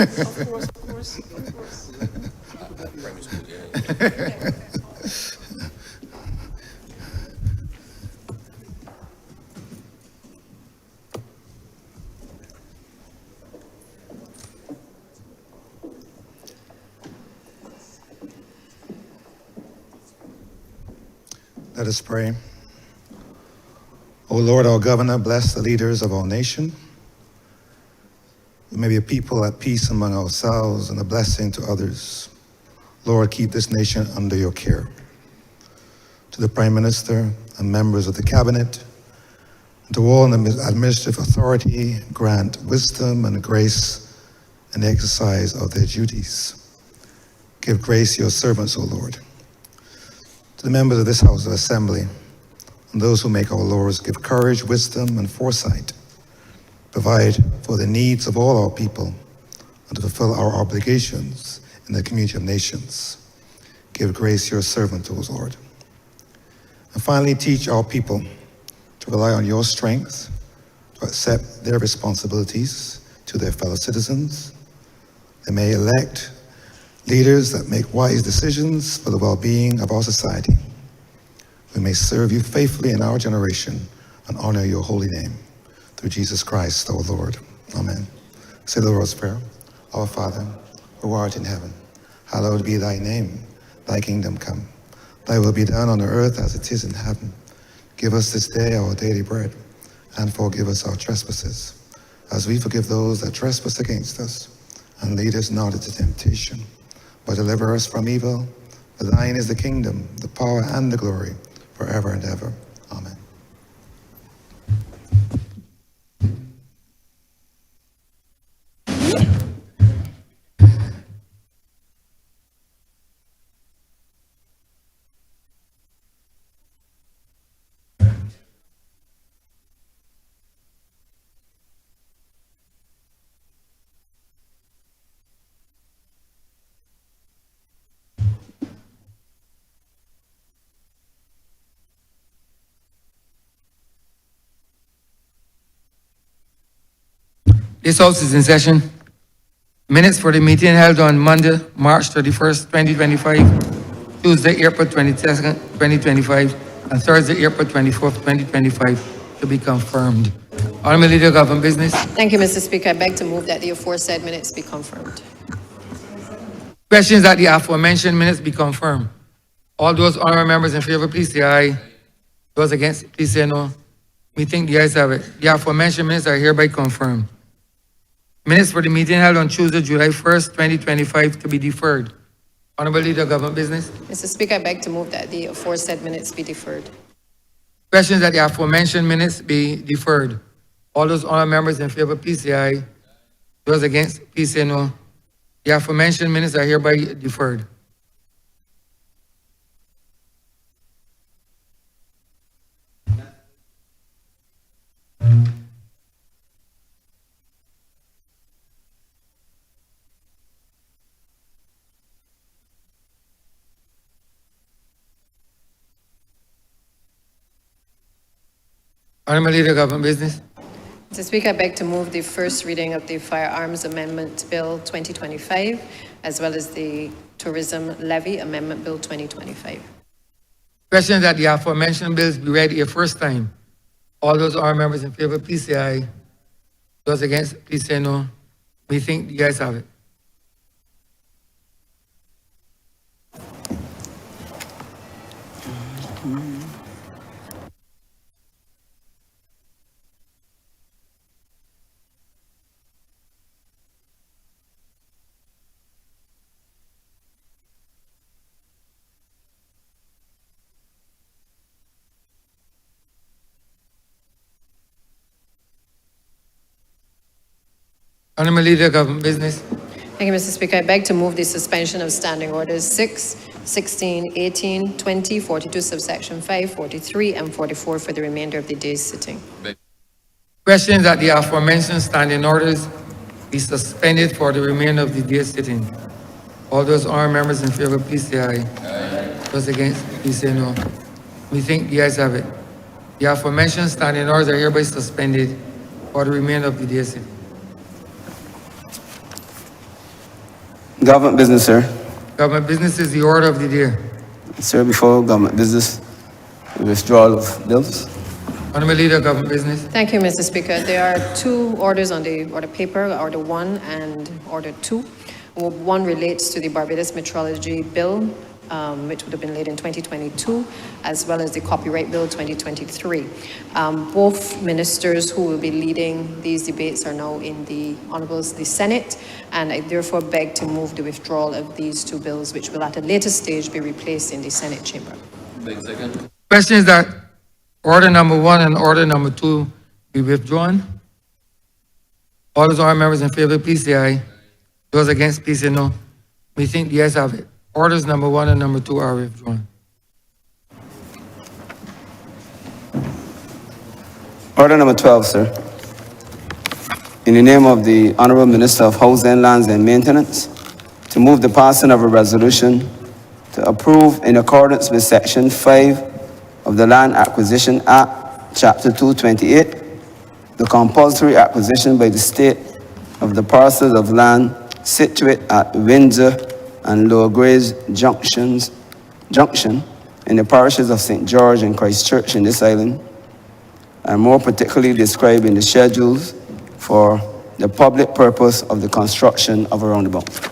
Of course. Primary school, yeah. Let us pray. O Lord, our governor, bless the leaders of our nation. We may be a people at peace among ourselves and a blessing to others. Lord, keep this nation under your care. To the Prime Minister and members of the Cabinet, and to all in the administrative authority, grant wisdom and grace in the exercise of their duties. Give grace to your servants, O Lord. To the members of this House of Assembly and those who make our laws, give courage, wisdom, and foresight. Provide for the needs of all our people and to fulfill our obligations in the community of nations. Give grace to your servant, O Lord. And finally, teach our people to rely on your strength, to accept their responsibilities to their fellow citizens. They may elect leaders that make wise decisions for the well-being of our society. We may serve you faithfully in our generation and honor your holy name. Through Jesus Christ, our Lord. Amen. Say the Lord's Prayer. Our Father, who art in heaven, hallowed be thy name. Thy kingdom come. Thy will be done on earth as it is in heaven. Give us this day our daily bread, and forgive us our trespasses, as we forgive those that trespass against us. And lead us not into temptation, but deliver us from evil. For thine is the kingdom, the power, and the glory, forever and ever. Amen. This House is in session. Minutes for the meeting held on Monday, March 31st, 2025, Tuesday, April 22nd, 2025, and Thursday, April 24th, 2025, to be confirmed. Honourable Leader of Government Business. Thank you, Mr. Speaker. I beg to move that the aforesaid minutes be confirmed. Questions that the aforementioned minutes be confirmed. All those honourable members in favour, please say aye. Those against, please say no. We think the ayes have it. The aforementioned minutes are hereby confirmed. Minutes for the meeting held on Tuesday, July 1st, 2025, to be deferred. Honourable Leader of Government Business. Mr. Speaker, I beg to move that the aforesaid minutes be deferred. Questions that the aforementioned minutes be deferred. All those honourable members in favour, please say aye. Those against, please say no. The aforementioned minutes are hereby deferred. Honourable Leader of Government Business. Mr. Speaker, I beg to move the first reading of the Firearms Amendment Bill 2025, as well as the Tourism Levy Amendment Bill 2025. Question that the aforementioned bills be read a first time. All those honourable members in favour, please say aye. Those against, please say no. We think the ayes have it. Honourable Leader of Government Business. Thank you, Mr. Speaker. I beg to move the suspension of standing orders 6, 16, 18, 20, 42, subsection 5, 43, and 44 for the remainder of the day's sitting. Question that the aforementioned standing orders be suspended for the remainder of the day's sitting. All those honourable members in favour, please say aye. Those against, please say no. We think the ayes have it. The aforementioned standing orders are hereby suspended for the remainder of the day's sitting. Government business, sir. Government business is the order of the day. Sir, before government business, withdrawal of bills. Honourable Leader, government business. Thank you, Mr. Speaker. There are two orders on the order paper, Order 1 and Order 2. One relates to the Barbados Metrology Bill, which would have been laid in 2022, as well as the Copyright Bill 2023. Both ministers who will be leading these debates are now in the Senate, and I therefore beg to move the withdrawal of these two bills, which will at a later stage be replaced in the Senate chamber. Beg second. Question is that order number 1 and order number 2 be withdrawn. All those honourable members in favor, please say aye. Those against, please say no. We think the ayes have it. Orders number 1 and number 2 are withdrawn. Order number 12, sir. In the name of the Honourable Minister of Housing, Lands and Maintenance, to move the passing of a resolution to approve in accordance with Section 5 of the Land Acquisition Act, Chapter 228, the compulsory acquisition by the state of the parcels of land situate at Windsor and Lower Grays Junction in the parishes of St. George and Christchurch in this island, and more particularly described in the schedules for the public purpose of the construction of a roundabout.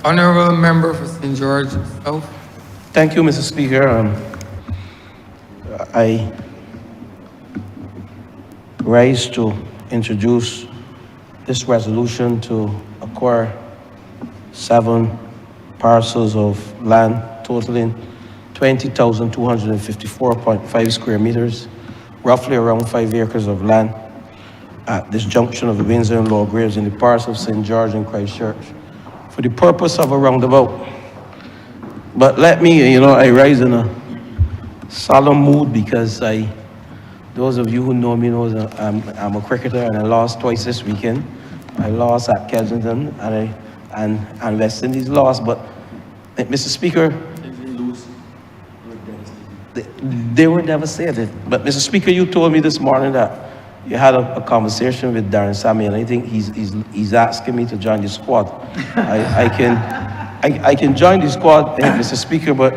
Honourable member for St. George South. Thank you, Mr. Speaker. I rise to introduce this resolution to acquire 7 parcels of land totaling 20,254.5 square meters, roughly around 5 acres of land at this junction of Windsor and Lower Graves in the parish of St. George and Christchurch for the purpose of a roundabout. But let me, I rise in a solemn mood because those of you who know me knows I'm a cricketer and I lost twice this weekend. I lost at Kensington and West Indies lost, but Mr. Speaker, they were devastated. But Mr. Speaker, you told me this morning that you had a conversation with Darren Sammy, and I think he's asking me to join the squad. I can join the squad, Mr. Speaker, but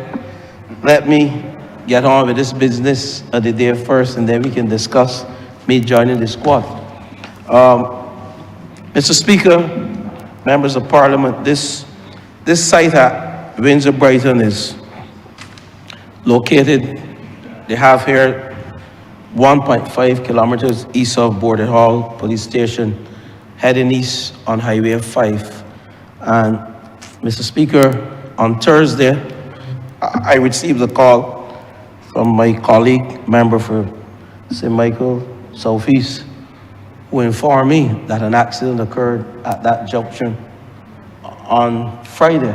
let me get on with this business of the day first, and then we can discuss me joining the squad. Mr. Speaker, members of Parliament, this site at Windsor Brighton is located, they have here 1.5 kilometers east of Border Hall Police Station, heading east on Highway 5. And Mr. Speaker, on Thursday, I received a call from my colleague, member for St. Michael Southeast, who informed me that an accident occurred at that junction on Friday.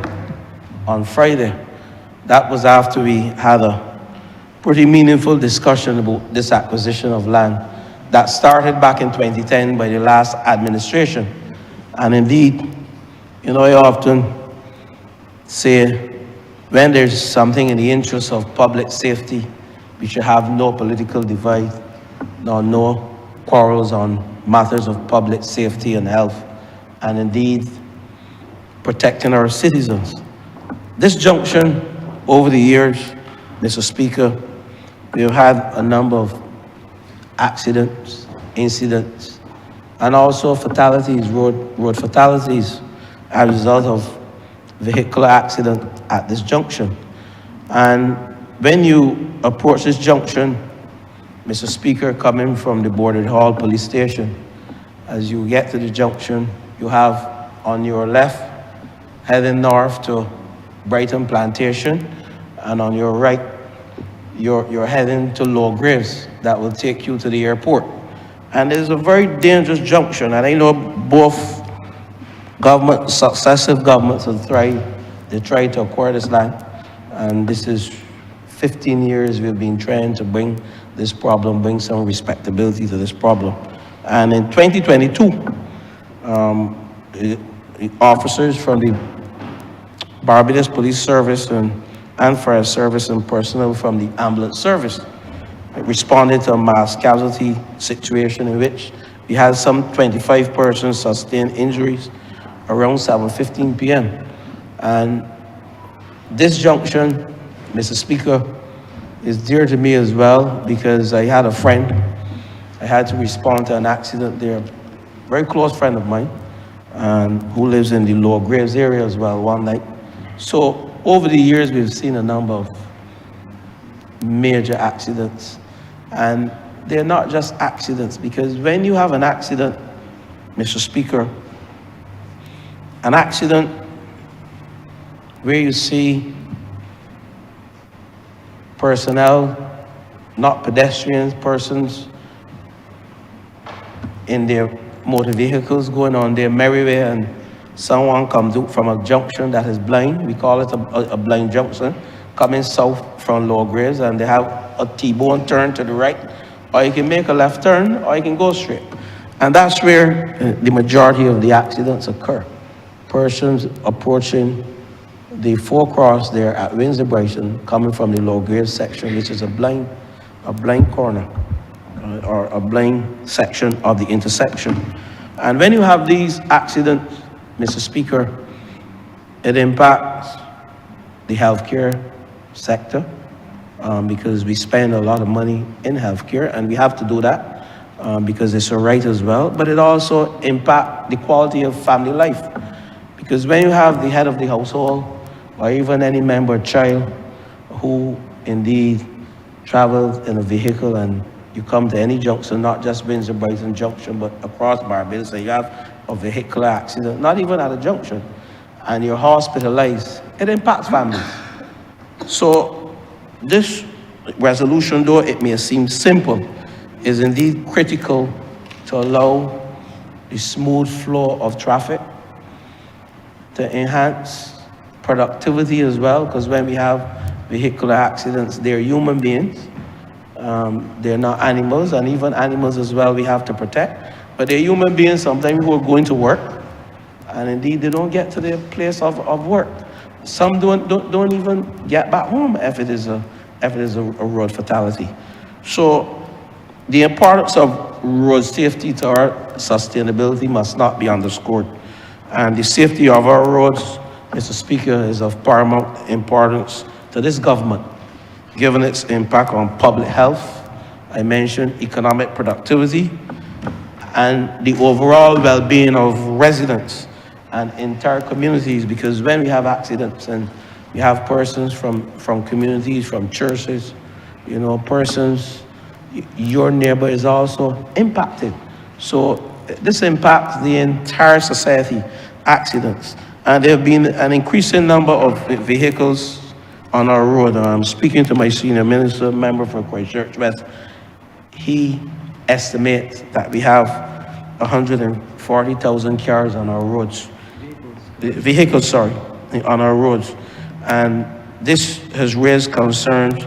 That was after we had a pretty meaningful discussion about this acquisition of land that started back in 2010 by the last administration. And indeed, I often say when there's something in the interest of public safety, we should have no political divide, nor no quarrels on matters of public safety and health, and indeed protecting our citizens. This junction, over the years, Mr. Speaker, we have had a number of accidents, incidents, and also fatalities, road fatalities, as a result of vehicular accident at this junction. And when you approach this junction, Mr. Speaker, coming from the Border Hall Police Station, as you get to the junction, you have on your left, heading north to Brighton Plantation, and on your right, you're heading to Lower Graves. That will take you to the airport. And it's a very dangerous junction, and I know both successive governments have tried to acquire this land, and this is 15 years we've been trying to bring some respectability to this problem. And in 2022, the officers from the Barbados Police Service and Fire Service and personnel from the ambulance service responded to a mass casualty situation in which we had some 25 persons sustain injuries, around 7:15 p.m. And this junction, Mr. Speaker, is dear to me as well because I had a friend. I had to respond to an accident there, a very close friend of mine, who lives in the Lower Graves area as well one night. So over the years, we've seen a number of major accidents. And they're not just accidents, because when you have an accident, Mr. Speaker, an accident where you see personnel, not pedestrians, persons in their motor vehicles going on their merry way, and someone comes out from a junction that is blind, we call it a blind junction, coming south from Lower Graves, and they have a T-bone turn to the right, or you can make a left turn, or you can go straight. And that's where the majority of the accidents occur. Persons approaching the forecross there at Windsor Brighton, coming from the Lower Graves section, which is a blind corner, or a blind section of the intersection. And when you have these accidents, Mr. Speaker, it impacts the healthcare sector, because we spend a lot of money in healthcare, and we have to do that because it's a right as well. But it also impacts the quality of family life, because when you have the head of the household, or even any member child who indeed travels in a vehicle, and you come to any junction, not just Windsor Brighton Junction, but across Barbados, and you have a vehicular accident, not even at a junction, and you're hospitalized, it impacts families. So this resolution, though it may seem simple, is indeed critical to allow the smooth flow of traffic, to enhance productivity as well, because when we have vehicular accidents, they're human beings. They're not animals, and even animals as well we have to protect. But they're human beings sometimes who are going to work, and indeed they don't get to their place of work. Some don't even get back home if it is a road fatality. So the importance of road safety to our sustainability must not be underscored. And the safety of our roads, Mr. Speaker, is of paramount importance to this government, given its impact on public health. I mentioned economic productivity and the overall well-being of residents and entire communities, because when we have accidents and we have persons from communities, from churches, persons, your neighbor is also impacted. So this impacts the entire society, accidents. And there have been an increasing number of vehicles on our road. I'm speaking to my senior minister, member for Christchurch West. He estimates that we have 140,000 cars on our roads. Vehicles, on our roads. And this has raised concerns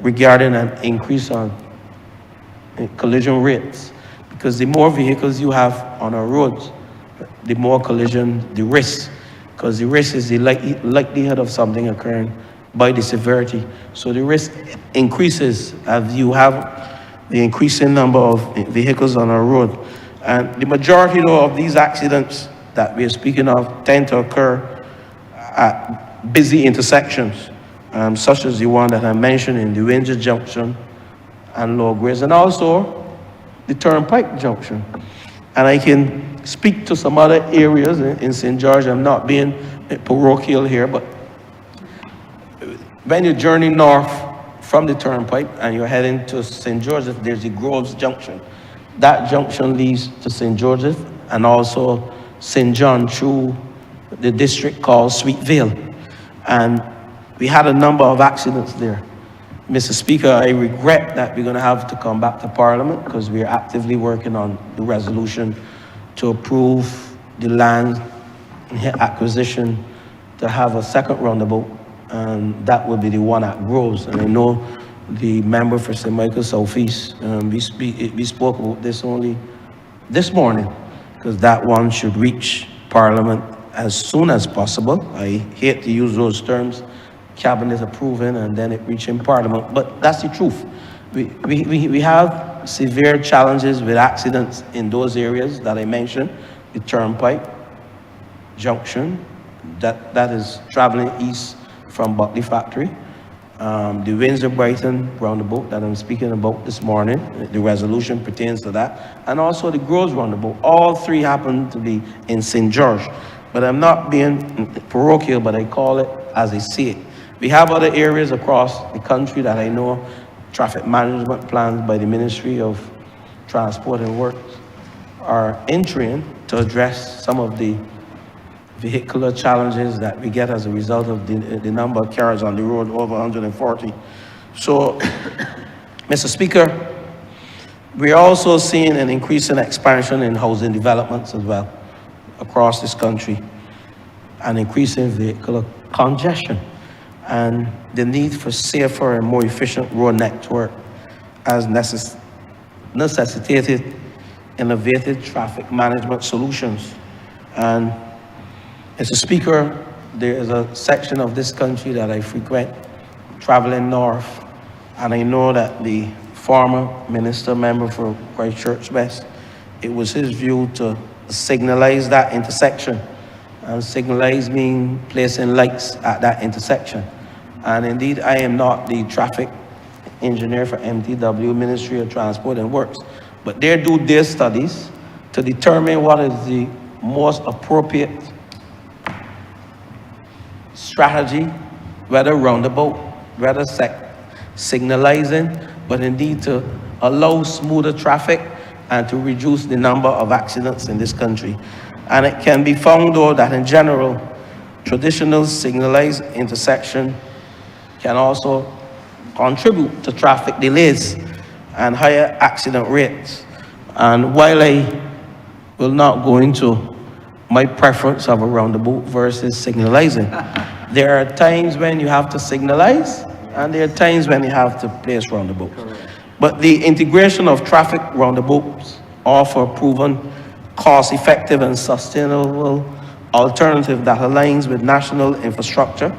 regarding an increase on collision rates, because the more vehicles you have on our roads, the more collision, the risk, because the risk is the likelihood of something occurring by the severity. So the risk increases as you have the increasing number of vehicles on our road. And the majority, though, of these accidents that we are speaking of tend to occur at busy intersections, such as the one that I mentioned in the Windsor Junction and Lower Graves, and also the Turnpike Junction. And I can speak to some other areas in St. George. I'm not being parochial here, but when you journey north from the Turnpike and you're heading to St. Joseph, there's the Groves Junction. That junction leads to St. Joseph and also St. John through the district called Sweet Vale. And we had a number of accidents there. Mr. Speaker, I regret that we're going to have to come back to Parliament, because we are actively working on the resolution to approve the land acquisition to have a second roundabout, and that will be the one at Groves. And I know the member for St. Michael Southeast, we spoke about this only this morning, because that one should reach Parliament as soon as possible. I hate to use those terms, cabinet approving and then it reaching Parliament, but that's the truth. We have severe challenges with accidents in those areas that I mentioned, the Turnpike, junction that is traveling east from Buckley Factory. The Windsor Brighton roundabout that I'm speaking about this morning, the resolution pertains to that, and also the Groves roundabout. All three happen to be in St. George. But I'm not being parochial, but I call it as I see it. We have other areas across the country that I know traffic management plans by the Ministry of Transport and Works are in train to address some of the vehicular challenges that we get as a result of the number of cars on the road, over 140. So, Mr. Speaker, we're also seeing an increase in expansion in housing developments as well across this country, and increasing vehicular congestion, and the need for safer and more efficient road network as necessitated innovative traffic management solutions. And Mr. Speaker, there is a section of this country that I frequent, traveling north, and I know that the former minister member for Christchurch West, it was his view to signalize that intersection. And signalize means placing lights at that intersection. And indeed, I am not the traffic engineer for MTW, Ministry of Transport and Works, but they do their studies to determine what is the most appropriate strategy, whether roundabout, whether signalizing, but indeed to allow smoother traffic and to reduce the number of accidents in this country. And it can be found, though, that in general, traditional signalized intersection can also contribute to traffic delays and higher accident rates. And while I will not go into my preference of a roundabout versus signalizing, there are times when you have to signalize, and there are times when you have to place roundabouts. But the integration of traffic roundabouts offer proven cost-effective and sustainable alternative that aligns with national infrastructure,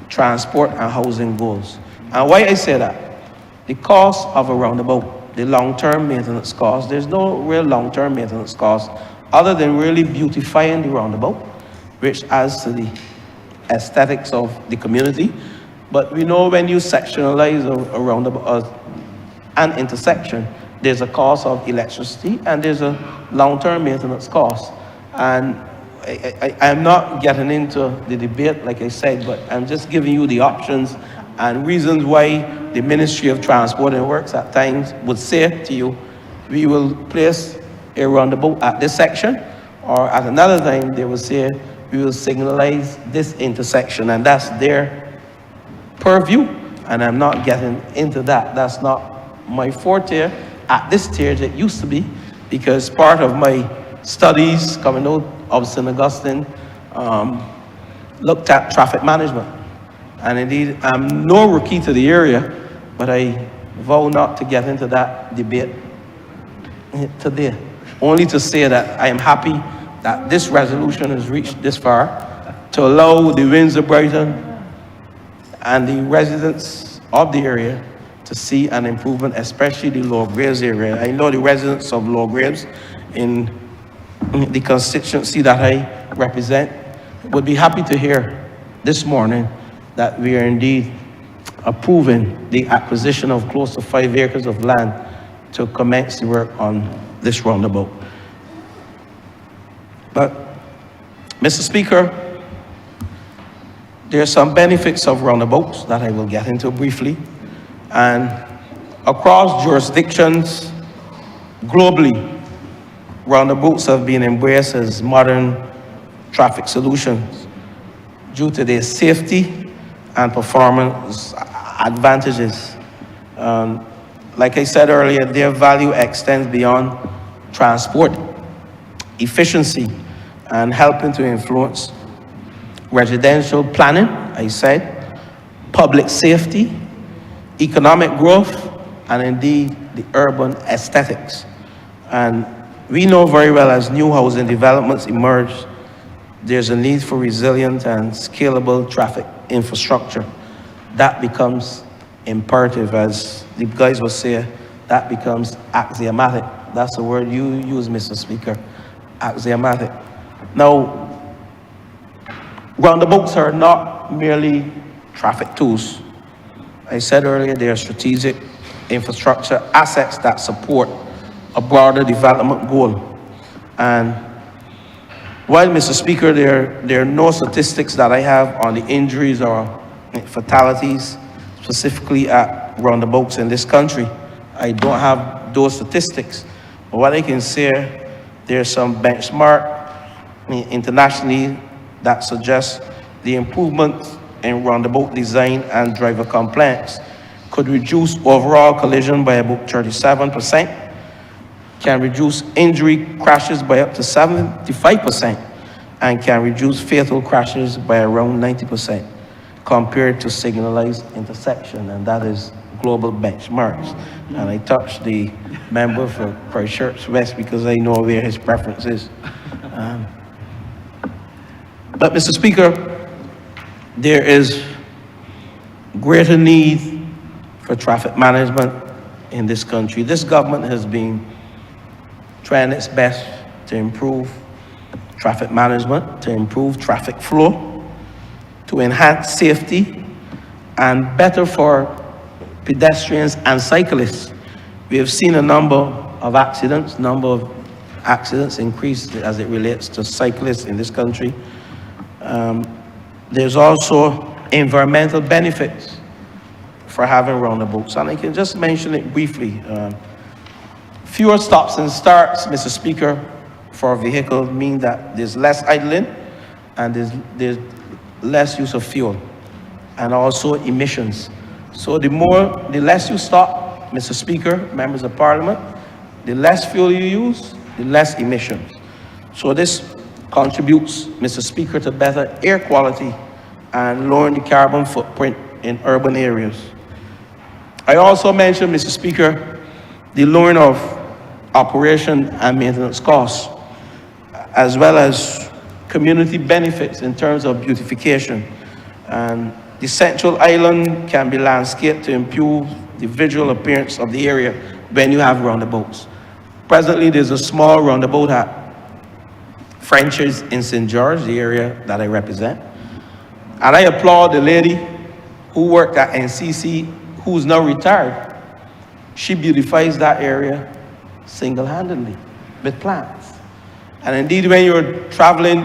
transport, and housing goals. And why I say that? The cost of a roundabout, the long-term maintenance cost, there's no real long-term maintenance cost other than really beautifying the roundabout, which adds to the aesthetics of the community. But we know when you sectionalize a roundabout, an intersection, there's a cost of electricity and there's a long-term maintenance cost. And I'm not getting into the debate, like I said, but I'm just giving you the options and reasons why the Ministry of Transport and Works at times would say to you, we will place a roundabout at this section, or at another time they will say, we will signalize this intersection, and that's their purview, and I'm not getting into that. That's not my forte at this stage. It used to be, because part of my studies coming out of St. Augustine looked at traffic management. And indeed, I'm no rookie to the area, but I vow not to get into that debate today. Only to say that I am happy that this resolution has reached this far to allow the Windsor Brighton and the residents of the area to see an improvement, especially the Lower Graves area. I know the residents of Lower Graves in the constituency that I represent would be happy to hear this morning that we are indeed approving the acquisition of close to 5 acres of land to commence the work on this roundabout. But, Mr. Speaker, there are some benefits of roundabouts that I will get into briefly. And across jurisdictions globally, roundabouts have been embraced as modern traffic solutions due to their safety and performance advantages. Like I said earlier, their value extends beyond transport efficiency and helping to influence residential planning, I said, public safety, economic growth, and indeed the urban aesthetics. And we know very well as new housing developments emerge, there's a need for resilient and scalable traffic infrastructure. That becomes imperative, as the guys will say, that becomes axiomatic. That's the word you use, Mr. Speaker, axiomatic. Now, Roundabouts are not merely traffic tools. I said earlier, they are strategic infrastructure assets that support a broader development goal. And while, Mr. Speaker, there are no statistics that I have on the injuries or fatalities specifically at roundabouts in this country. I don't have those statistics. But what I can say, there's some benchmark internationally that suggests the improvement in roundabout design and driver compliance could reduce overall collision by about 37%, can reduce injury crashes by up to 75%, and can reduce fatal crashes by around 90% compared to signalized intersection, and that is global benchmarks. And I touched the member for Christchurch West because I know where his preference is. But Mr. Speaker, there is greater need for traffic management in this country. This government has been trying its best to improve traffic management, to improve traffic flow, to enhance safety, and better for pedestrians and cyclists. We have seen a number of accidents increase as it relates to cyclists in this country. There's also environmental benefits for having roundabouts, and I can just mention it briefly. Fewer stops and starts, Mr. Speaker, for a vehicle mean that there's less idling and there's less use of fuel, and also emissions. So the less you stop, Mr. Speaker, members of Parliament, the less fuel you use, the less emissions. So this contributes, Mr. Speaker, to better air quality and lowering the carbon footprint in urban areas. I also mentioned, Mr. Speaker, the lowering of operation and maintenance costs, as well as community benefits in terms of beautification. And the central island can be landscaped to improve the visual appearance of the area when you have roundabouts. Presently, there's a small roundabout at French's in St. George, the area that I represent. And I applaud the lady who worked at NCC, who's now retired. She beautifies that area single-handedly with plants. And indeed, when you're traveling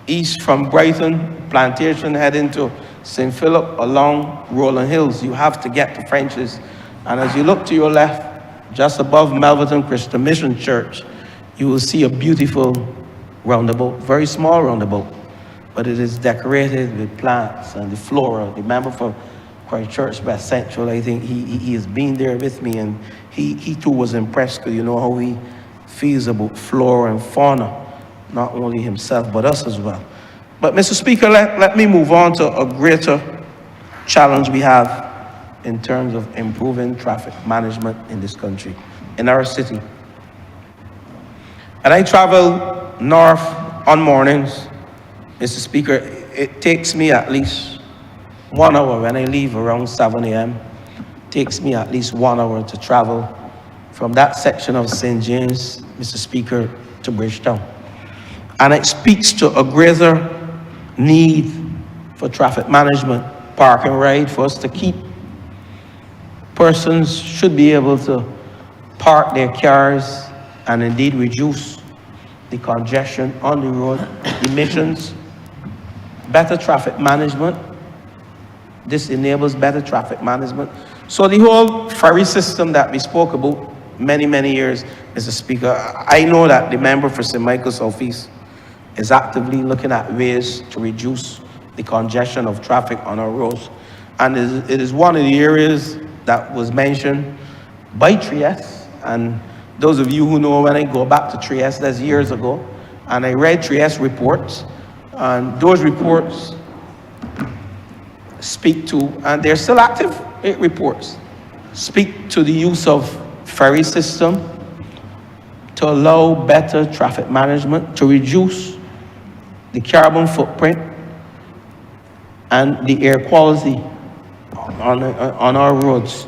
east from Brighton, Plantation, heading to St. Philip along Rolling Hills, you have to get to French's. And as you look to your left, just above Melverton Christian Mission Church, you will see a beautiful roundabout, very small roundabout, but it is decorated with plants and the flora. The member for Christchurch West Central, I think he has been there with me, and he too was impressed because you know how he feels about flora and fauna, not only himself, but us as well. But Mr. Speaker, let me move on to a greater challenge we have in terms of improving traffic management in this country, in our city. And I travel north on mornings, Mr. Speaker. It takes me at least 1 hour when I leave around 7 a.m. It takes me at least 1 hour to travel from that section of St. James, Mr. Speaker, to Bridgetown. And it speaks to a greater need for traffic management, park and ride, for us to keep. Persons should be able to park their cars and indeed reduce the congestion on the road, emissions, better traffic management. This enables better traffic management. So the whole ferry system that we spoke about many years, Mr. Speaker, I know that the member for St. Michael's South East is actively looking at ways to reduce the congestion of traffic on our roads. And it is one of the areas that was mentioned by Trieste. And those of you who know, when I go back to Trieste, that's years ago, and I read Trieste reports, and those reports speak to, and they're still active reports, speak to the use of ferry system to allow better traffic management, to reduce the carbon footprint and the air quality on our roads.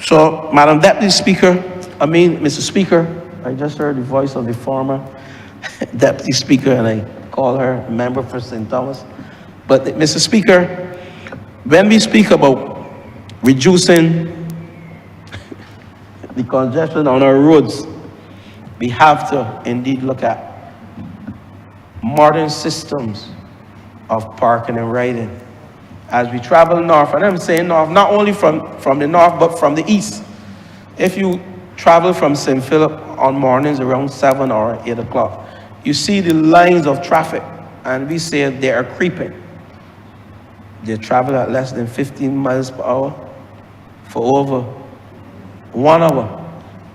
So, Madam Deputy Speaker, Mr. Speaker, I just heard the voice of the former Deputy Speaker, and I call her a member for St. Thomas. But, Mr. Speaker, when we speak about reducing the congestion on our roads, we have to indeed look at modern systems of parking and riding. As we travel north, and I'm saying north, not only from the north, but from the east. If you travel from St. Philip on mornings around 7 or 8 o'clock, you see the lines of traffic, and we say they are creeping. They travel at less than 15 miles per hour for over 1 hour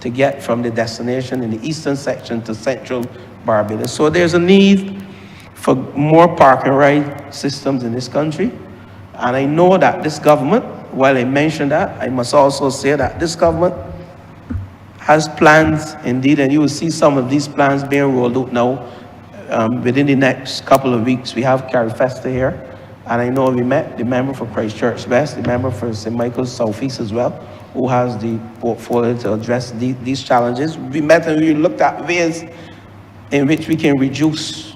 to get from the destination in the eastern section to central Barbados. So there's a need for more park and ride systems in this country. And I know that this government, while I mentioned that, I must also say that this government has plans indeed, and you will see some of these plans being rolled out now within the next couple of weeks. We have Carrie Festa here, and I know we met the member for Christchurch West, the member for St. Michael's Southeast as well, who has the portfolio to address these challenges. We met and we looked at ways in which we can reduce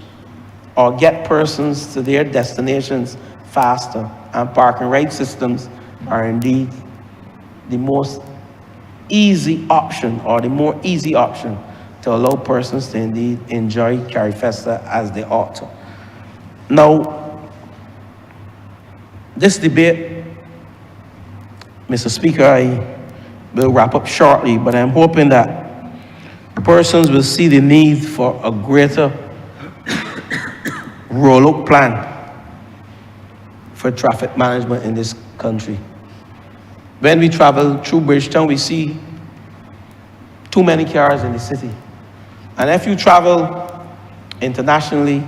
or get persons to their destinations faster, and park and ride systems are indeed the most easy option, or the more easy option, to allow persons to indeed enjoy Carrie Festa as they ought to. Now, this debate, Mr. Speaker, I will wrap up shortly, but I'm hoping that persons will see the need for a greater roll-out plan for traffic management in this country. When we travel through Bridgetown, we see too many cars in the city. And if you travel internationally,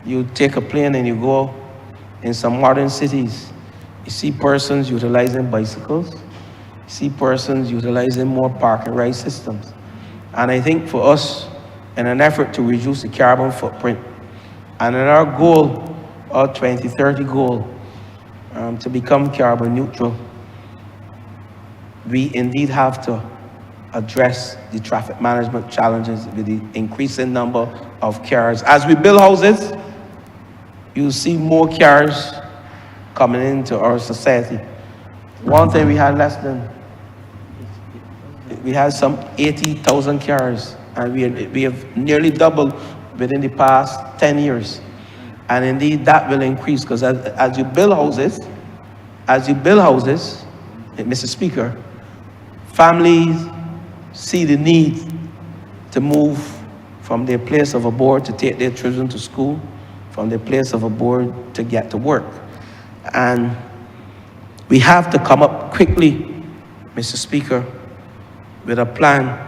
you take a plane and you go in some modern cities, you see persons utilizing bicycles, you see persons utilizing more park and ride systems. And I think for us, in an effort to reduce the carbon footprint, and in our goal, our 2030 goal, to become carbon neutral, we indeed have to address the traffic management challenges with the increasing number of cars. As we build houses, you see more cars coming into our society. One thing we had some 80,000 cars, and we have nearly doubled within the past 10 years. And indeed that will increase, because as you build houses, Mr. Speaker, families see the need to move from their place of abode to take their children to school, from their place of abode to get to work. And we have to come up quickly, Mr. Speaker, with a plan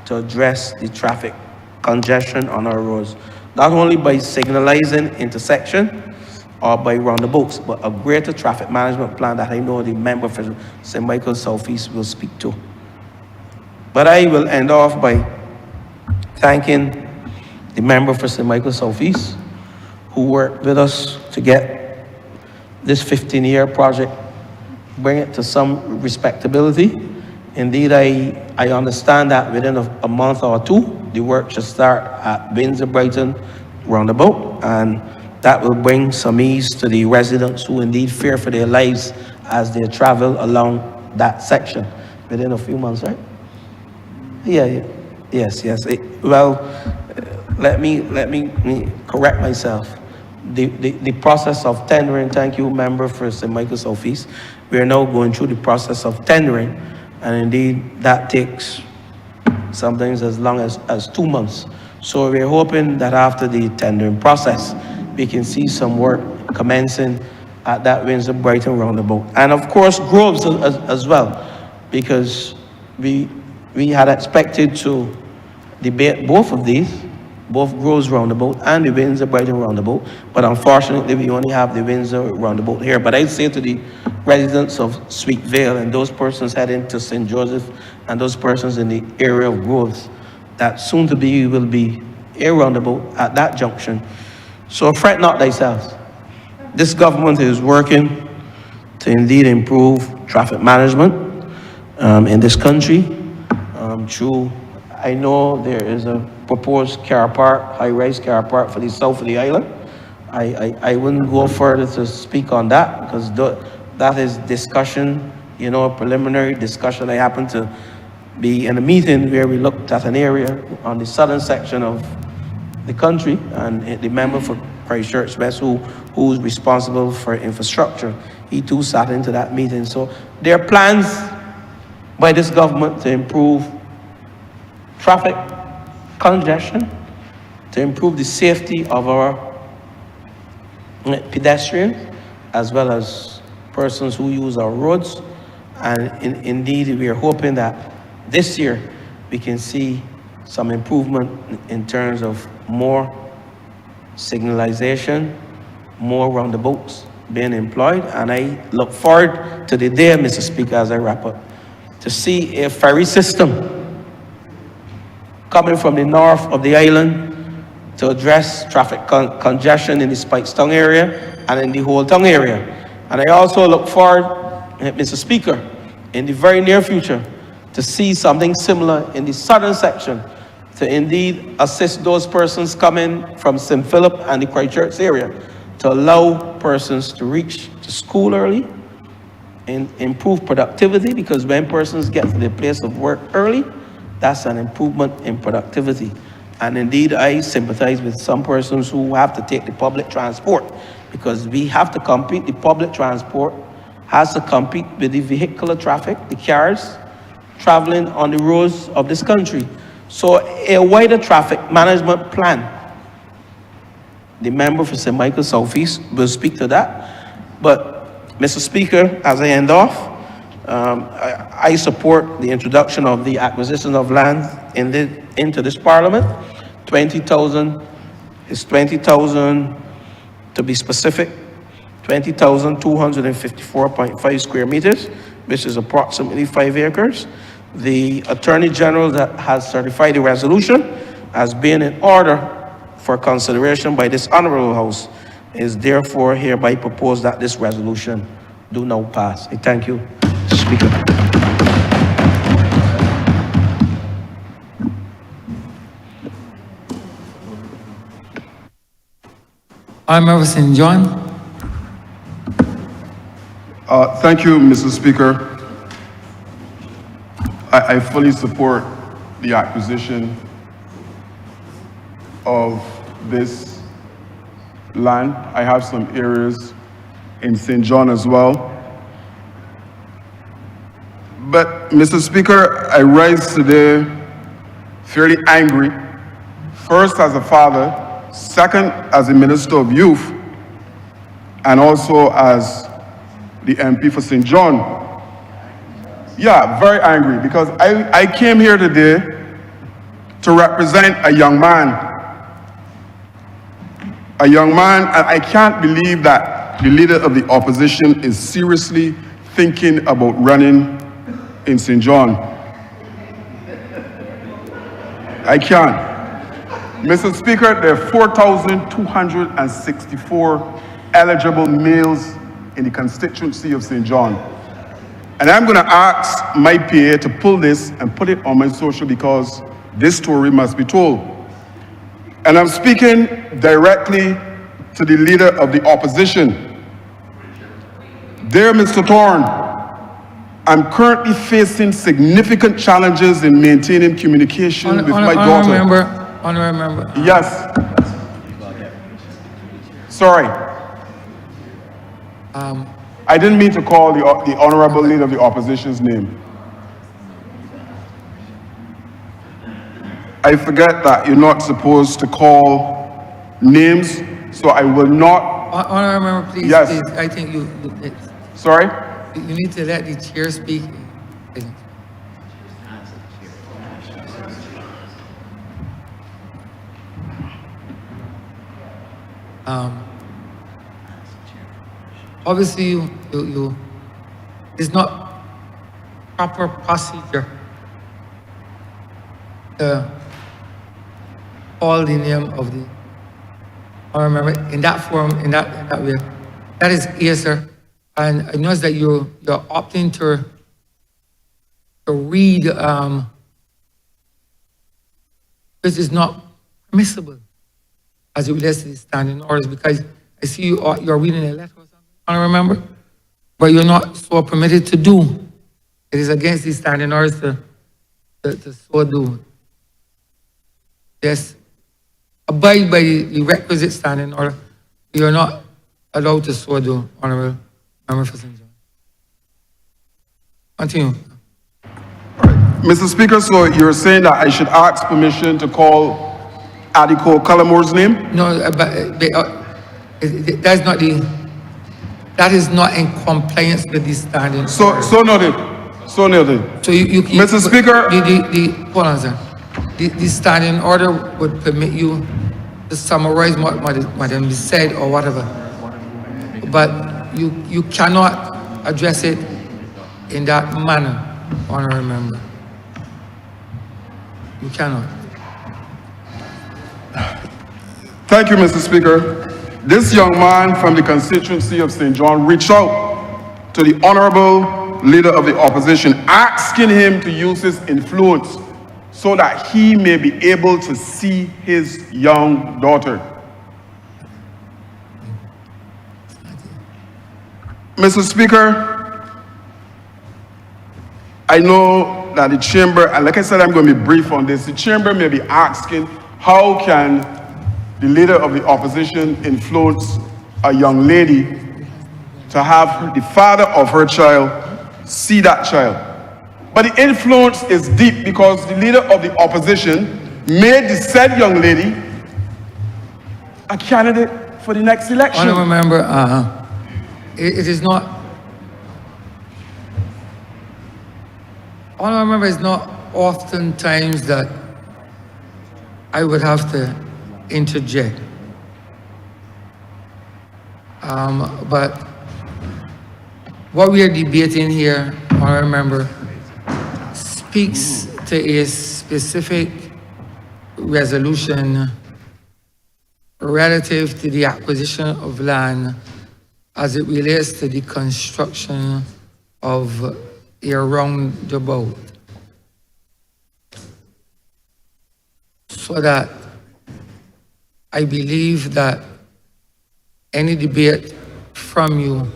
to address the traffic congestion on our roads, not only by signalizing intersection or by roundabouts, but a greater traffic management plan that I know the member for St. Michael's Southeast will speak to. But I will end off by thanking the member for St. Michael's Southeast, who worked with us to get this 15-year project, bring it to some respectability. Indeed, I understand that within a month or two, the work should start at Windsor-Brighton roundabout, and that will bring some ease to the residents who indeed fear for their lives as they travel along that section within a few months, right? Yeah. Yes. Let me correct myself. The process of tendering, thank you, member for St. Michael's Southeast. We are now going through the process of tendering, and indeed that takes sometimes as long as 2 months. So we're hoping that after the tendering process, we can see some work commencing at that Windsor-Brighton roundabout. And of course, Groves as well, because we had expected to debate both of these, both Groves roundabout and the Windsor-Brighton roundabout, but unfortunately we only have the Windsor roundabout here. But I'd say to the residents of Sweet Vale and those persons heading to St. Joseph and those persons in the area of Groves, that soon to be will be a roundabout at that junction. So fret not thyself. This government is working to indeed improve traffic management in this country. I know there is a proposed car park, high-rise car park for the south of the island. I wouldn't go further to speak on that because that is discussion, preliminary discussion. I happened to be in a meeting where we looked at an area on the southern section of the country, and the member for Christchurch West, who's responsible for infrastructure, he too sat into that meeting. So there are plans by this government to improve traffic congestion, to improve the safety of our pedestrians, as well as persons who use our roads. And indeed, we are hoping that this year we can see some improvement in terms of more signalization, more roundabouts being employed. And I look forward to the day, Mr. Speaker, as I wrap up, to see a ferry system coming from the north of the island to address traffic congestion in the Spikestown area and in the whole town area. And I also look forward, Mr. Speaker, in the very near future, to see something similar in the southern section, to indeed assist those persons coming from St. Philip and the Christchurch area, to allow persons to reach to school early and improve productivity, because when persons get to their place of work early, that's an improvement in productivity. And indeed, I sympathize with some persons who have to take the public transport, because we have to compete. The public transport has to compete with the vehicular traffic, the cars traveling on the roads of this country. So a wider traffic management plan, the member for St. Michael Southeast will speak to that. But Mr. Speaker, as I end off, I support the introduction of the acquisition of land into this parliament. 20,000 is 20,000 to be specific, 20,254.5 square meters, which is approximately 5 acres. The Attorney General that has certified the resolution as being in order for consideration by this Honourable House is therefore hereby proposed that this resolution do now pass. I thank you, Speaker. Honourable St. John. Thank you, Mr. Speaker. I fully support the acquisition of this land. I have some areas in St. John as well. But, Mr. Speaker, I rise today fairly angry, first as a father, second as a Minister of Youth, and also as the MP for St. John. Yeah, very angry, because I came here today to represent a young man. And I can't believe that the leader of the opposition is seriously thinking about running in St. John. I can't. Mr. Speaker, there are 4,264 eligible males in the constituency of St. John. And I'm going to ask my PA to pull this and put it on my social, because this story must be told. And I'm speaking directly to the leader of the opposition. Dear Mr. Thorne, I'm currently facing significant challenges in maintaining communication with my daughter. Honourable member. Yes. Sorry. I didn't mean to call the honourable leader of the opposition's name. I forget that you're not supposed to call names, so I will not. Honourable member, please, Yes. please, I think you Sorry? you need to let the chair speak. Obviously, it's not proper procedure to call the name of the honourable member in that form, in that way. That is yes, sir. And I notice that you're opting to read, this is not permissible as it relates to the standing orders, because I see you're reading a letter or something, I don't remember, but you're not so permitted to do. It is against the standing orders to so do. Yes, abide by the requisite standing order. You're not allowed to so do, Honourable Member for St. John. Continue. Mr. Speaker, so you're saying that I should ask permission to call Adiko Calamore's name? No, that's not the, that is not in compliance with the standing. So noted. So noted. So you Mr. Speaker. Hold on, sir. The standing order would permit you to summarize what is said or whatever. But you cannot address it in that manner, honourable member. You cannot. Thank you, Mr. Speaker. This young man from the constituency of St. John reached out to the Honourable Leader of the Opposition, asking him to use his influence so that he may be able to see his young daughter. Mr. Speaker, I know that the chamber, and like I said, I'm going to be brief on this, the chamber may be asking, how can the leader of the opposition influence a young lady to have the father of her child see that child? But the influence is deep because the leader of the opposition made the said young lady a candidate for the next election. Honourable member, it is not. Honourable member, it's not oftentimes that I would have to interject. But what we are debating here, honourable member, speaks to a specific resolution relative to the acquisition of land as it relates to the construction of a roundabout. So that I believe that any debate from you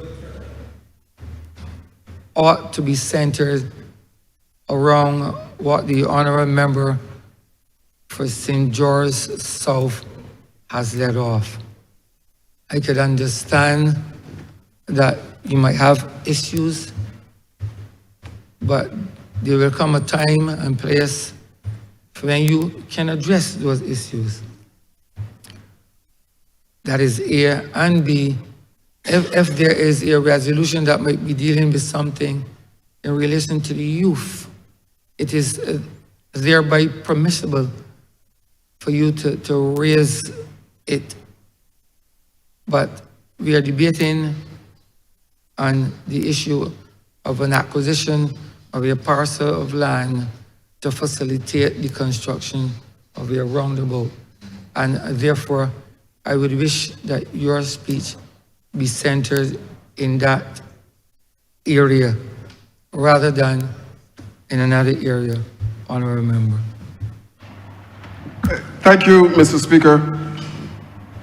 ought to be centered around what the honourable member for St. George South has led off. I could understand that you might have issues, but there will come a time and place when you can address those issues. That is A, and B, if there is a resolution that might be dealing with something in relation to the youth, it is thereby permissible for you to raise it. But we are debating on the issue of an acquisition of a parcel of land to facilitate the construction of a roundabout. And therefore, I would wish that your speech be centered in that area rather than in another area, honourable member. Thank you, Mr. Speaker.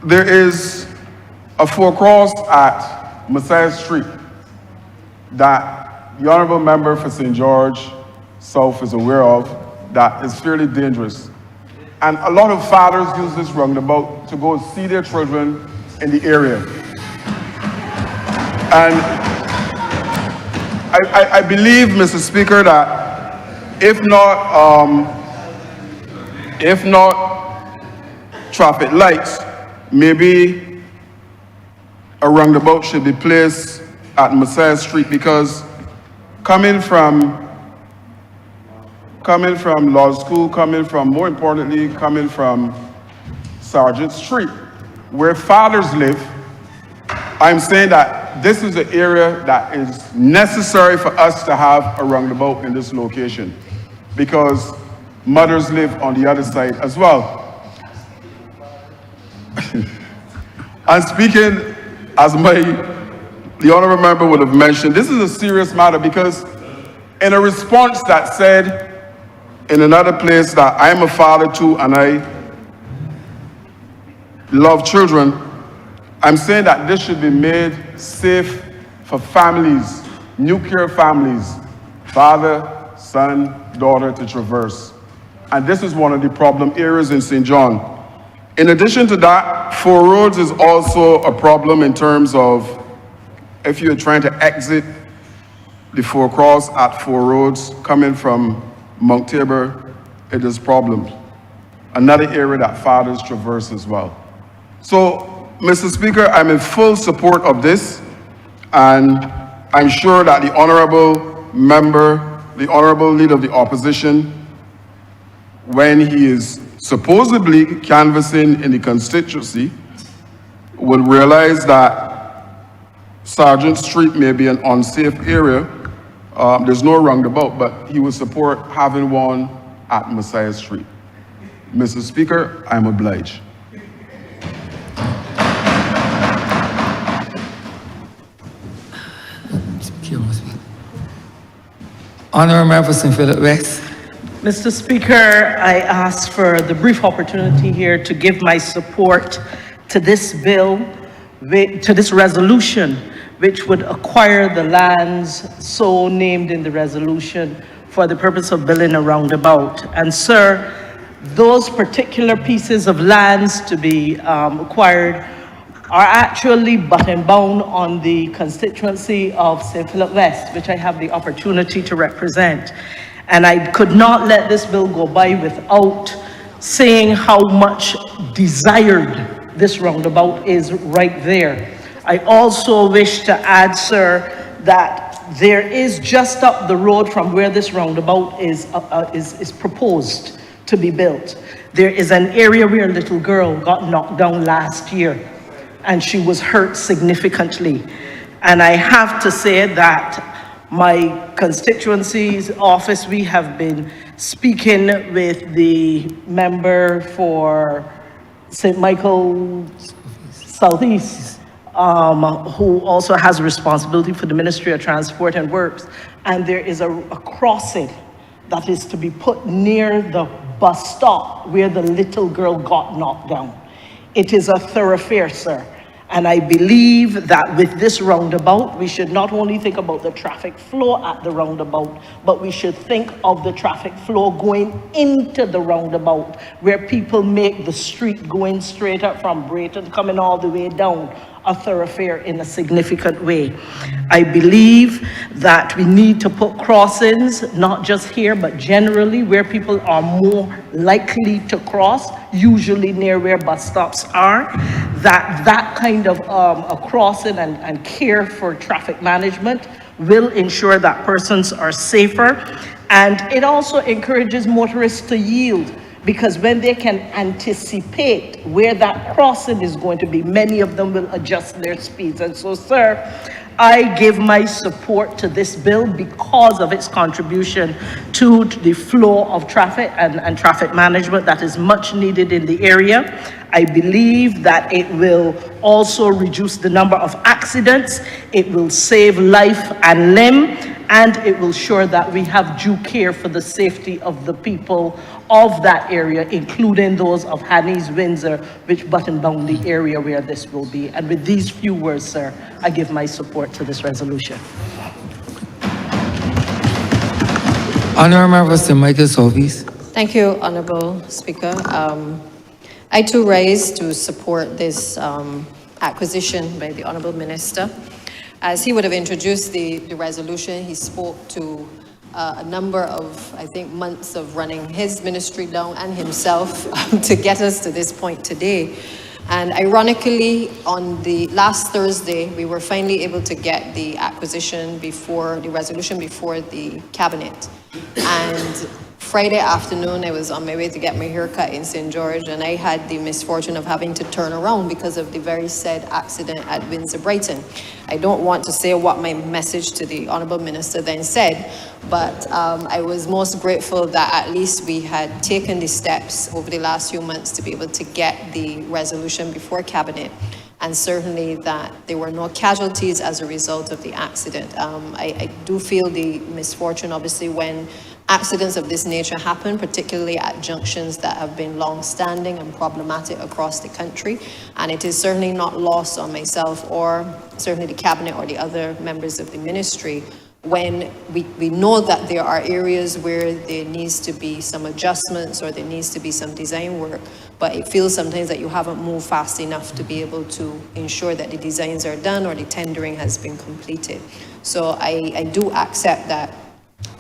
There is a forecross at Messiah Street that the honourable member for St. George South is aware of that is fairly dangerous. And a lot of fathers use this roundabout to go see their children in the area. And I believe, Mr. Speaker, that if not traffic lights, maybe a roundabout should be placed at Messiah Street, because coming from law school, more importantly, coming from Sergeant Street, where fathers live, I'm saying that this is an area that is necessary for us to have a roundabout in this location, because mothers live on the other side as well. And speaking as the honourable member would have mentioned, this is a serious matter, because in a response that said in another place that I am a father too and I love children, I'm saying that this should be made safe for families, nuclear families, father, son, daughter to traverse. And this is one of the problem areas in St. John. In addition to that, Four Roads is also a problem in terms of if you're trying to exit the Four Cross at Four Roads, coming from Mount Tabor, it is problems. Another area that fathers traverse as well. So, Mr. Speaker, I'm in full support of this, and I'm sure that the honorable member, the honorable leader of the opposition, when he is supposedly canvassing in the constituency, will realize that Sergeant Street may be an unsafe area. There's no roundabout, but he will support having one at Messiah Street. Mr. Speaker, I'm obliged. Honourable Member St. Philip West. Mr. Speaker, I ask for the brief opportunity here to give my support to this bill, to this resolution, which would acquire the lands so named in the resolution for the purpose of building a roundabout. And sir, those particular pieces of lands to be acquired are actually button bound on the constituency of St. Philip West, which I have the opportunity to represent. And I could not let this bill go by without saying how much desired this roundabout is right there. I also wish to add, sir, that there is just up the road from where this roundabout is proposed to be built. There is an area where a little girl got knocked down last year, and she was hurt significantly. And I have to say that my constituency's office, we have been speaking with the member for St. Michael Southeast, who also has a responsibility for the Ministry of Transport and Works. And there is a crossing that is to be put near the bus stop where the little girl got knocked down. It is a thoroughfare, sir. And I believe that with this roundabout, we should not only think about the traffic flow at the roundabout, but we should think of the traffic flow going into the roundabout, where people make the street going straight up from Brayton, coming all the way down, a thoroughfare in a significant way. I believe that we need to put crossings, not just here, but generally where people are more likely to cross, usually near where bus stops are, that kind of a crossing and care for traffic management will ensure that persons are safer. And it also encourages motorists to yield, because when they can anticipate where that crossing is going to be, many of them will adjust their speeds. And so, sir, I give my support to this bill because of its contribution to the flow of traffic and traffic management that is much needed in the area. I believe that it will also reduce the number of accidents, it will save life and limb, and it will ensure that we have due care for the safety of the people of that area, including those of Hannies, Windsor, which button bound the area where this will be. And with these few words, sir, I give my support to this resolution. Honourable Member St. Michael Southeast. Thank you, Honourable Speaker. I too rise to support this acquisition by the Honourable Minister. As he would have introduced the resolution, he spoke to a number of, I think, months of running his ministry down and himself to get us to this point today. And ironically, on the last Thursday, we were finally able to get the acquisition before, the resolution before the cabinet. And Friday afternoon, I was on my way to get my haircut in St. George, and I had the misfortune of having to turn around because of the very sad accident at Windsor Brighton. I don't want to say what my message to the Honourable Minister then said, but I was most grateful that at least we had taken the steps over the last few months to be able to get the resolution before Cabinet, and certainly that there were no casualties as a result of the accident. I do feel the misfortune, obviously, when accidents of this nature happen, particularly at junctions that have been long-standing and problematic across the country. And it is certainly not lost on myself or certainly the cabinet or the other members of the ministry when we know that there are areas where there needs to be some adjustments or there needs to be some design work, but it feels sometimes that you haven't moved fast enough to be able to ensure that the designs are done or the tendering has been completed. So I do accept that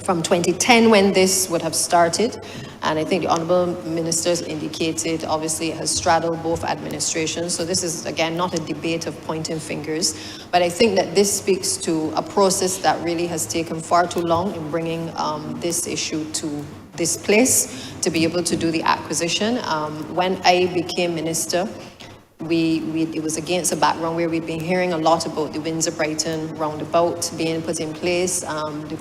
from 2010 when this would have started, and I think the Honourable Ministers indicated obviously it has straddled both administrations, so this is again not a debate of pointing fingers, but I think that this speaks to a process that really has taken far too long in bringing this issue to this place to be able to do the acquisition. When I became Minister, it was against a background where we've been hearing a lot about the Windsor-Brighton roundabout being put in place. The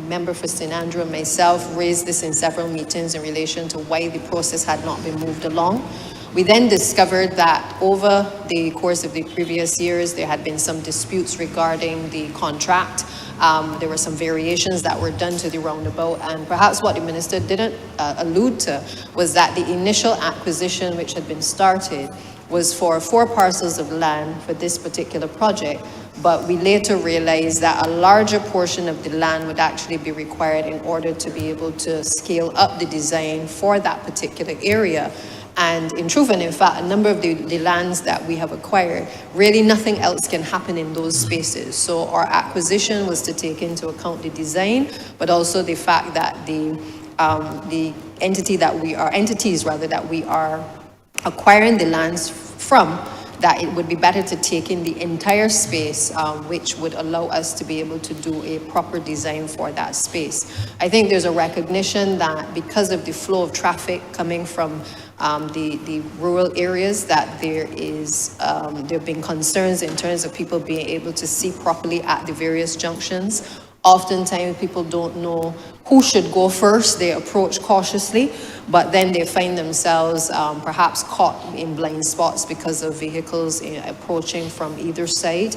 member for St. Andrew and myself raised this in several meetings in relation to why the process had not been moved along. We then discovered that over the course of the previous years, there had been some disputes regarding the contract. There were some variations that were done to the roundabout, and perhaps what the minister didn't allude to was that the initial acquisition which had been started was for 4 parcels of land for this particular project, but we later realized that a larger portion of the land would actually be required in order to be able to scale up the design for that particular area. And in truth and in fact, a number of the lands that we have acquired, really nothing else can happen in those spaces. So our acquisition was to take into account the design, but also the fact that the entities that we are acquiring the lands from, that it would be better to take in the entire space, which would allow us to be able to do a proper design for that space. I think there's a recognition that because of the flow of traffic coming from the rural areas, that there have been concerns in terms of people being able to see properly at the various junctions. Oftentimes people don't know who should go first. They approach cautiously, but then they find themselves perhaps caught in blind spots because of vehicles approaching from either side.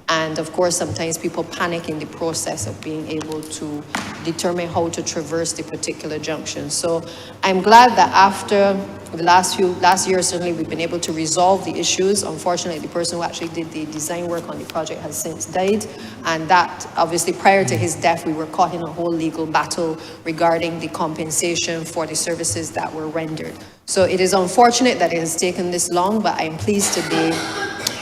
And of course, sometimes people panic in the process of being able to determine how to traverse the particular junction. So I'm glad that after the last year, certainly we've been able to resolve the issues. Unfortunately, the person who actually did the design work on the project has since died. And that, obviously, prior to his death, we were caught in a whole legal battle regarding the compensation for the services that were rendered. So it is unfortunate that it has taken this long, but I'm pleased today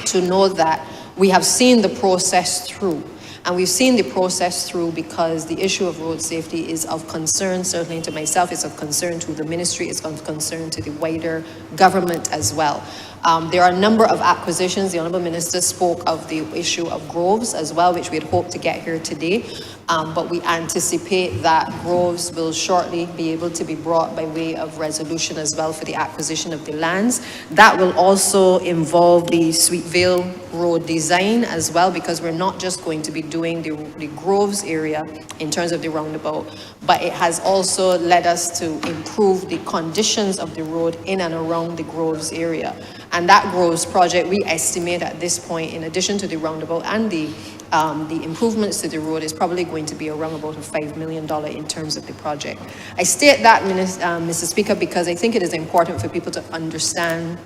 to know that we have seen the process through. And we've seen the process through because the issue of road safety is of concern, certainly to myself, it's of concern to the ministry, it's of concern to the wider government as well. There are a number of acquisitions. The Honourable Minister spoke of the issue of groves as well, which we had hoped to get here today. But we anticipate that groves will shortly be able to be brought by way of resolution as well for the acquisition of the lands. That will also involve the Sweetvale Road design as well, because we're not just going to be doing the groves area in terms of the roundabout, but it has also led us to improve the conditions of the road in and around the groves area. And that groves project, we estimate at this point, in addition to the roundabout and the improvements to the road, is probably going to be around about $5 million in terms of the project. I state that, Mr. Speaker, because I think it is important for people to understand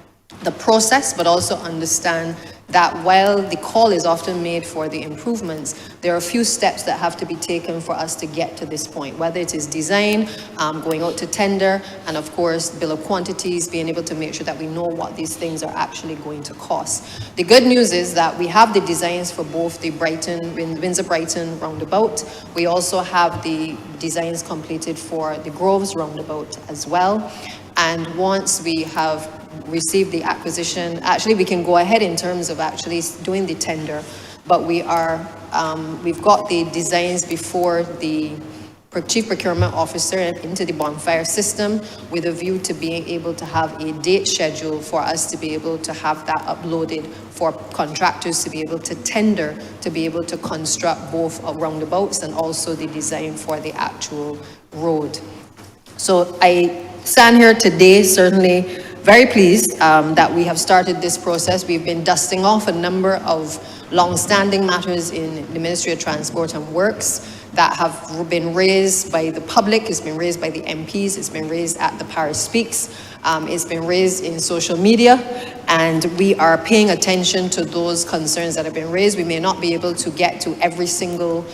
the process, but also understand that while the call is often made for the improvements, there are a few steps that have to be taken for us to get to this point, whether it is design, going out to tender, and of course, bill of quantities, being able to make sure that we know what these things are actually going to cost. The good news is that we have the designs for both the Windsor-Brighton roundabout. We also have the designs completed for the Groves roundabout as well. And once we have received the acquisition, actually we can go ahead in terms of actually doing the tender, but we've got the designs before the Chief Procurement Officer into the bonfire system with a view to being able to have a date schedule for us to be able to have that uploaded for contractors to be able to tender, to be able to construct both roundabouts and also the design for the actual road. So I stand here today certainly very pleased that we have started this process. We've been dusting off a number of long-standing matters in the Ministry of Transport and Works. that have been raised by the public, it's been raised by the MPs, it's been raised at the Paris Speaks, it's been raised in social media, and we are paying attention to those concerns that have been raised. We may not be able to get to every single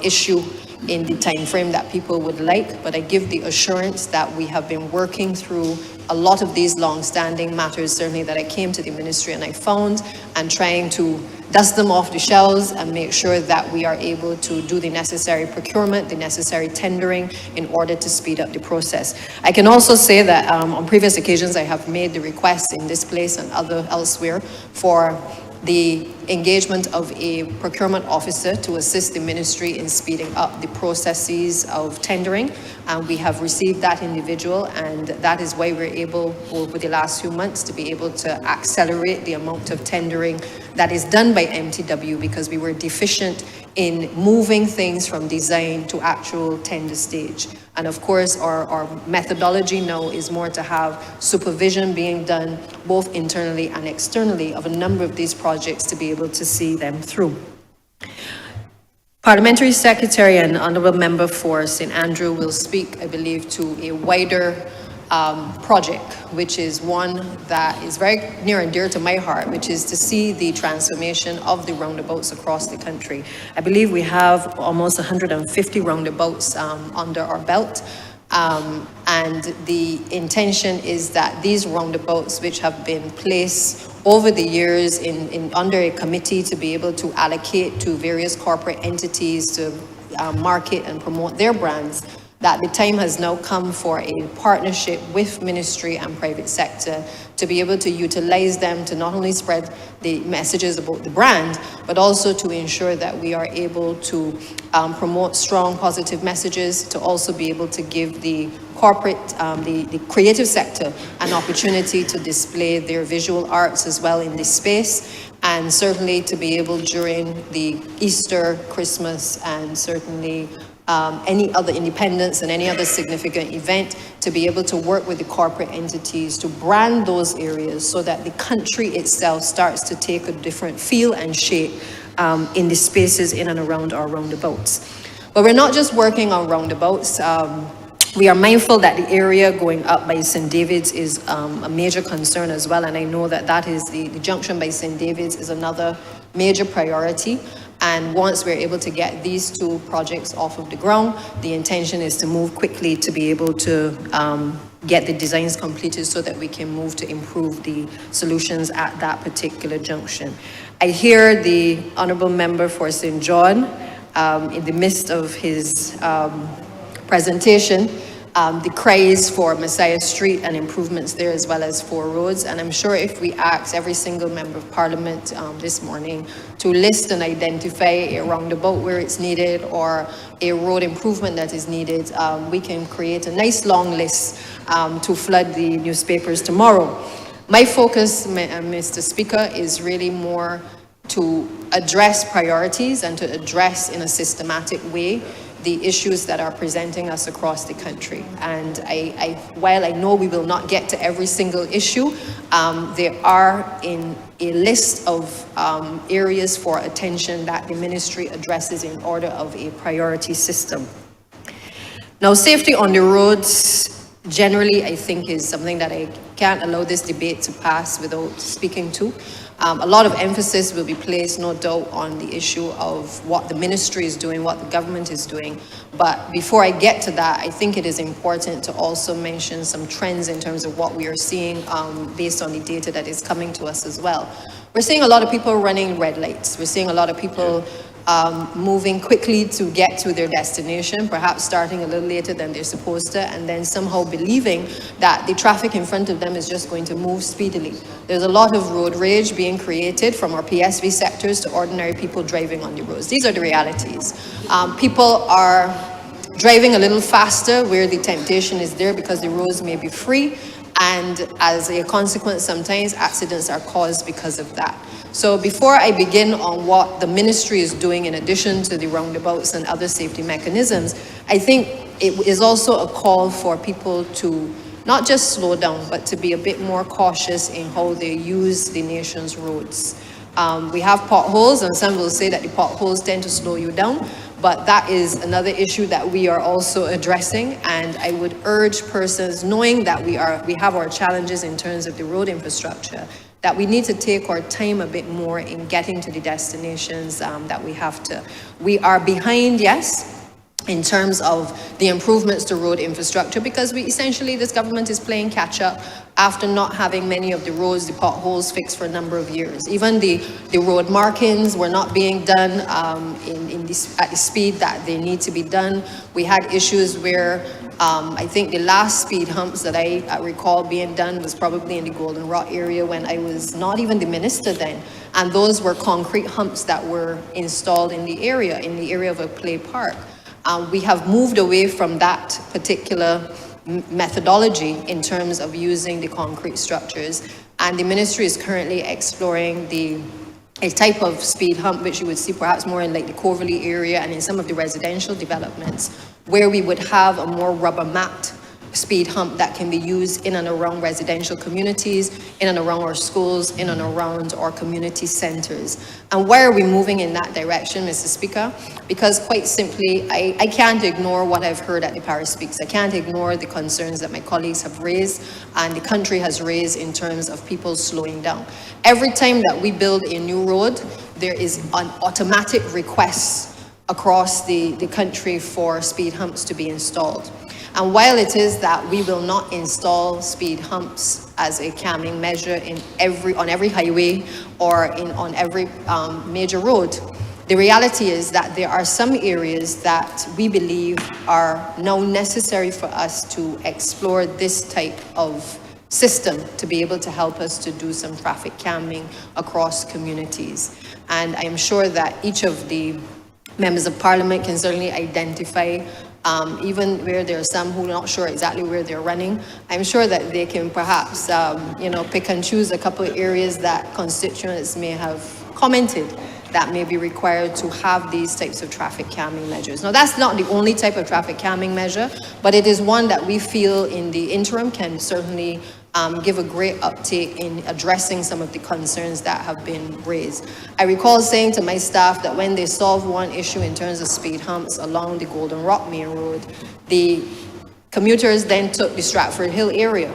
issue in the time frame that people would like, but I give the assurance that we have been working through a lot of these long-standing matters, certainly that I came to the ministry and I found, and trying to dust them off the shelves and make sure that we are able to do the necessary procurement, the necessary tendering in order to speed up the process. I can also say that on previous occasions I have made the request in this place and elsewhere for the engagement of a procurement officer to assist the ministry in speeding up the processes of tendering. And we have received that individual, and that is why we're able, over the last few months, to be able to accelerate the amount of tendering that is done by MTW, because we were deficient in moving things from design to actual tender stage. And of course, our methodology now is more to have supervision being done both internally and externally of a number of these projects to be able to see them through. Parliamentary Secretary and Honourable Member for St. Andrew will speak, I believe, to a wider project, which is one that is very near and dear to my heart, which is to see the transformation of the roundabouts across the country. I believe we have almost 150 roundabouts under our belt. And the intention is that these roundabouts, which have been placed over the years under a committee to be able to allocate to various corporate entities to market and promote their brands, that the time has now come for a partnership with ministry and private sector to be able to utilize them to not only spread the messages about the brand, but also to ensure that we are able to promote strong positive messages, to also be able to give the corporate, the creative sector an opportunity to display their visual arts as well in this space, and certainly to be able during the Easter, Christmas, and certainly any other independence and any other significant event, to be able to work with the corporate entities to brand those areas so that the country itself starts to take a different feel and shape in the spaces in and around our roundabouts. But we're not just working on roundabouts. We are mindful that the area going up by St. David's is a major concern as well, and I know that that is the junction by St. David's is another major priority. And once we're able to get these two projects off of the ground, the intention is to move quickly to be able to get the designs completed so that we can move to improve the solutions at that particular junction. I hear the Honourable Member for St. John in the midst of his presentation, the cries for Messiah Street and improvements there, as well as 4 roads. And I'm sure if we ask every single member of parliament this morning to list and identify a roundabout where it's needed or a road improvement that is needed, we can create a nice long list to flood the newspapers tomorrow. My focus, Mr. Speaker, is really more to address priorities and to address in a systematic way the issues that are presenting us across the country. And while I know we will not get to every single issue, there are in a list of areas for attention that the ministry addresses in order of a priority system. Now, safety on the roads generally, I think, is something that I can't allow this debate to pass without speaking to. A lot of emphasis will be placed, no doubt, on the issue of what the ministry is doing, what the government is doing. But before I get to that, I think it is important to also mention some trends in terms of what we are seeing based on the data that is coming to us as well. We're seeing a lot of people running red lights. We're seeing a lot of people moving quickly to get to their destination, perhaps starting a little later than they're supposed to, and then somehow believing that the traffic in front of them is just going to move speedily. There's a lot of road rage being created from our PSV sectors to ordinary people driving on the roads. These are the realities. People are driving a little faster where the temptation is there because the roads may be free, and as a consequence, sometimes accidents are caused because of that. So before I begin on what the ministry is doing in addition to the roundabouts and other safety mechanisms, I think it is also a call for people to not just slow down, but to be a bit more cautious in how they use the nation's roads. We have potholes, and some will say that the potholes tend to slow you down, But that is another issue that we are also addressing, and I would urge persons, knowing that we have our challenges in terms of the road infrastructure, that we need to take our time a bit more in getting to the destinations that we have to. We are behind, yes, in terms of the improvements to road infrastructure, because this government is playing catch up after not having many of the roads, the potholes fixed for a number of years. Even the road markings were not being done at the speed that they need to be done. We had issues where I think the last speed humps that I recall being done was probably in the Golden Rot area when I was not even the minister then. And those were concrete humps that were installed in the area of a play park. We have moved away from that particular methodology in terms of using the concrete structures, and the ministry is currently exploring a type of speed hump which you would see perhaps more in like the Coverley area and in some of the residential developments, where we would have a more rubber mapped speed hump that can be used in and around residential communities, in and around our schools, in and around our community centers. And why are we moving in that direction, Mr. Speaker? Because quite simply, I can't ignore what I've heard at the Paris Speaks. I can't ignore the concerns that my colleagues have raised and the country has raised in terms of people slowing down. Every time that we build a new road, there is an automatic request across the country for speed humps to be installed. And while it is that we will not install speed humps as a calming measure on every highway or on every major road, the reality is that there are some areas that we believe are now necessary for us to explore this type of system to be able to help us to do some traffic calming across communities. And I'm sure that each of the members of parliament can certainly identify even where there are some who are not sure exactly where they're running. I'm sure that they can perhaps, pick and choose a couple of areas that constituents may have commented that may be required to have these types of traffic calming measures. Now, that's not the only type of traffic calming measure, but it is one that we feel in the interim can certainly give a great uptake in addressing some of the concerns that have been raised. I recall saying to my staff that when they solved one issue in terms of speed humps along the Golden Rock Main Road, the commuters then took the Stratford Hill area,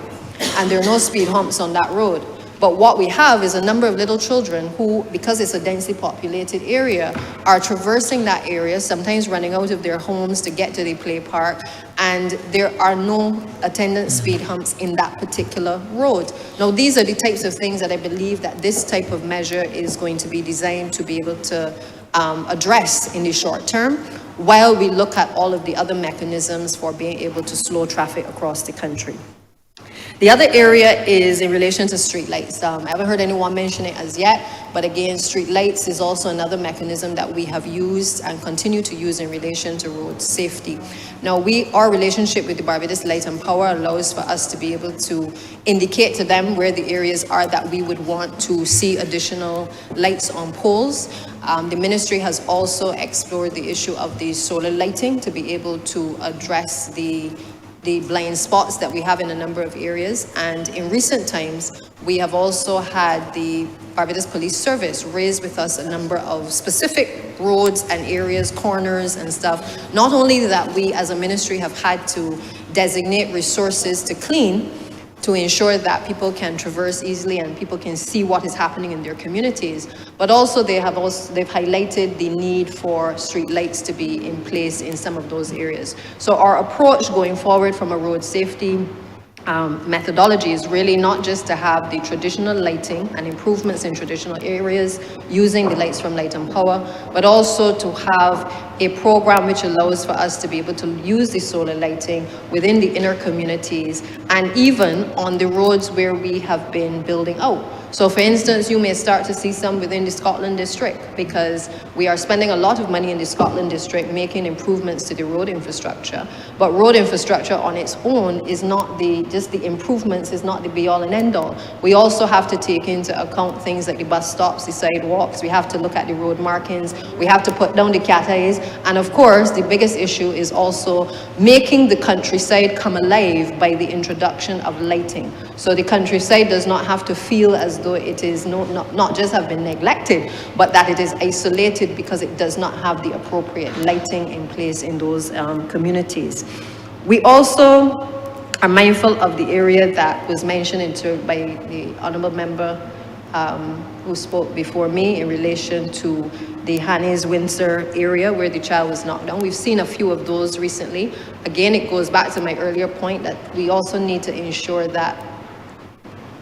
and there are no speed humps on that road. But what we have is a number of little children who, because it's a densely populated area, are traversing that area, sometimes running out of their homes to get to the play park, and there are no attendant speed humps in that particular road. Now, these are the types of things that I believe that this type of measure is going to be designed to be able to address in the short term, while we look at all of the other mechanisms for being able to slow traffic across the country. The other area is in relation to streetlights. I haven't heard anyone mention it as yet, but again, streetlights is also another mechanism that we have used and continue to use in relation to road safety. Now, our relationship with the Barbados Light and Power allows for us to be able to indicate to them where the areas are that we would want to see additional lights on poles. The ministry has also explored the issue of the solar lighting to be able to address the blind spots that we have in a number of areas. And in recent times, we have also had the Barbados Police Service raise with us a number of specific roads and areas, corners and stuff. Not only that we as a ministry have had to designate resources to clean, to ensure that people can traverse easily and people can see what is happening in their communities, but also they've highlighted the need for street lights to be in place in some of those areas. So our approach going forward from a road safety methodology is really not just to have the traditional lighting and improvements in traditional areas using the lights from Light and Power, but also to have a program which allows for us to be able to use the solar lighting within the inner communities and even on the roads where we have been building out. So for instance, you may start to see some within the Scotland district because we are spending a lot of money in the Scotland district making improvements to the road infrastructure. But road infrastructure on its own is not just the improvements is not the be all and end all. We also have to take into account things like the bus stops, the sidewalks. We have to look at the road markings. We have to put down the cat-eyes. And of course, the biggest issue is also making the countryside come alive by the introduction of lighting. So the countryside does not have to feel as though it is not just have been neglected, but that it is isolated because it does not have the appropriate lighting in place in those communities. We also are mindful of the area that was mentioned by the honourable member who spoke before me in relation to the Hannes Windsor area where the child was knocked down. We've seen a few of those recently. Again, it goes back to my earlier point that we also need to ensure that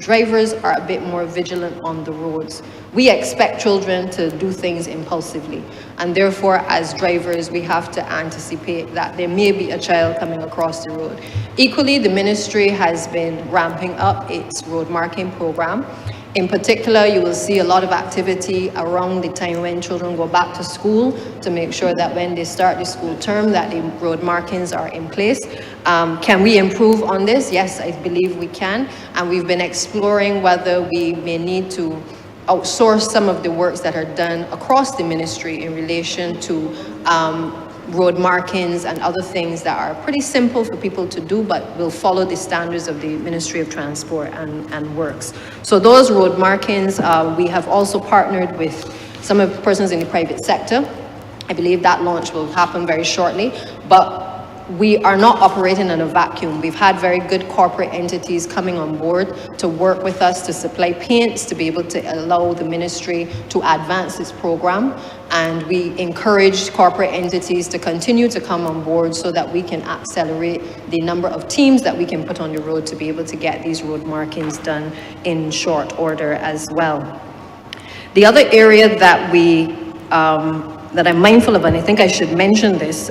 drivers are a bit more vigilant on the roads. We expect children to do things impulsively, and therefore as drivers we have to anticipate that there may be a child coming across the road. Equally, the ministry has been ramping up its road marking program. In particular, you will see a lot of activity around the time when children go back to school to make sure that when they start the school term that the road markings are in place. Can we improve on this? Yes, I believe we can. And we've been exploring whether we may need to outsource some of the works that are done across the ministry in relation to road markings and other things that are pretty simple for people to do, but will follow the standards of the Ministry of Transport and Works. So those road markings, we have also partnered with some of the persons in the private sector. I believe that launch will happen very shortly, but we are not operating in a vacuum. We've had very good corporate entities coming on board to work with us to supply paints to be able to allow the ministry to advance this program. And we encourage corporate entities to continue to come on board so that we can accelerate the number of teams that we can put on the road to be able to get these road markings done in short order as well. The other area that that I'm mindful of, and I think I should mention this,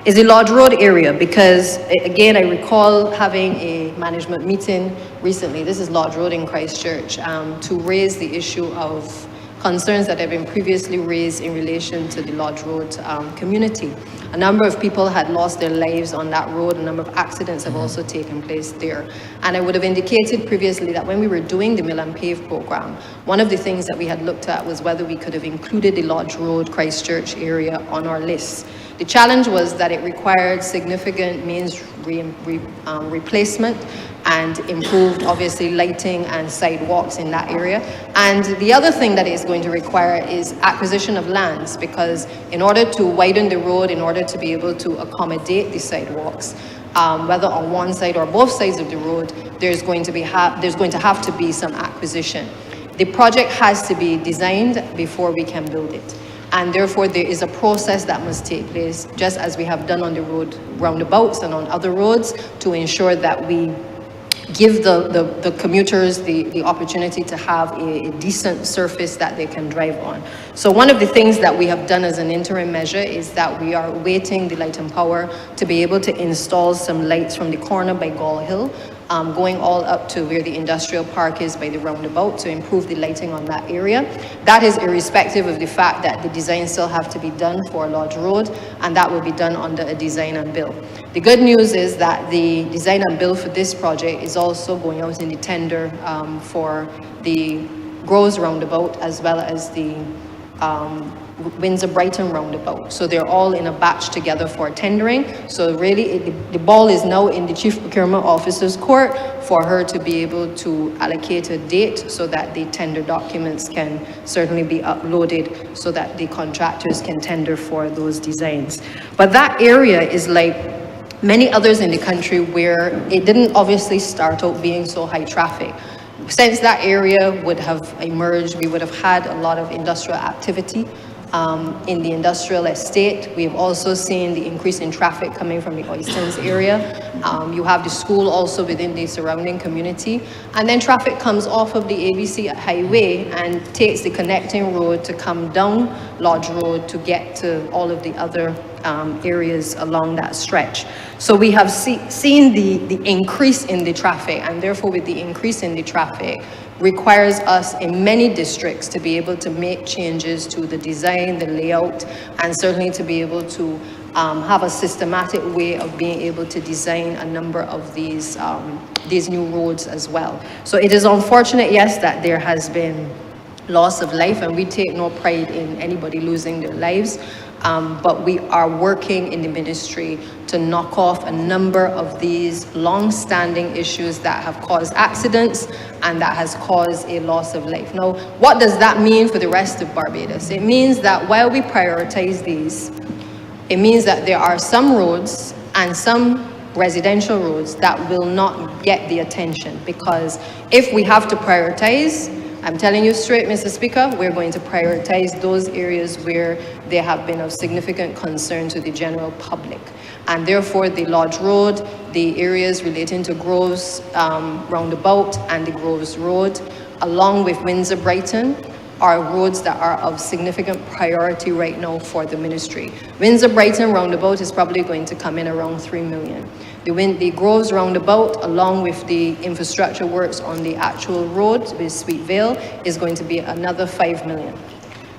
is the Lodge Road area, because again, I recall having a management meeting recently, this is Lodge Road in Christchurch, to raise the issue of concerns that have been previously raised in relation to the Lodge Road community. A number of people had lost their lives on that road. A number of accidents have also taken place there. And I would have indicated previously that when we were doing the Mill and Pave program, one of the things that we had looked at was whether we could have included the Lodge Road Christchurch area on our list. The challenge was that it required significant means replacement and improved, obviously, lighting and sidewalks in that area. And the other thing that it's going to require is acquisition of lands, because in order to widen the road, in order to be able to accommodate the sidewalks, whether on one side or both sides of the road, there's going to have to be some acquisition. The project has to be designed before we can build it. And therefore, there is a process that must take place, just as we have done on the road roundabouts and on other roads, to ensure that we give the commuters the opportunity to have a decent surface that they can drive on. So one of the things that we have done as an interim measure is that we are waiting the Light and Power to be able to install some lights from the corner by Gall Hill, going all up to where the industrial park is by the roundabout, to improve the lighting on that area. That is irrespective of the fact that the designs still have to be done for Lodge Road, and that will be done under a design and build. The good news is that the design and build for this project is also going out in the tender for the Groves roundabout as well as the Windsor-Brighton roundabout. So they're all in a batch together for tendering. So really the ball is now in the Chief Procurement Officer's court for her to be able to allocate a date so that the tender documents can certainly be uploaded so that the contractors can tender for those designs. But that area is like many others in the country where it didn't obviously start out being so high traffic. Since that area would have emerged, we would have had a lot of industrial activity in the industrial estate. We have also seen the increase in traffic coming from the Oystons area. You have the school also within the surrounding community. And then traffic comes off of the ABC highway and takes the connecting road to come down Lodge Road to get to all of the other areas along that stretch. So we have seen the increase in the traffic, and therefore with the increase in the traffic requires us in many districts to be able to make changes to the design, the layout, and certainly to be able to have a systematic way of being able to design a number of these new roads as well. So it is unfortunate, yes, that there has been loss of life, and we take no pride in anybody losing their lives. But we are working in the ministry to knock off a number of these long-standing issues that have caused accidents and that has caused a loss of life. Now, what does that mean for the rest of Barbados? It means that while we prioritize these, it means that there are some roads and some residential roads that will not get the attention, because if we have to prioritize, I'm telling you straight, Mr. Speaker, we're going to prioritize those areas where they have been of significant concern to the general public. And therefore, the Lodge Road, the areas relating to Groves Roundabout and the Groves Road, along with Windsor Brighton, are roads that are of significant priority right now for the ministry. Windsor Brighton Roundabout is probably going to come in around 3 million. The Groves Roundabout, along with the infrastructure works on the actual road with Sweet Vale, is going to be another 5 million.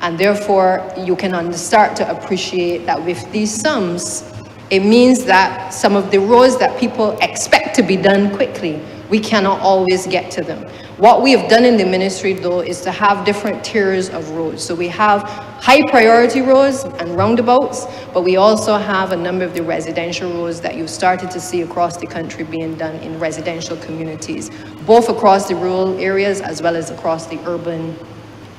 And therefore, you can start to appreciate that with these sums, it means that some of the roads that people expect to be done quickly, we cannot always get to them. What we have done in the ministry, though, is to have different tiers of roads. So we have high priority roads and roundabouts, but we also have a number of the residential roads that you've started to see across the country being done in residential communities, both across the rural areas as well as across the urban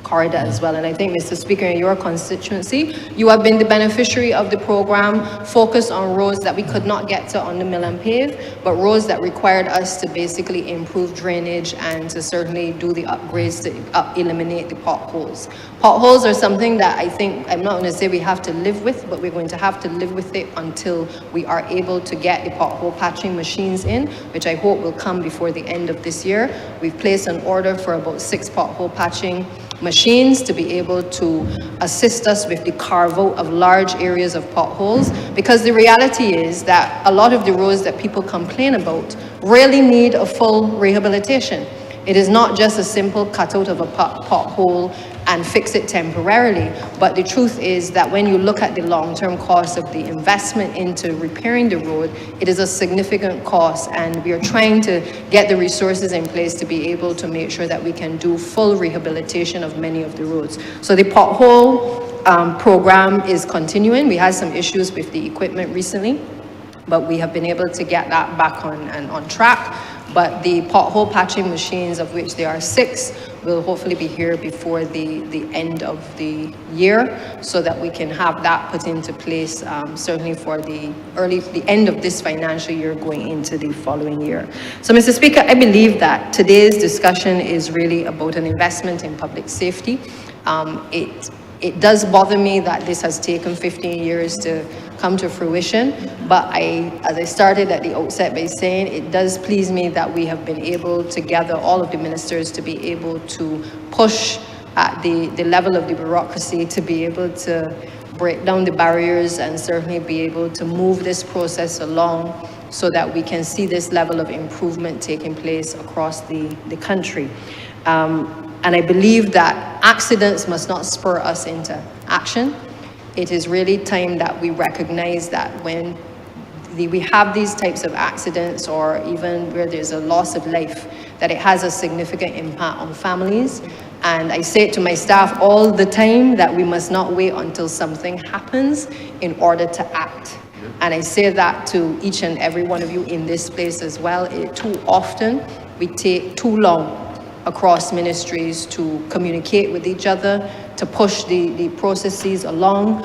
corridor as well. And I think, Mr. Speaker, in your constituency, you have been the beneficiary of the program focused on roads that we could not get to on the mill and pave, but roads that required us to basically improve drainage and to certainly do the upgrades to eliminate the potholes. Potholes are something that I think, I'm not going to say we have to live with, but we're going to have to live with it until we are able to get the pothole patching machines in, which I hope will come before the end of this year. We've placed an order for about 6 pothole patching machines to be able to assist us with the carve out of large areas of potholes, because the reality is that a lot of the roads that people complain about really need a full rehabilitation. It is not just a simple cutout of a pothole and fix it temporarily, but the truth is that when you look at the long-term cost of the investment into repairing the road, it is a significant cost, and we are trying to get the resources in place to be able to make sure that we can do full rehabilitation of many of the roads. So the pothole program is continuing. We had some issues with the equipment recently, but we have been able to get that back on track. But the pothole patching machines, of which there are 6, will hopefully be here before the end of the year, so that we can have that put into place certainly for the end of this financial year going into the following year. So, Mr. Speaker, I believe that today's discussion is really about an investment in public safety. It does bother me that this has taken 15 years to come to fruition, but as I started at the outset by saying, it does please me that we have been able to gather all of the ministers to be able to push at the level of the bureaucracy to be able to break down the barriers and certainly be able to move this process along so that we can see this level of improvement taking place across the country. And I believe that accidents must not spur us into action. It is really time that we recognize that when we have these types of accidents, or even where there's a loss of life, that it has a significant impact on families. And I say it to my staff all the time that we must not wait until something happens in order to act. And I say that to each and every one of you in this place as well. Too often we take too long across ministries to communicate with each other, to push the processes along.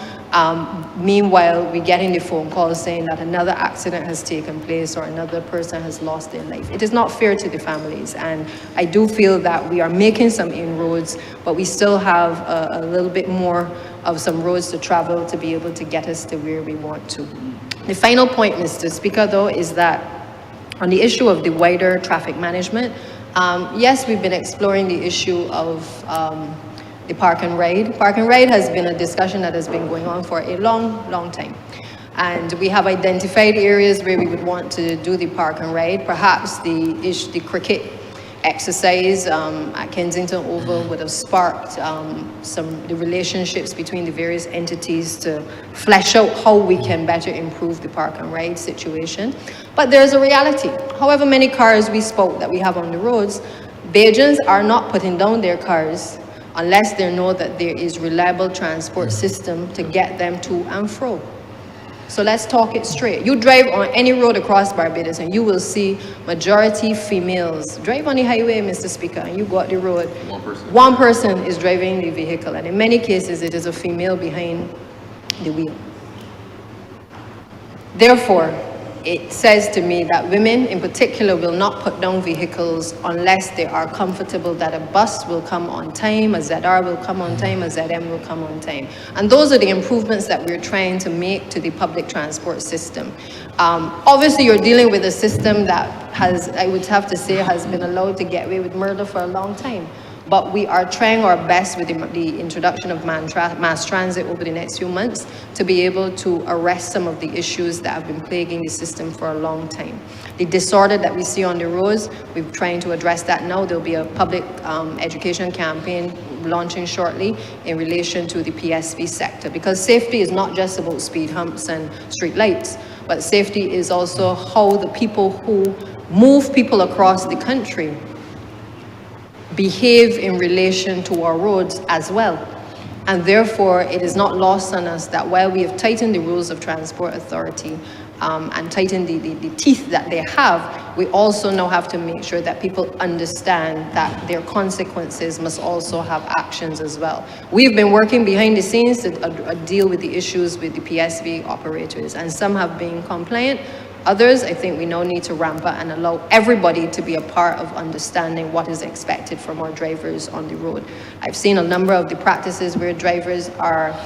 Meanwhile, we're getting the phone calls saying that another accident has taken place or another person has lost their life. It is not fair to the families, and I do feel that we are making some inroads, but we still have a little bit more of some roads to travel to be able to get us to where we want to. The final point, Mr. Speaker, though, is that on the issue of the wider traffic management, yes, we've been exploring the issue of the park and ride. Park and ride has been a discussion that has been going on for a long, long time. And we have identified areas where we would want to do the park and ride. Perhaps the cricket exercise at Kensington Oval would have sparked the relationships between the various entities to flesh out how we can better improve the park and ride situation. But there's a reality. However many cars we spoke that we have on the roads, Bajans are not putting down their cars unless they know that there is reliable transport system to get them to and fro. So let's talk it straight. You drive on any road across Barbados and you will see majority females. Drive on the highway, Mr. Speaker, and you go up the road. One person is driving the vehicle, and in many cases it is a female behind the wheel. Therefore, it says to me that women in particular will not put down vehicles unless they are comfortable that a bus will come on time, a ZR will come on time, a ZM will come on time. And those are the improvements that we're trying to make to the public transport system. Obviously, you're dealing with a system that has, I would have to say, has been allowed to get away with murder for a long time. But we are trying our best with the introduction of mass transit over the next few months to be able to arrest some of the issues that have been plaguing the system for a long time. The disorder that we see on the roads, we're trying to address that now. There'll be a public education campaign launching shortly in relation to the PSV sector, because safety is not just about speed humps and street lights, but safety is also how the people who move people across the country behave in relation to our roads as well. And therefore, it is not lost on us that while we have tightened the rules of Transport Authority and tightened the teeth that they have, we also now have to make sure that people understand that their consequences must also have actions as well. We've been working behind the scenes to deal with the issues with the PSV operators, and some have been compliant. Others, I think we now need to ramp up and allow everybody to be a part of understanding what is expected from our drivers on the road. I've seen a number of the practices where drivers are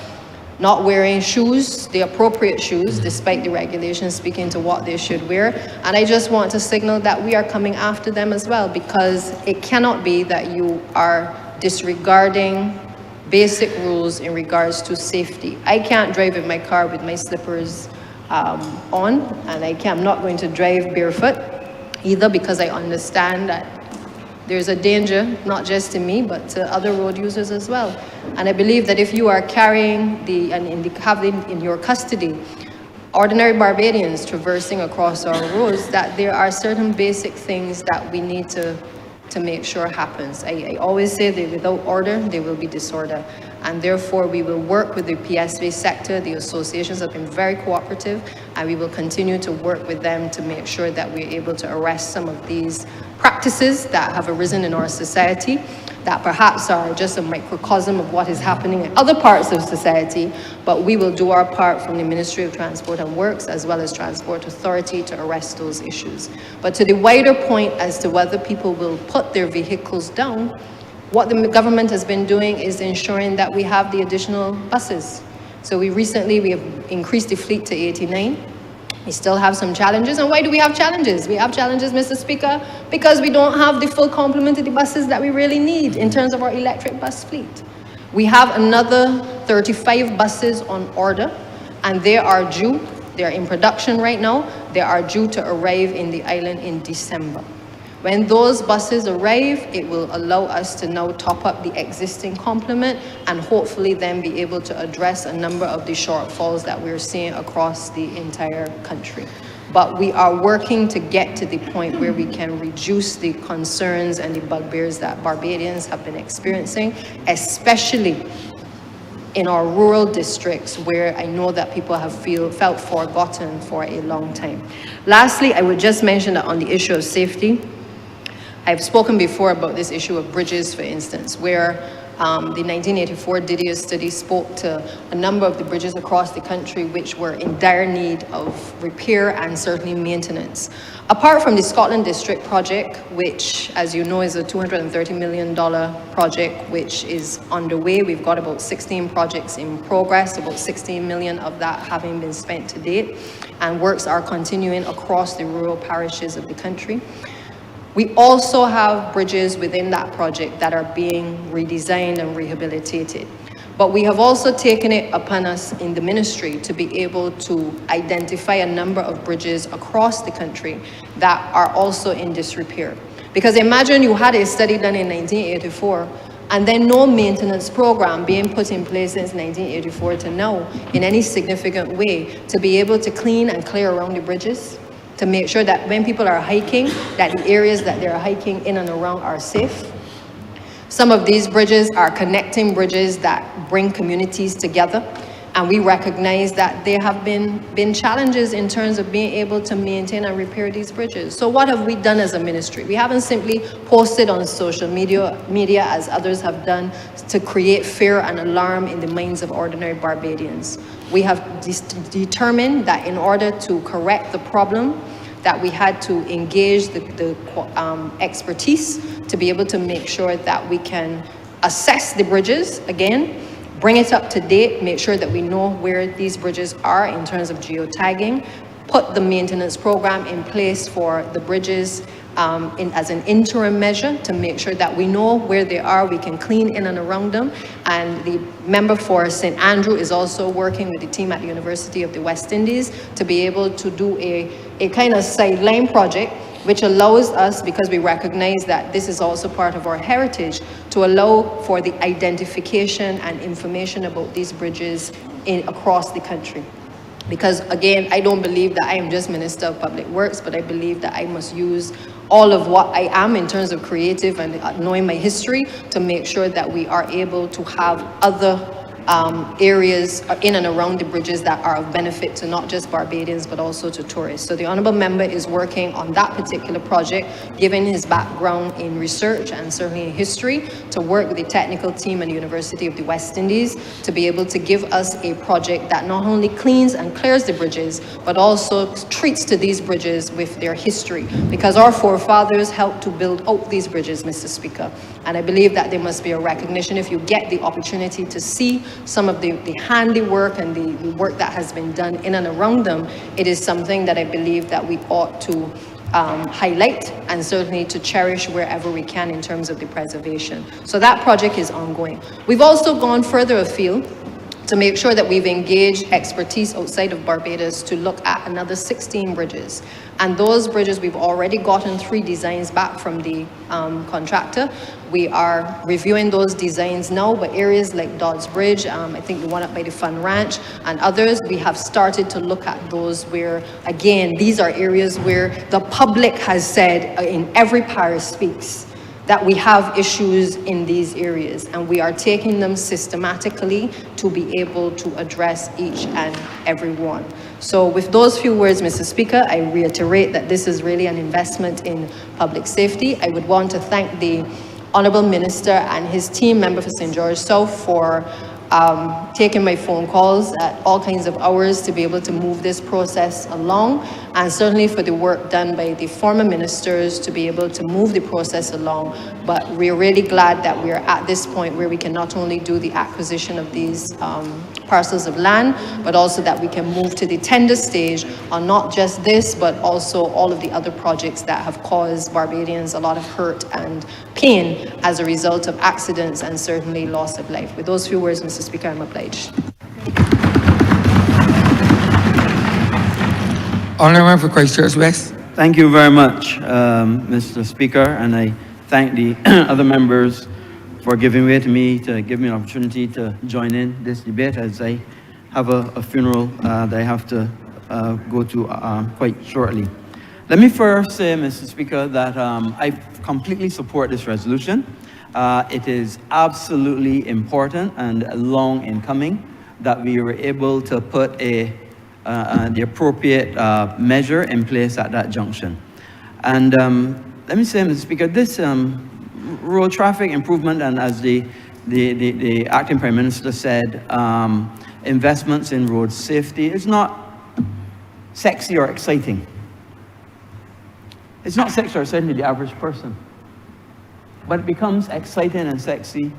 not wearing shoes, the appropriate shoes, despite the regulations speaking to what they should wear. And I just want to signal that we are coming after them as well, because it cannot be that you are disregarding basic rules in regards to safety. I can't drive in my car with my slippers on, and I'm not going to drive barefoot either, because I understand that there's a danger, not just to me, but to other road users as well. And I believe that if you are carrying having in your custody ordinary Barbadians traversing across our roads, that there are certain basic things that we need to make sure happens. I always say that without order, there will be disorder. And therefore, we will work with the PSV sector. The associations have been very cooperative, and we will continue to work with them to make sure that we're able to arrest some of these practices that have arisen in our society, that perhaps are just a microcosm of what is happening in other parts of society, but we will do our part from the Ministry of Transport and Works as well as Transport Authority to arrest those issues. But to the wider point as to whether people will put their vehicles down, what the government has been doing is ensuring that we have the additional buses. So we have increased the fleet to 89. We still have some challenges. And why do we have challenges? We have challenges, Mr. Speaker, because we don't have the full complement of the buses that we really need in terms of our electric bus fleet. We have another 35 buses on order, and they are due. They're in production right now. They are due to arrive in the island in December. When those buses arrive, it will allow us to now top up the existing complement and hopefully then be able to address a number of the shortfalls that we're seeing across the entire country. But we are working to get to the point where we can reduce the concerns and the bugbears that Barbadians have been experiencing, especially in our rural districts where I know that people have felt forgotten for a long time. Lastly, I would just mention that on the issue of safety, I've spoken before about this issue of bridges, for instance, where the 1984 Didier study spoke to a number of the bridges across the country which were in dire need of repair and certainly maintenance. Apart from the Scotland District project, which, as you know, is a $230 million project which is underway, we've got about 16 projects in progress, about 16 million of that having been spent to date, and works are continuing across the rural parishes of the country. We also have bridges within that project that are being redesigned and rehabilitated. But we have also taken it upon us in the ministry to be able to identify a number of bridges across the country that are also in disrepair. Because imagine you had a study done in 1984 and then no maintenance program being put in place since 1984 to now in any significant way to be able to clean and clear around the bridges, to make sure that when people are hiking, that the areas that they're hiking in and around are safe. Some of these bridges are connecting bridges that bring communities together. And we recognize that there have been challenges in terms of being able to maintain and repair these bridges. So what have we done as a ministry? We haven't simply posted on social media as others have done to create fear and alarm in the minds of ordinary Barbadians. We have determined that in order to correct the problem, that we had to engage the expertise to be able to make sure that we can assess the bridges again, bring it up to date, make sure that we know where these bridges are in terms of geotagging, put the maintenance program in place for the bridges as an interim measure to make sure that we know where they are, we can clean in and around them. And the member for St. Andrew is also working with the team at the University of the West Indies to be able to do a kind of sideline project, which allows us, because we recognize that this is also part of our heritage, to allow for the identification and information about these bridges across the country. Because again, I don't believe that I am just Minister of Public Works, but I believe that I must use all of what I am in terms of creative and knowing my history to make sure that we are able to have other areas in and around the bridges that are of benefit to not just Barbadians, but also to tourists. So the Honourable Member is working on that particular project, given his background in research and certainly in history, to work with the technical team at the University of the West Indies to be able to give us a project that not only cleans and clears the bridges, but also treats to these bridges with their history. Because our forefathers helped to build out these bridges, Mr. Speaker. And I believe that there must be a recognition, if you get the opportunity to see some of the handiwork and the work that has been done in and around them, it is something that I believe that we ought to highlight and certainly to cherish wherever we can in terms of the preservation. So that project is ongoing. We've also gone further afield to make sure that we've engaged expertise outside of Barbados to look at another 16 bridges. And those bridges, we've already gotten 3 designs back from the contractor. We are reviewing those designs now, but areas like Dodds Bridge, I think the one up by the Fun Ranch and others, we have started to look at those where, again, these are areas where the public has said in every parish speaks that we have issues in these areas, and we are taking them systematically to be able to address each and every one. So with those few words, Mr. Speaker, I reiterate that this is really an investment in public safety. I would want to thank the Honourable Minister and his team, member for St. George South, for taking my phone calls at all kinds of hours to be able to move this process along, and certainly for the work done by the former ministers to be able to move the process along. But we're really glad that we're at this point where we can not only do the acquisition of these parcels of land, but also that we can move to the tender stage on not just this, but also all of the other projects that have caused Barbadians a lot of hurt and pain as a result of accidents and certainly loss of life. With those few words, Mr. Speaker, I'm obliged. Honourable for Christchurch West. Thank you very much, Mr. Speaker, and I thank the other members for giving way to me, to give me an opportunity to join in this debate, as I have a funeral that I have to go to quite shortly. Let me first say, Mr. Speaker, that I completely support this resolution. It is absolutely important and long in coming that we were able to put the appropriate measure in place at that junction. And let me say, Mr. Speaker, this road traffic improvement, and as the acting Prime Minister said, investments in road safety is not sexy or exciting. It's not sexy or exciting to the average person. But it becomes exciting and sexy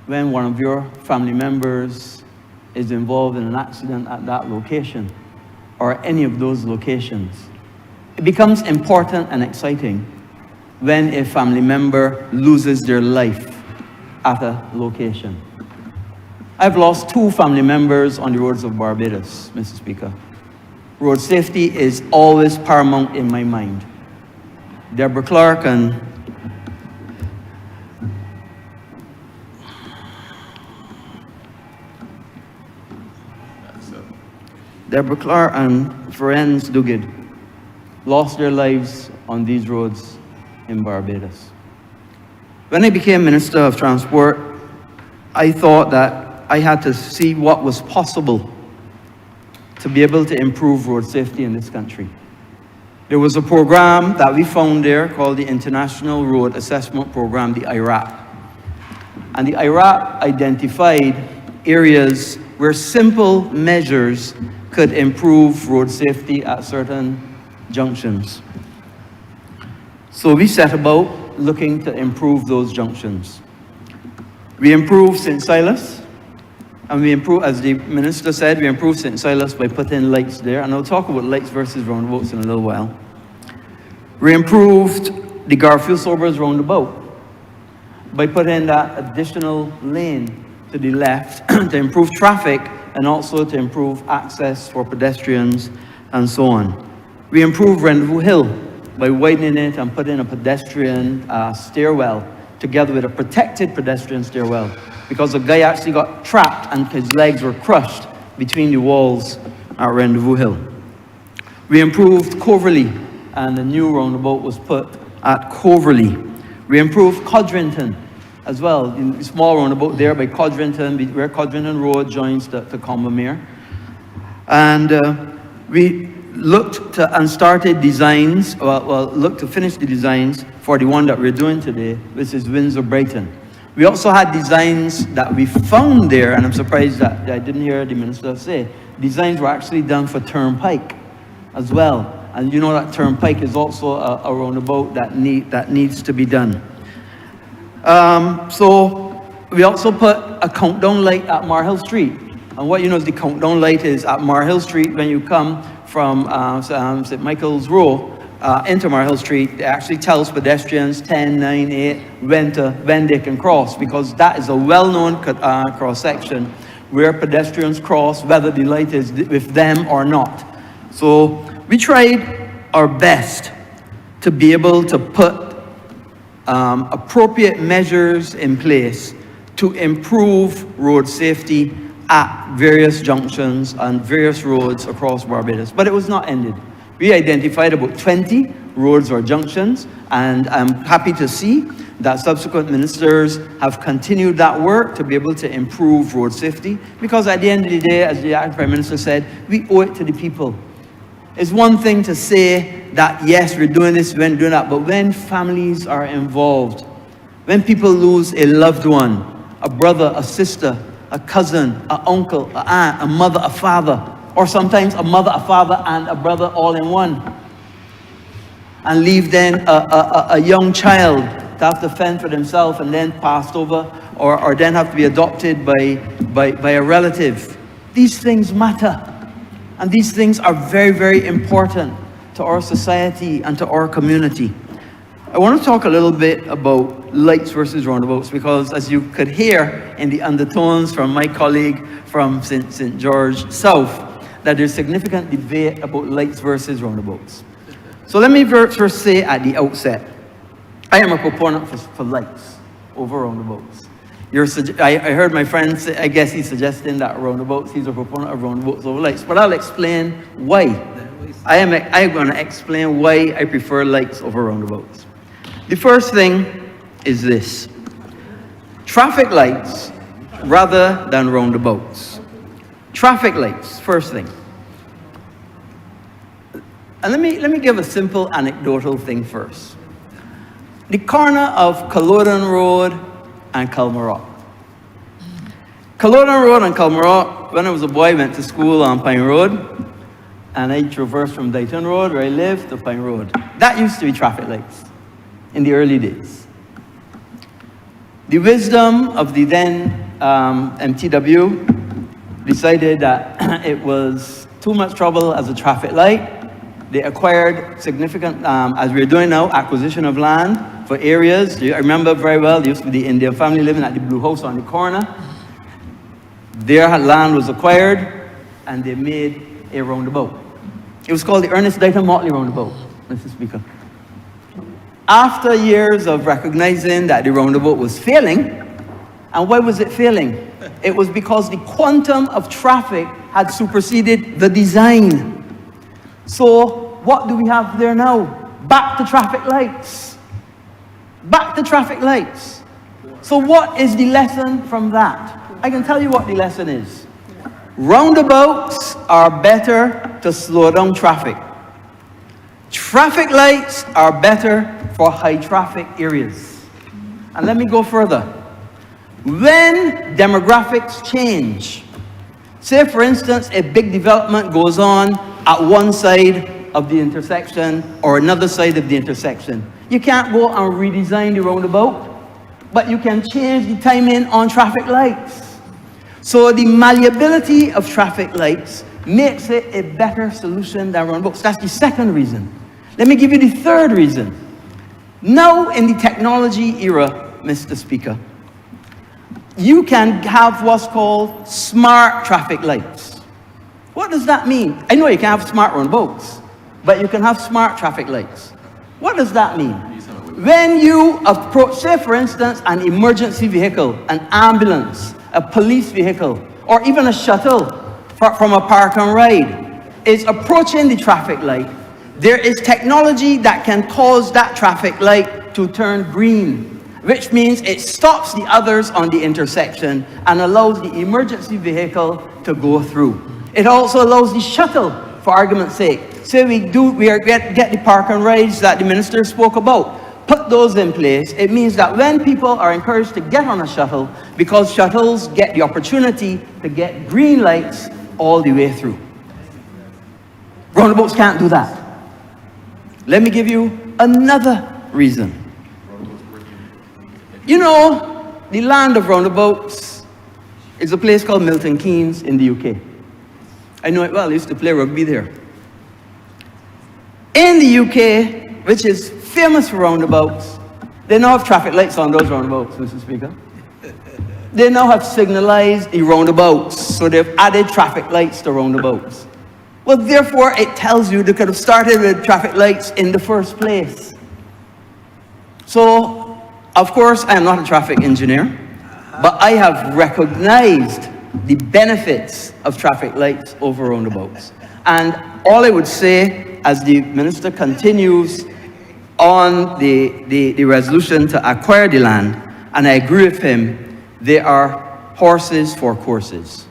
when one of your family members is involved in an accident at that location or any of those locations. It becomes important and exciting when a family member loses their life at a location. I've lost 2 family members on the roads of Barbados, Mr. Speaker. Road safety is always paramount in my mind. Deborah Clark and Ferenz Dugid lost their lives on these roads in Barbados. When I became Minister of Transport, I thought that I had to see what was possible to be able to improve road safety in this country. There was a program that we found there called the International Road Assessment Program, the IRAP. And the IRAP identified areas where simple measures could improve road safety at certain junctions. So we set about looking to improve those junctions. We improved St. Silas, and we improved, as the minister said, we improved St. Silas by putting lights there, and I'll talk about lights versus roundabouts in a little while. We improved the Garfield Sobers roundabout by putting that additional lane to the left to improve traffic and also to improve access for pedestrians and so on. We improved Rendezvous Hill by widening it and putting a pedestrian stairwell together with a protected pedestrian stairwell, because a guy actually got trapped and his legs were crushed between the walls at Rendezvous Hill. We improved Coverley, and a new roundabout was put at Coverley. We improved Codrington as well, in a small roundabout there by Codrington, where Codrington Road joins to Combermere. And we looked to and started designs, looked to finish the designs for the one that we're doing today, which is Windsor Brighton. We also had designs that we found there, and I'm surprised that I didn't hear the minister say, designs were actually done for Turnpike as well. And you know that Turnpike is also a roundabout that needs to be done. So we also put a countdown light at Marhill Street. And what you know is the countdown light is at Marhill Street when you come from St. Michael's Row into Marhill Street. It actually tells pedestrians 10, 9, 8 when they can cross, because that is a well-known cross-section where pedestrians cross whether the light is with them or not. So we tried our best to be able to put appropriate measures in place to improve road safety at various junctions and various roads across Barbados. But it was not ended. We identified about 20 roads or junctions, and I'm happy to see that subsequent ministers have continued that work to be able to improve road safety, because at the end of the day, as the Prime Minister said, we owe it to the people. It's one thing to say that, yes, we're doing this, we're doing that, but when families are involved, when people lose a loved one, a brother, a sister, a cousin, an uncle, an aunt, a mother, a father, or sometimes a mother, a father, and a brother all in one, and leave then a young child to have to fend for themselves and then passed over, or then have to be adopted by a relative. These things matter. And these things are very, very important to our society and to our community. I want to talk a little bit about lights versus roundabouts, because as you could hear in the undertones from my colleague from St. George South, that there's significant debate about lights versus roundabouts. So let me first say at the outset, I am a proponent for lights over roundabouts. I heard my friend say, I guess he's suggesting that roundabouts, he's a proponent of roundabouts over lights, but I'll explain why. I'm going to explain why I prefer lights over roundabouts. The first thing is this: traffic lights rather than roundabouts. Traffic lights, first thing. And let me give a simple anecdotal thing first. The corner of Culloden Road and Culmarock. Culloden Road and Culmarock, when I was a boy, I went to school on Pine Road, and I traversed from Dayton Road, where I lived, to Pine Road. That used to be traffic lights in the early days. The wisdom of the then MTW decided that it was too much trouble as a traffic light. They acquired significant, as we're doing now, acquisition of land for areas. I remember very well, there used to be the Indian family living at the Blue House on the corner. Their land was acquired, and they made a roundabout. It was called the Ernest Dayton Motley Roundabout, Mr. Speaker. After years of recognizing that the roundabout was failing, and why was it failing? It was because the quantum of traffic had superseded the design. So what do we have there now? Back to traffic lights. Back to traffic lights. So what is the lesson from that? I can tell you what the lesson is. Roundabouts are better to slow down traffic. Traffic lights are better for high traffic areas. And let me go further. When demographics change, say for instance, a big development goes on at one side of the intersection or another side of the intersection, you can't go and redesign the roundabout, but you can change the timing on traffic lights. So the malleability of traffic lights makes it a better solution than roundabouts. That's the second reason. Let me give you the third reason. Now in the technology era, Mr. Speaker, you can have what's called smart traffic lights. What does that mean? I know you can have smart roundabouts, but you can have smart traffic lights. What does that mean? When you approach, say for instance, an emergency vehicle, an ambulance, a police vehicle, or even a shuttle from a park and ride is approaching the traffic light, there is technology that can cause that traffic light to turn green, which means it stops the others on the intersection and allows the emergency vehicle to go through. It also allows the shuttle, for argument's sake. Say we get the park and rides that the minister spoke about. Put those in place. It means that when people are encouraged to get on a shuttle, because shuttles get the opportunity to get green lights all the way through. Roundabouts can't do that. Let me give you another reason. You know, the land of roundabouts is a place called Milton Keynes in the UK. I know it well, I used to play rugby there. In the UK, which is famous for roundabouts, they now have traffic lights on those roundabouts, Mr. Speaker. They now have signalized the roundabouts, so they've added traffic lights to roundabouts. Well, therefore, it tells you they could have started with traffic lights in the first place. So, of course, I am not a traffic engineer, but I have recognized the benefits of traffic lights over roundabouts. And all I would say, as the minister continues on the resolution to acquire the land, and I agree with him, they are horses for courses.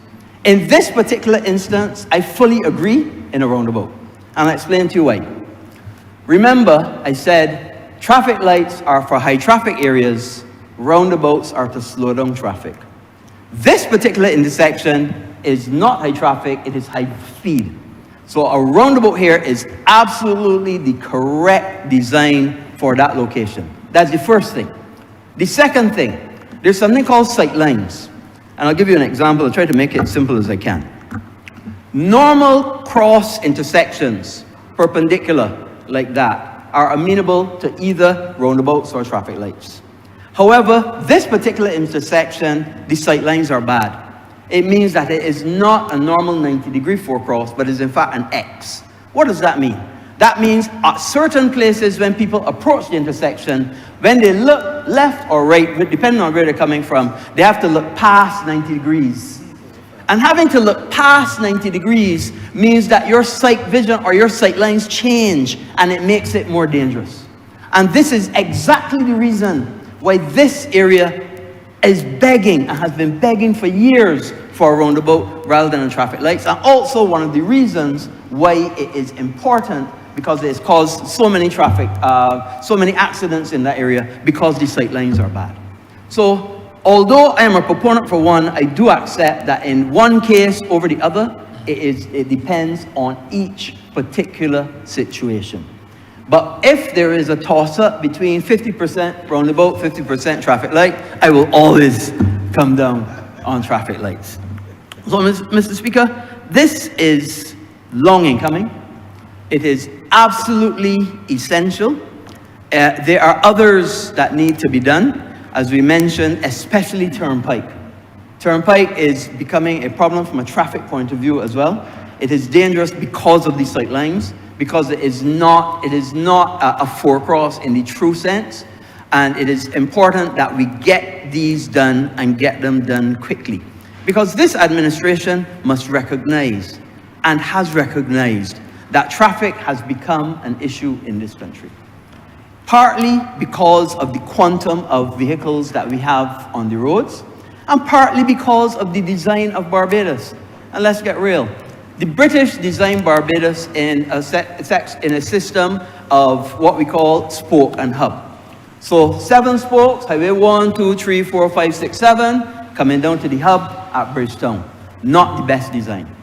In this particular instance, I fully agree in a roundabout. And I'll explain to you why. Remember, I said traffic lights are for high traffic areas, roundabouts are to slow down traffic. This particular intersection is not high traffic, it is high speed. So a roundabout here is absolutely the correct design for that location. That's the first thing. The second thing, there's something called sight lines. And I'll give you an example. I'll try to make it simple as I can. Normal cross intersections, perpendicular like that, are amenable to either roundabouts or traffic lights. However, this particular intersection, the sight lines are bad. It means that it is not a normal 90-degree forecross, but is in fact an X. What does that mean? That means at certain places when people approach the intersection, when they look left or right, depending on where they're coming from, they have to look past 90 degrees. And having to look past 90 degrees means that your sight vision or your sight lines change, and it makes it more dangerous. And this is exactly the reason why this area is begging and has been begging for years for a roundabout rather than traffic lights, and also one of the reasons why it is important, because it's caused so many so many accidents in that area because the sight lines are bad. So although I am a proponent for one, I do accept that in one case over the other, it depends on each particular situation. But if there is a toss-up between 50% roundabout, 50% traffic light, I will always come down on traffic lights. So, Mr. Speaker, this is long in coming. It is absolutely essential. There are others that need to be done, as we mentioned, especially Turnpike. Turnpike is becoming a problem from a traffic point of view as well. It is dangerous because of the sight lines, because it is not a forecross in the true sense, and it is important that we get these done and get them done quickly. Because this administration must recognize, and has recognized, that traffic has become an issue in this country. Partly because of the quantum of vehicles that we have on the roads, and partly because of the design of Barbados. And let's get real. The British designed Barbados in a system of what we call spoke and hub. So 7 spokes, highway 1, 2, 3, 4, 5, 6, 7, coming down to the hub at Bridgetown. Not the best design.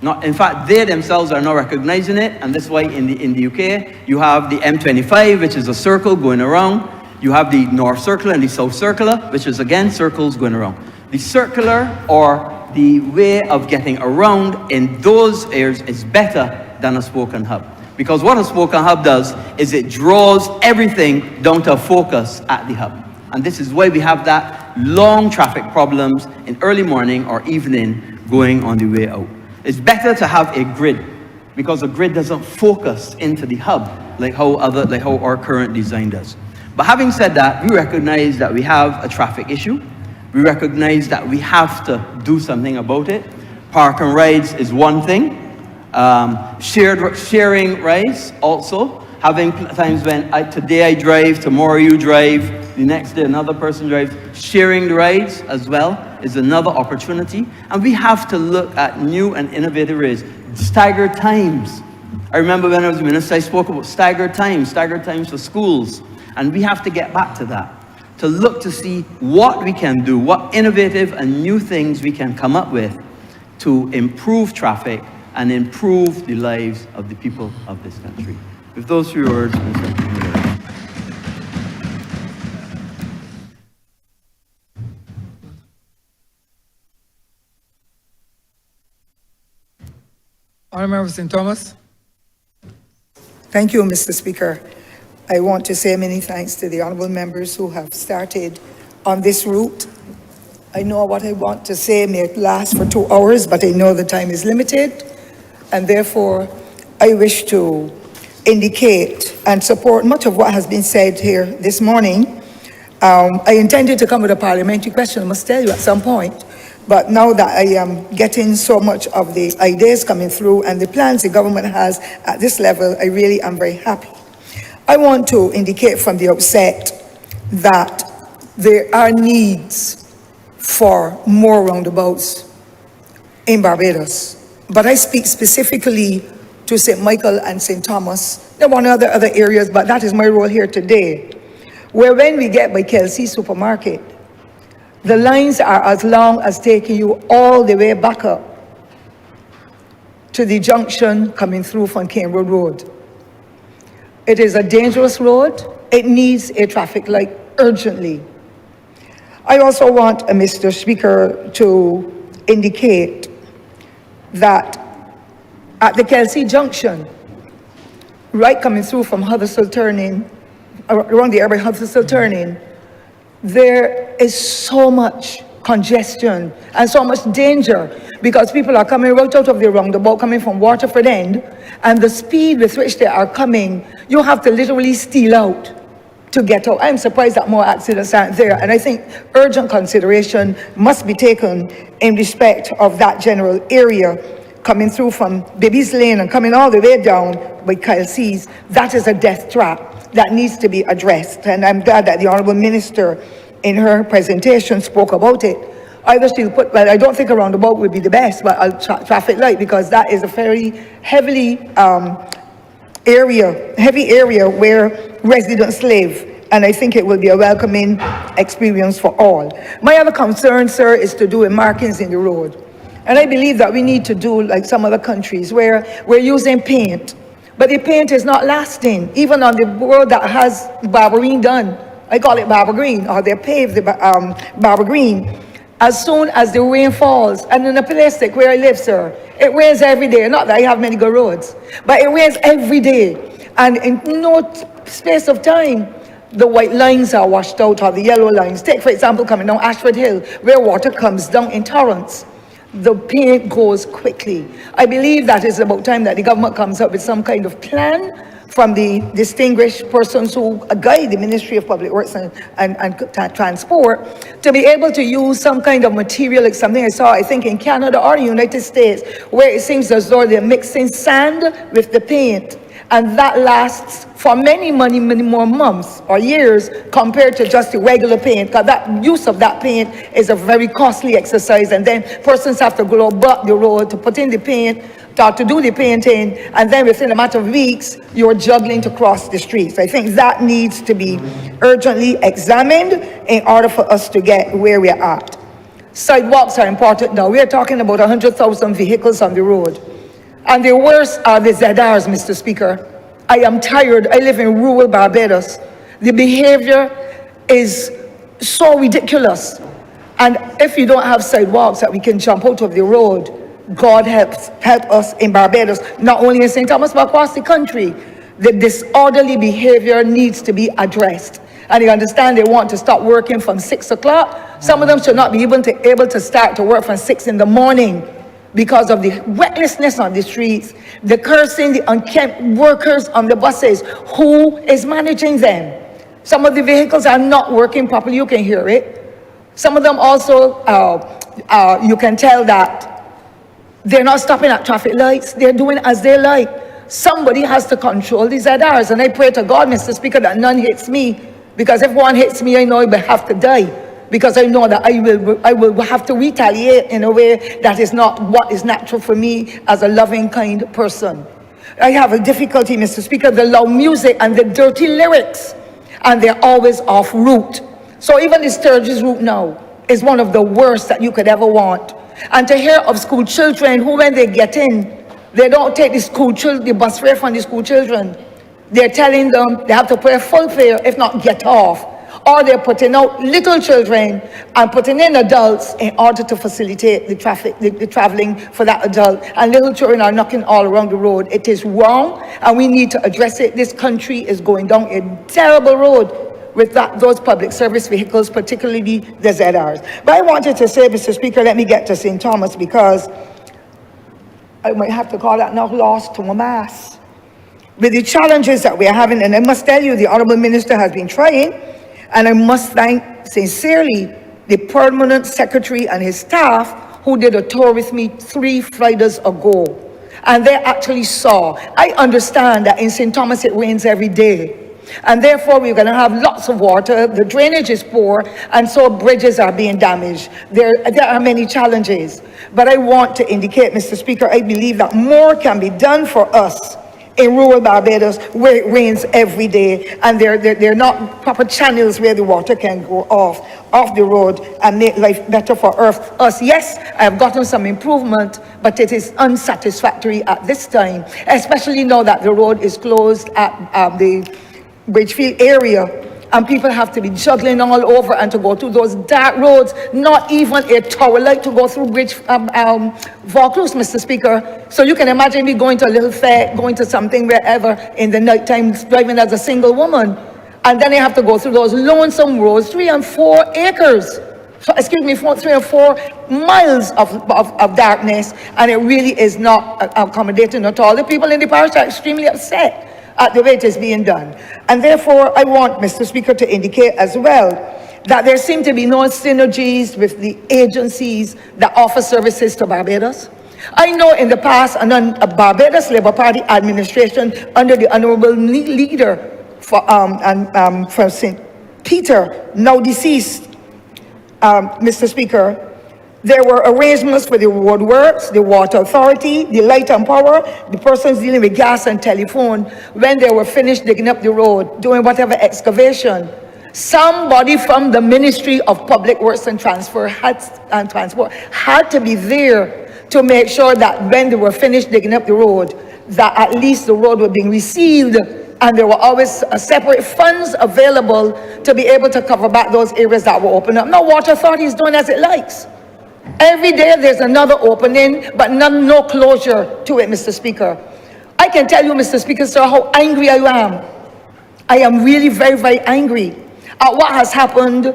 In fact, they themselves are not recognizing it, and that's why in the UK, you have the M25, which is a circle going around. You have the North Circular and the South Circular, which is again circles going around. The circular, or the way of getting around in those areas, is better than a spoke and hub. Because what a spoke and hub does is it draws everything down to a focus at the hub. And this is why we have that long traffic problems in early morning or evening going on the way out. It's better to have a grid, because a grid doesn't focus into the hub like how our current design does. But having said that, we recognize that we have a traffic issue. We recognize that we have to do something about it. Park and rides is one thing. Sharing rides also. Having times when today I drive, tomorrow you drive, the next day another person drives. Sharing the rides as well is another opportunity. And we have to look at new and innovative ways. Staggered times. I remember when I was minister, I spoke about staggered times for schools. And we have to get back to that, to look to see what we can do, what innovative and new things we can come up with to improve traffic and improve the lives of the people of this country. With those few words, Mr. Speaker. Honourable St. Thomas. Thank you, Mr. Speaker. I want to say many thanks to the honourable members who have started on this route. I know what I want to say may last for 2 hours, but I know the time is limited, and therefore I wish to indicate and support much of what has been said here this morning. I intended to come with a parliamentary question, I must tell you, at some point, but now that I am getting so much of the ideas coming through and the plans the government has at this level, I really am very happy. I want to indicate from the outset that there are needs for more roundabouts in Barbados. But I speak specifically to St. Michael and St. Thomas. There are other areas, but that is my role here today, where when we get by Kelsey Supermarket, the lines are as long as taking you all the way back up to the junction coming through from Cambridge Road. It is a dangerous road. It needs a traffic light urgently. I also want, Mr. Speaker, to indicate that at the Kelsey Junction, right coming through from Huddersfield turning, around the area of Huddersfield turning, there is so much congestion and so much danger because people are coming right out of the roundabout, coming from Waterford End, and the speed with which they are coming, you have to literally steal out to get out. I'm surprised that more accidents aren't there, and I think urgent consideration must be taken in respect of that general area coming through from Baby's Lane and coming all the way down by Kelsey's. That is a death trap that needs to be addressed, and I'm glad that the Honourable Minister in her presentation spoke about it. Either she'll put, well, I don't think a roundabout would be the best, but a traffic light, because that is a very heavy area where residents live, and I think it will be a welcoming experience for all. My other concern, sir, is to do with markings in the road. And I believe that we need to do like some other countries where we're using paint, but the paint is not lasting. Even on the road that has Barberine done, I call it Barber Green, or they paved the Barber Green. As soon as the rain falls, and in a place like where I live, sir, it rains every day. Not that I have many good roads, but it rains every day. And in no space of time, the white lines are washed out, or the yellow lines. Take, for example, coming down Ashford Hill, where water comes down in torrents. The paint goes quickly. I believe that it's about time that the government comes up with some kind of plan from the distinguished persons who guide the Ministry of Public Works and Transport to be able to use some kind of material, like something I saw, I think in Canada or the United States, where it seems as though they're mixing sand with the paint And that lasts for many more months or years compared to just the regular paint, because that use of that paint is a very costly exercise, and then persons have to go up the road to put in the paint, to do the painting, and then within a matter of weeks, you're juggling to cross the streets. I think that needs to be urgently examined in order for us to get where we're at. Sidewalks are important now. We're talking about 100,000 vehicles on the road. And the worst are the ZRs, Mr. Speaker. I am tired. I live in rural Barbados. The behavior is so ridiculous. And if you don't have sidewalks that we can jump out of the road, God help us in Barbados, not only in St. Thomas, but across the country. The disorderly behavior needs to be addressed. And you understand they want to start working from 6 o'clock. Some of them should not be able to start to work from 6 in the morning because of the recklessness on the streets, the cursing, the unkempt workers on the buses. Who is managing them? Some of the vehicles are not working properly. You can hear it. Some of them also, you can tell that they're not stopping at traffic lights. They're doing as they like. Somebody has to control these ZRs. And I pray to God, Mr. Speaker, that none hits me. Because if one hits me, I know I will have to die. Because I know that I will have to retaliate in a way that is not what is natural for me as a loving, kind person. I have a difficulty, Mr. Speaker, the loud music and the dirty lyrics. And they're always off route. So even the Sturgis route now is one of the worst that you could ever want. And to hear of school children who, when they get in, they don't take the bus fare from the school children. They're telling them they have to pay full fare, if not get off. Or they're putting out little children and putting in adults in order to facilitate the traffic, the traveling for that adult. And little children are knocking all around the road. It is wrong, and we need to address it. This country is going down a terrible road with those public service vehicles, particularly the ZRs. But I wanted to say, Mr. Speaker, let me get to St. Thomas, because I might have to call that now lost to a mass. With the challenges that we are having, and I must tell you, the Honourable Minister has been trying, and I must thank sincerely the Permanent Secretary and his staff who did a tour with me 3 Fridays ago. And they actually saw. I understand that in St. Thomas it rains every day. And therefore, we're going to have lots of water. The drainage is poor, and so bridges are being damaged. There are many challenges. But I want to indicate, Mr. Speaker, I believe that more can be done for us in rural Barbados, where it rains every day, and there are not proper channels where the water can go off the road and make life better for us. Yes, I have gotten some improvement, but it is unsatisfactory at this time, especially now that the road is closed at the Bridgefield area, and people have to be juggling all over and to go through those dark roads, not even a tower light to go through Vaucluse, Mr. Speaker. So you can imagine me going to a little fair, going to something wherever in the night time, driving as a single woman. And then they have to go through those lonesome roads, 3 and 4 acres. So, 3 or 4 miles of darkness, and it really is not accommodating at all. The people in the parish are extremely upset at the way it is being done. And therefore, I want, Mr. Speaker, to indicate as well that there seem to be no synergies with the agencies that offer services to Barbados. I know in the past, a Barbados Labour Party administration under the Honourable leader from St. Peter, now deceased, Mr. Speaker, there were arrangements for the roadworks, the water authority, the light and power, the persons dealing with gas and telephone. When they were finished digging up the road, doing whatever excavation, somebody from the Ministry of Public Works and Transport had to be there to make sure that when they were finished digging up the road, that at least the road was being resealed, and there were always separate funds available to be able to cover back those areas that were opened up. Now, water authority is doing as it likes. Every day there's another opening, but no closure to it, Mr. Speaker. I can tell you, Mr. Speaker, sir, how angry I am. I am really very, very angry at what has happened,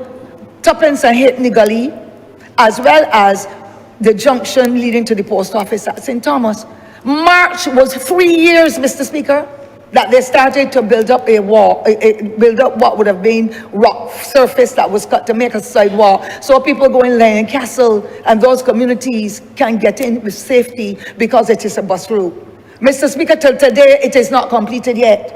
Tuppence and Hitney Gully, as well as the junction leading to the post office at St. Thomas. March was 3 years, Mr. Speaker, that they started to build up a wall, build up what would have been rock surface that was cut to make a sidewalk, so people going Lion Castle and those communities can get in with safety because it is a bus route. Mr. Speaker, till today, it is not completed yet.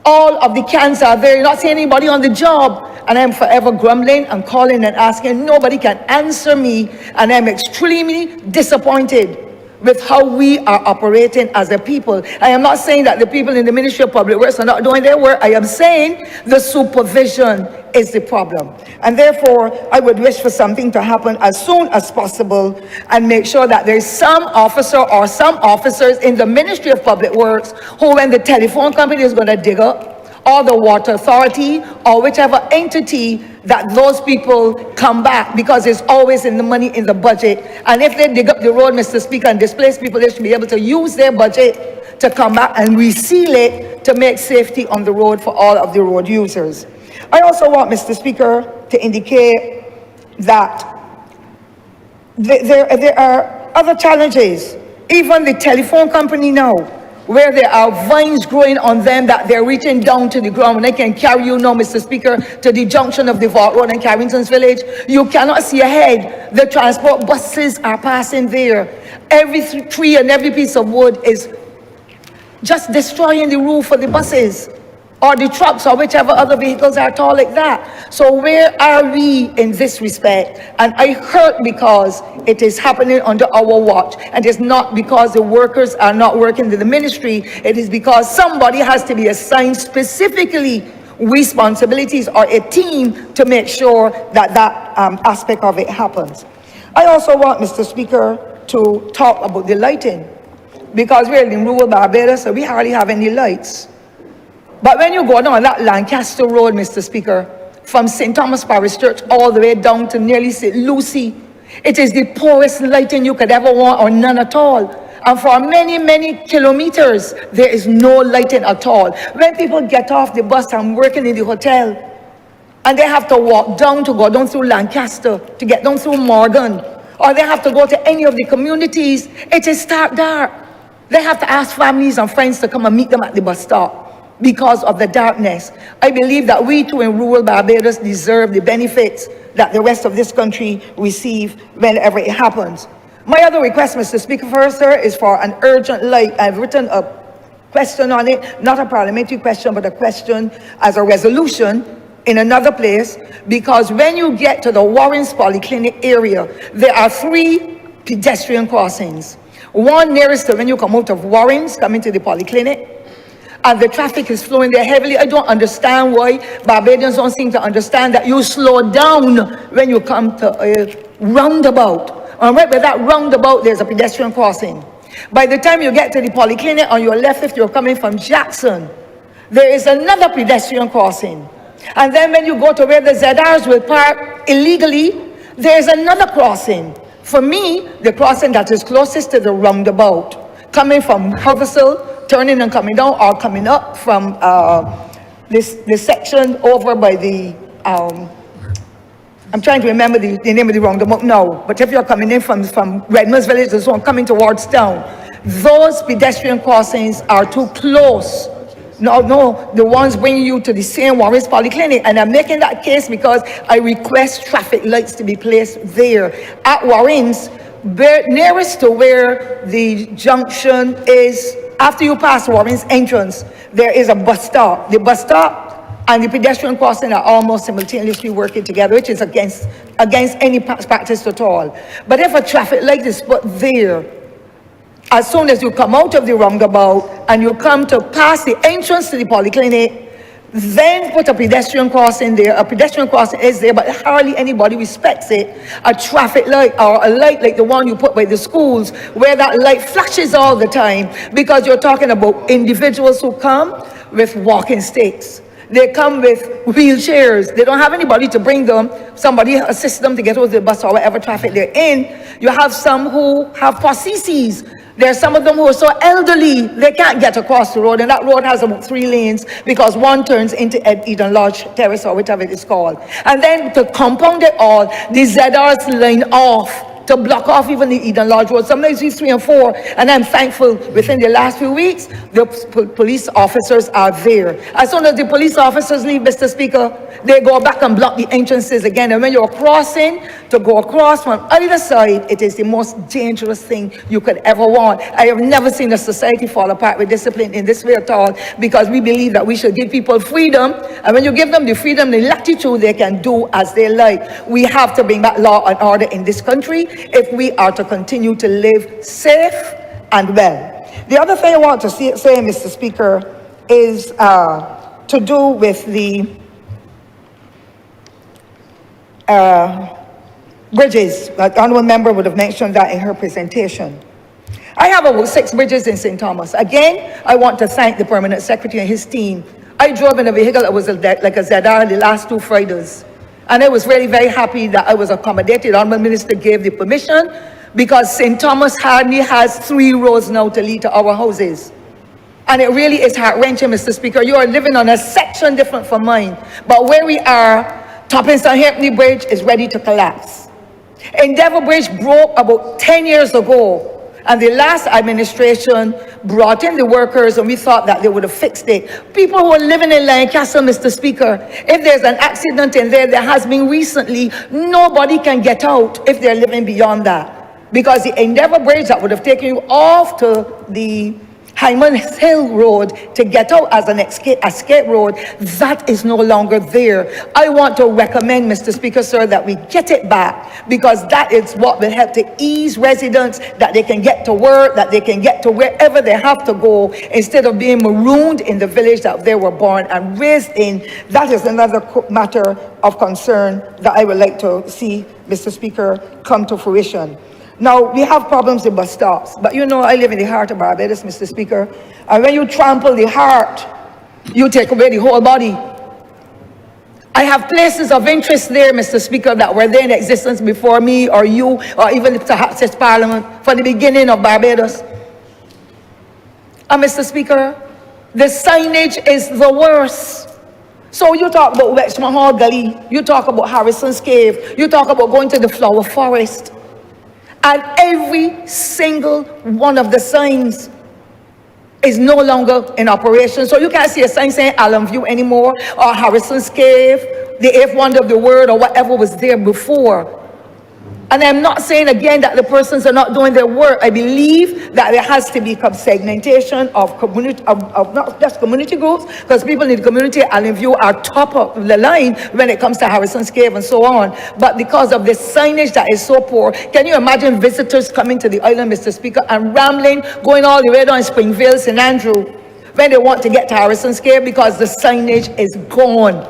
All of the cans are there. You're not seeing anybody on the job. And I'm forever grumbling and calling and asking. Nobody can answer me. And I'm extremely disappointed with how we are operating as a people. I am not saying that the people in the Ministry of Public Works are not doing their work. I am saying the supervision is the problem. And therefore, I would wish for something to happen as soon as possible and make sure that there's some officer or some officers in the Ministry of Public Works who, when the telephone company is going to dig up, or the water authority, or whichever entity, that those people come back, because it's always in the money in the budget. And if they dig up the road, Mr. Speaker, and displace people, they should be able to use their budget to come back and reseal it to make safety on the road for all of the road users. I also want, Mr. Speaker, to indicate that there are other challenges. Even the telephone company now, where there are vines growing on them that they're reaching down to the ground, and they can carry you now, Mr. Speaker, to the junction of the Vault Road and Carrington's Village. You cannot see ahead. The transport buses are passing there. Every tree and every piece of wood is just destroying the roof of the buses or the trucks or whichever other vehicles are tall like that. So where are we in this respect? And I hurt because it is happening under our watch, and it's not because the workers are not working in the ministry. It is because somebody has to be assigned specifically responsibilities or a team to make sure that that aspect of it happens. I also want, Mr. Speaker, to talk about the lighting, because we're in rural Barbados, so we hardly have any lights. But when you go down that Lancaster Road, Mr. Speaker, from St. Thomas Parish Church all the way down to nearly St. Lucie, it is the poorest lighting you could ever want, or none at all. And for many, many kilometers, there is no lighting at all. When people get off the bus and working in the hotel, and they have to walk down to go down through Lancaster, to get down through Morgan, or they have to go to any of the communities, it is stark dark. They have to ask families and friends to come and meet them at the bus stop because of the darkness. I believe that we too in rural Barbados deserve the benefits that the rest of this country receive whenever it happens. My other request, Mr. Speaker, first, sir, is for an urgent light. I've written a question on it, not a parliamentary question, but a question as a resolution in another place, because when you get to the Warren's Polyclinic area, there are 3 pedestrian crossings. One nearest to when you come out of Warren's, coming to the Polyclinic, and the traffic is flowing there heavily. I don't understand why Barbadians don't seem to understand that you slow down when you come to a roundabout. And right by that roundabout, there's a pedestrian crossing. By the time you get to the Polyclinic on your left, if you're coming from Jackson, there is another pedestrian crossing. And then when you go to where the ZRs will park illegally, there's another crossing. For me, the crossing that is closest to the roundabout, coming from Hubbersville, turning and coming down, or coming up from this section over by the, I'm trying to remember the name of the roundabout now, but if you're coming in from Redmond's Village, there's one coming towards town. Those pedestrian crossings are too close. No, the ones bringing you to the same Warren's Polyclinic. And I'm making that case because I request traffic lights to be placed there at Warren's, nearest to where the junction is. After you pass Warren's entrance, there is a bus stop. The bus stop and the pedestrian crossing are almost simultaneously working together, which is against any practice at all. But if a traffic light is put there, as soon as you come out of the roundabout and you come to pass the entrance to the Polyclinic, then put a pedestrian crossing there. A pedestrian crossing is there, but hardly anybody respects it. A traffic light or a light like the one you put by the schools, where that light flashes all the time, because you're talking about individuals who come with walking sticks. They come with wheelchairs. They don't have anybody to bring them. Somebody assists them to get over the bus or whatever traffic they're in. You have some who have prostheses. There's some of them who are so elderly, they can't get across the road, and that road has about 3 lanes because one turns into Eden Lodge Terrace or whatever it is called. And then to compound it all, the ZRs line off to block off even the Eden Lodge Road. Sometimes it's 3 and 4, and I'm thankful within the last few weeks, the police officers are there. As soon as the police officers leave, Mr. Speaker, they go back and block the entrances again. And when you're crossing to go across from either side, it is the most dangerous thing you could ever want. I have never seen a society fall apart with discipline in this way at all, because we believe that we should give people freedom, and when you give them the freedom, the latitude, they can do as they like. We have to bring back law and order in this country if we are to continue to live safe and well. The other thing I want to say, Mr. Speaker, is to do with the bridges. The honourable member would have mentioned that in her presentation. I have about 6 bridges in St. Thomas. Again, I want to thank the permanent secretary and his team. I drove in a vehicle that was like a ZR the last 2 Fridays. And I was really very happy that I was accommodated. The honourable minister gave the permission, because St. Thomas hardly has 3 roads now to lead to our houses. And it really is heart-wrenching, Mr. Speaker. You are living on a section different from mine. But where we are, Toppington Hampney Bridge is ready to collapse. Endeavour Bridge broke about 10 years ago. And the last administration brought in the workers, and we thought that they would have fixed it. People who are living in Lancaster, Mr. Speaker, if there's an accident in there, there has been recently, nobody can get out if they're living beyond that. Because the Endeavour Bridge that would have taken you off to the Hyman Hill Road to get out as an escape road, that is no longer there. I want to recommend, Mr. Speaker, sir, that we get it back, because that is what will help to ease residents, that they can get to work, that they can get to wherever they have to go, instead of being marooned in the village that they were born and raised in. That is another matter of concern that I would like to see, Mr. Speaker, come to fruition. Now, we have problems with bus stops, but you know I live in the heart of Barbados, Mr. Speaker, and when you trample the heart, you take away the whole body. I have places of interest there, Mr. Speaker, that were there in existence before me or you, or even perhaps this Parliament, from the beginning of Barbados. And Mr. Speaker, the signage is the worst. So you talk about Wexman Hall Gully, you talk about Harrison's Cave, you talk about going to the Flower Forest. And every single one of the signs is no longer in operation. So you can't see a sign saying Allen View anymore, or Harrison's Cave, the 8th wonder of the world, or whatever was there before. And I'm not saying again that the persons are not doing their work. I believe that there has to be segmentation of community, of not just community groups, because people in the community at Allen View are top of the line when it comes to Harrison's Cave and so on. But because of the signage that is so poor, can you imagine visitors coming to the island, Mr. Speaker, and rambling, going all the way down Springvale, St. Andrew, when they want to get to Harrison's Cave, because the signage is gone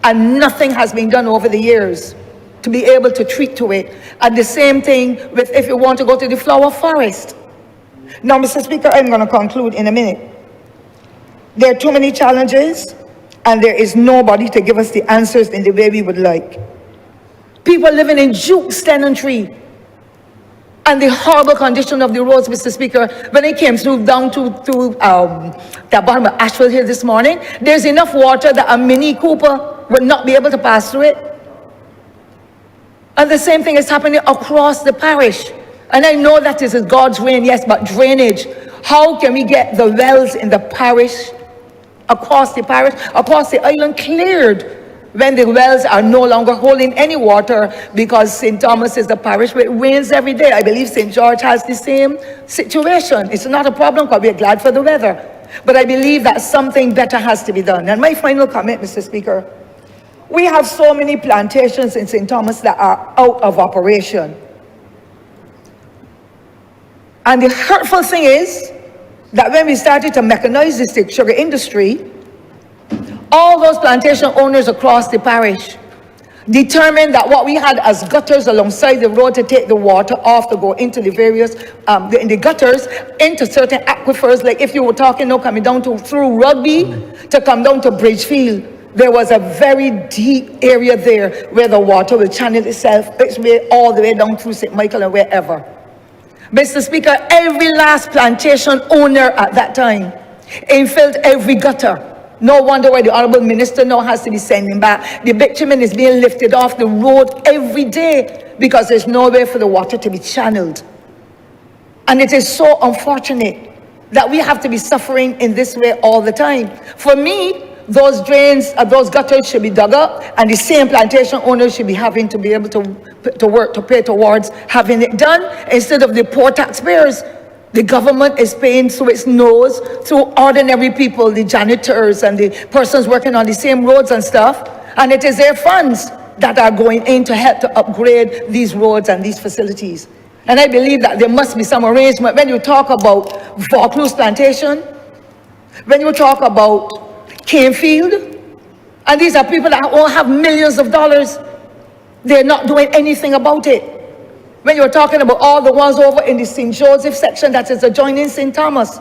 and nothing has been done over the years to be able to treat to it. And the same thing with if you want to go to the Flower Forest. Now, Mr. Speaker, I'm going to conclude in a minute. There are too many challenges, and there is nobody to give us the answers in the way we would like. People living in Jukes tenantry, and the horrible condition of the roads, Mr. Speaker. When I came through down to the bottom of Ashfield here this morning, there's enough water that a Mini Cooper would not be able to pass through it. And the same thing is happening across the parish. And I know that this is God's rain, yes, but drainage. How can we get the wells in the parish, across the island cleared, when the wells are no longer holding any water, because St. Thomas is the parish where it rains every day. I believe St. George has the same situation. It's not a problem because we're glad for the weather. But I believe that something better has to be done. And my final comment, Mr. Speaker, we have so many plantations in St. Thomas that are out of operation. And the hurtful thing is that when we started to mechanize the sugar industry, all those plantation owners across the parish determined that what we had as gutters alongside the road to take the water off to go into the various, in the gutters, into certain aquifers, like if you were talking now coming down through Rugby to come down to Bridgefield, there was a very deep area there where the water will channel itself its way all the way down through St. Michael and wherever. Mr. Speaker, every last plantation owner at that time infilled every gutter. No wonder why the Honourable Minister now has to be sending back. The bitumen is being lifted off the road every day because there's no way for the water to be channeled. And it is so unfortunate that we have to be suffering in this way all the time. For me, those drains, those gutters should be dug up, and the same plantation owners should be having to be able to work, to pay towards having it done, instead of the poor taxpayers. The government is paying through its nose, through ordinary people, the janitors and the persons working on the same roads and stuff, and it is their funds that are going in to help to upgrade these roads and these facilities. And I believe that there must be some arrangement. When you talk about Vaucluse Plantation, when you talk about Canefield, and these are people that all have millions of dollars, they're not doing anything about it. When you're talking about all the ones over in the St. Joseph section that is adjoining St. Thomas,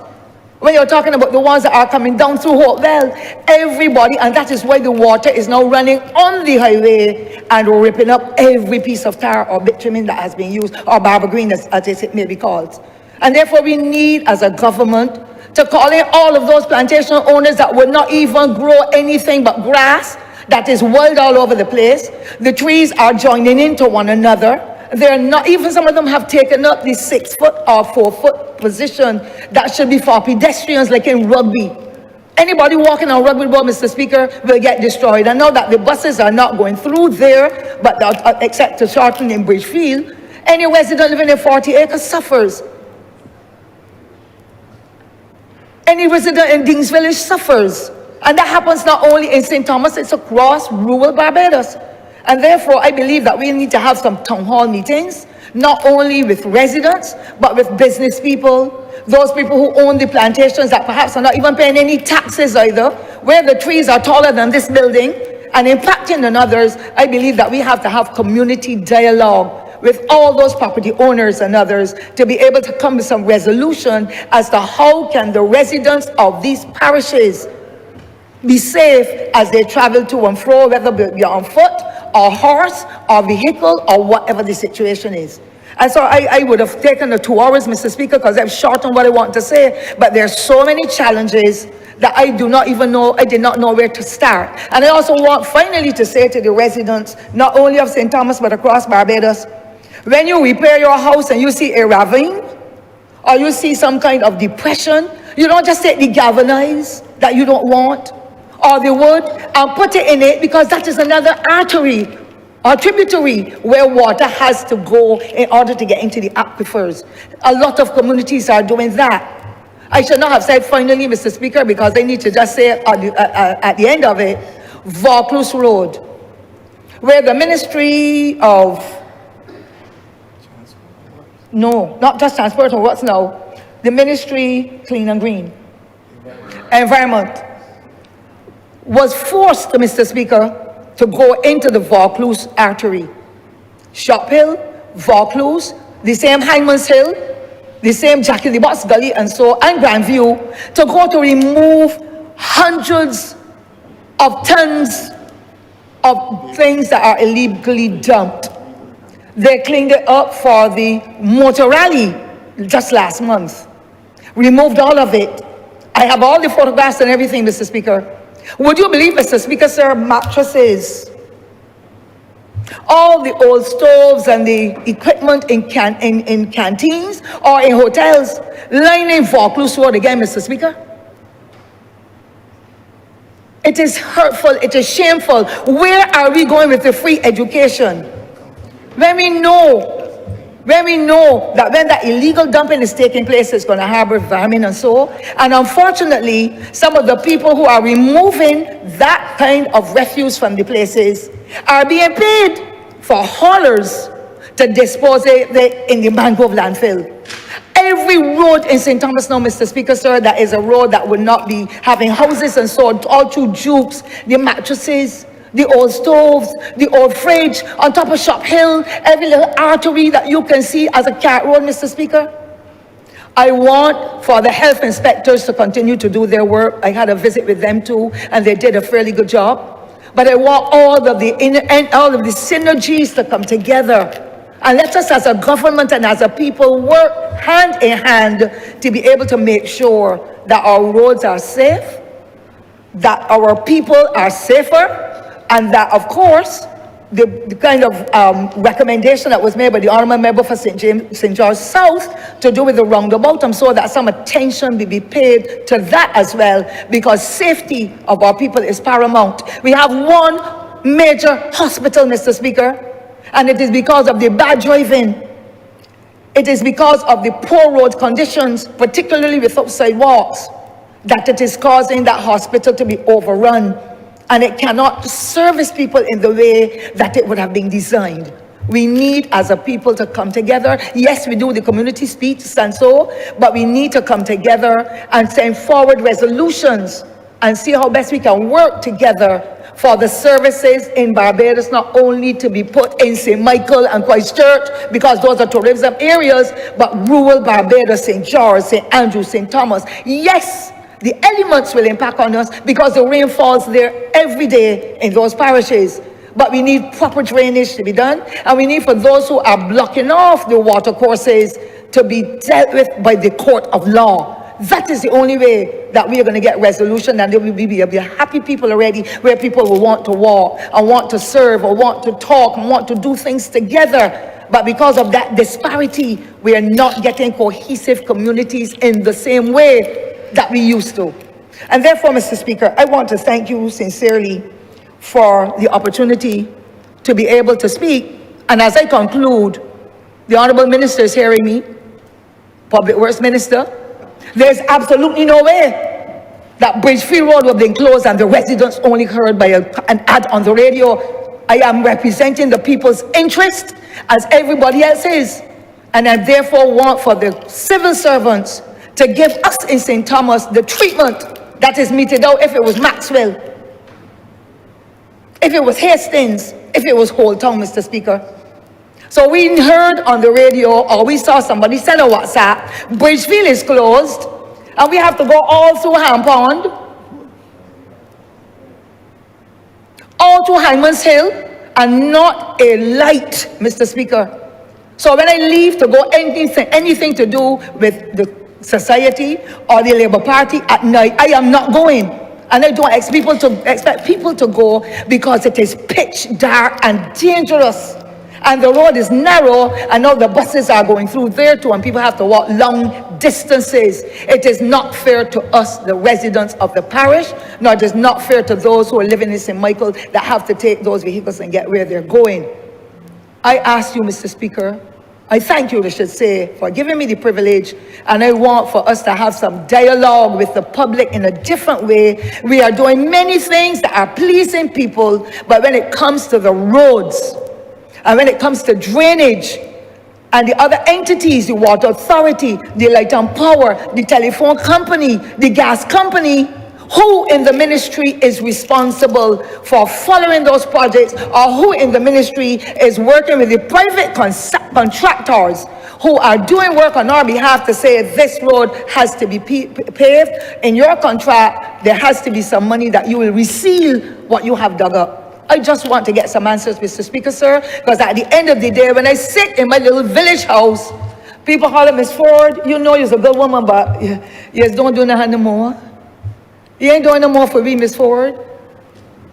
when you're talking about the ones that are coming down through Hopewell, everybody, and that is why the water is now running on the highway and ripping up every piece of tar or bitumen that has been used, or barber green as it may be called. And therefore we need, as a government, to call in all of those plantation owners that would not even grow anything but grass that is wild all over the place. The trees are joining into one another. They're not, even some of them have taken up the 6 foot or 4 foot position that should be for pedestrians, like in rugby. Anybody walking on rugby ball, Mr. Speaker, will get destroyed. I know that the buses are not going through there, but except to Charlton and Bridgefield, any resident living in 40 acres suffers. Any resident in Dean's Village suffers. And that happens not only in St. Thomas, it's across rural Barbados. And therefore, I believe that we need to have some town hall meetings, not only with residents, but with business people, those people who own the plantations that perhaps are not even paying any taxes either, where the trees are taller than this building and impacting on others. I believe that we have to have community dialogue with all those property owners and others to be able to come to some resolution as to how can the residents of these parishes be safe as they travel to and fro, whether it be on foot, or horse, or vehicle, or whatever the situation is. And so I would have taken the 2 hours, Mr. Speaker, because I've shortened what I want to say, but there are so many challenges that I did not know where to start. And I also want finally to say to the residents, not only of St. Thomas, but across Barbados, when you repair your house and you see a ravine, or you see some kind of depression, you don't just take the galvanized that you don't want, or the wood, and put it in it, because that is another artery or tributary where water has to go in order to get into the aquifers. A lot of communities are doing that. I should not have said finally, Mr. Speaker, because I need to just say at the end of it, Vaucluse Road, where the Ministry of, no, not just Transport or what's now, the Ministry Clean and Green, Environment, was forced, Mr. Speaker, to go into the Vaucluse artery. Shop Hill, Vaucluse, the same Hyman's Hill, the same Jack in the Box Gully, and Grandview, to go to remove hundreds of tons of things that are illegally dumped. They cleaned it up for the motor rally just last month. Removed all of it. I have all the photographs and everything, Mr. Speaker. Would you believe, Mr. Speaker, sir, mattresses, all the old stoves and the equipment in canteens or in hotels lining Vaucluse Road again, Mr. Speaker? It is hurtful, it is shameful. Where are we going with the free education? When we know that when that illegal dumping is taking place, it's going to harbor vermin and so. And unfortunately, some of the people who are removing that kind of refuse from the places are being paid for haulers to dispose it in the mangrove landfill. Every road in St. Thomas now, Mr. Speaker, sir, that is a road that would not be having houses and so all through jukes, the mattresses, the old stoves, the old fridge, on top of Shop Hill, every little artery that you can see as a cat road, Mr. Speaker. I want for the health inspectors to continue to do their work. I had a visit with them too, and they did a fairly good job. But I want all of the synergies to come together. And let us as a government and as a people work hand in hand to be able to make sure that our roads are safe, that our people are safer, and that, of course, the kind of recommendation that was made by the honourable member for St. George South to do with the roundabout. I'm sure that some attention will be paid to that as well, because safety of our people is paramount. We have one major hospital, Mr. Speaker, and it is because of the bad driving. It is because of the poor road conditions, particularly without sidewalks, that it is causing that hospital to be overrun. And it cannot service people in the way that it would have been designed. We need, as a people, to come together. Yes, we do the community speech and so, but we need to come together and send forward resolutions and see how best we can work together for the services in Barbados, not only to be put in St. Michael and Christchurch, because those are tourism areas, but rural Barbados, St. George, St. Andrew, St. Thomas. Yes, the elements will impact on us because the rain falls there every day in those parishes. But we need proper drainage to be done, and we need for those who are blocking off the water courses to be dealt with by the court of law. That is the only way that we are going to get resolution, and there will be happy people already, where people will want to walk and want to serve or want to talk and want to do things together. But because of that disparity, we are not getting cohesive communities in the same way that we used to. And therefore, Mr. Speaker, I want to thank you sincerely for the opportunity to be able to speak. And as I conclude, the Honourable Minister is hearing me, Public Works Minister. There's absolutely no way that Bridgefield Road will be closed and the residents only heard by an ad on the radio. I am representing the people's interest as everybody else is. And I therefore want for the civil servants to give us in St. Thomas the treatment that is meted out if it was Maxwell, if it was Hastings, if it was Whole Town, Mr. Speaker. So we heard on the radio, or we saw somebody send a WhatsApp, Bridgefield is closed, and we have to go all through Ham Pond, all through Hyman's Hill, and not a light, Mr. Speaker. So when I leave to go anything to do with the society or the Labour Party at night, I am not going. And I don't expect people to go because it is pitch dark and dangerous. And the road is narrow, and now the buses are going through there too, and people have to walk long distances. It is not fair to us, the residents of the parish, nor it is not fair to those who are living in St. Michael that have to take those vehicles and get where they're going. I ask you, Mr. Speaker, I thank you, I should say, for giving me the privilege, and I want for us to have some dialogue with the public in a different way. We are doing many things that are pleasing people, but when it comes to the roads, and when it comes to drainage, and the other entities, the water authority, the light and power, the telephone company, the gas company, who in the ministry is responsible for following those projects, or who in the ministry is working with the private contractors who are doing work on our behalf to say this road has to be paved. In your contract, there has to be some money that you will reseal what you have dug up. I just want to get some answers, Mr. Speaker, sir, because at the end of the day, when I sit in my little village house, people call Miss Ford, you know you're a good woman, but you just don't do nothing no more. You ain't doing no more for me, Miss Ford.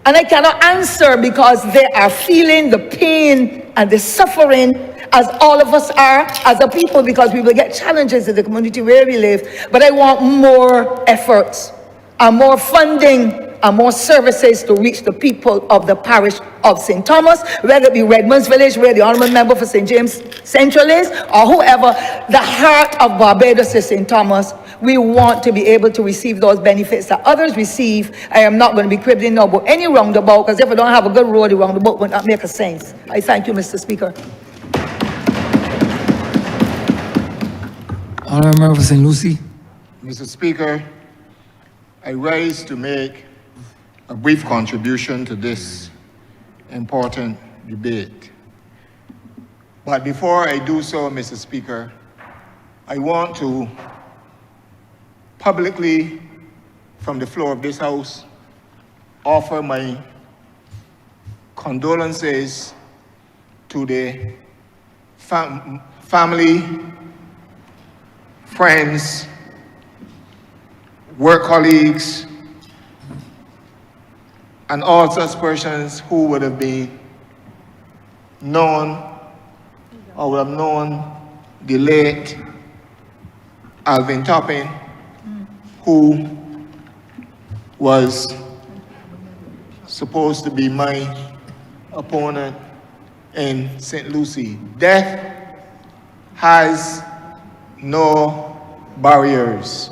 And I cannot answer because they are feeling the pain and the suffering, as all of us are as a people, because we will get challenges in the community where we live. But I want more efforts and more funding and more services to reach the people of the parish of St. Thomas, whether it be Redmonds Village, where the honourable member for St. James Central is, or whoever. The heart of Barbados is St. Thomas. We want to be able to receive those benefits that others receive. I am not going to be quibbling now about any roundabout, because if I don't have a good road, the roundabout will not make a sense. I thank you, Mr. Speaker. Honourable member for St. Lucie. Mr. Speaker, I rise to make a brief contribution to this important debate. But before I do so, Mr. Speaker, I want to publicly, from the floor of this House, offer my condolences to the family, friends, work colleagues, and all such persons who would have been known or would have known the late Alvin Toppin, who was supposed to be my opponent in St. Lucie. Death has no barriers,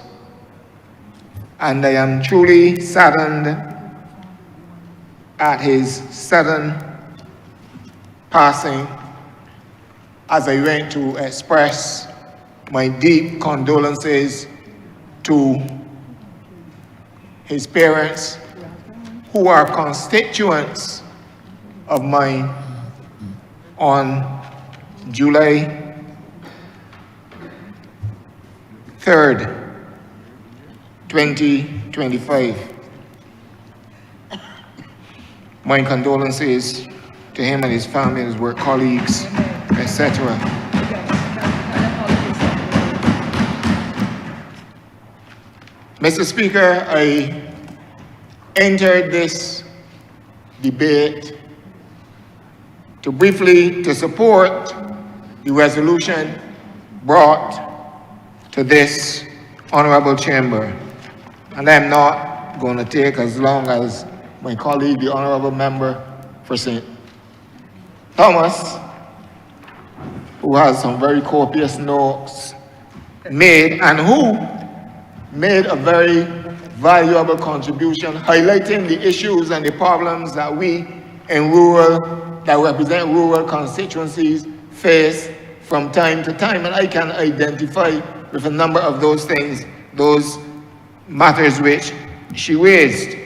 and I am truly saddened at his sudden passing, as I went to express my deep condolences to his parents, who are constituents of mine, on July 3rd, 2025. My condolences to him and his family and his work colleagues, etc. Mr. Speaker, I entered this debate to briefly support the resolution brought to this honorable chamber. And I'm not going to take as long as my colleague, the honorable member for St. Thomas, who has some very copious notes made, and who made a very valuable contribution highlighting the issues and the problems that we in that represent rural constituencies face from time to time. And I can identify with a number of those things, those matters which she raised.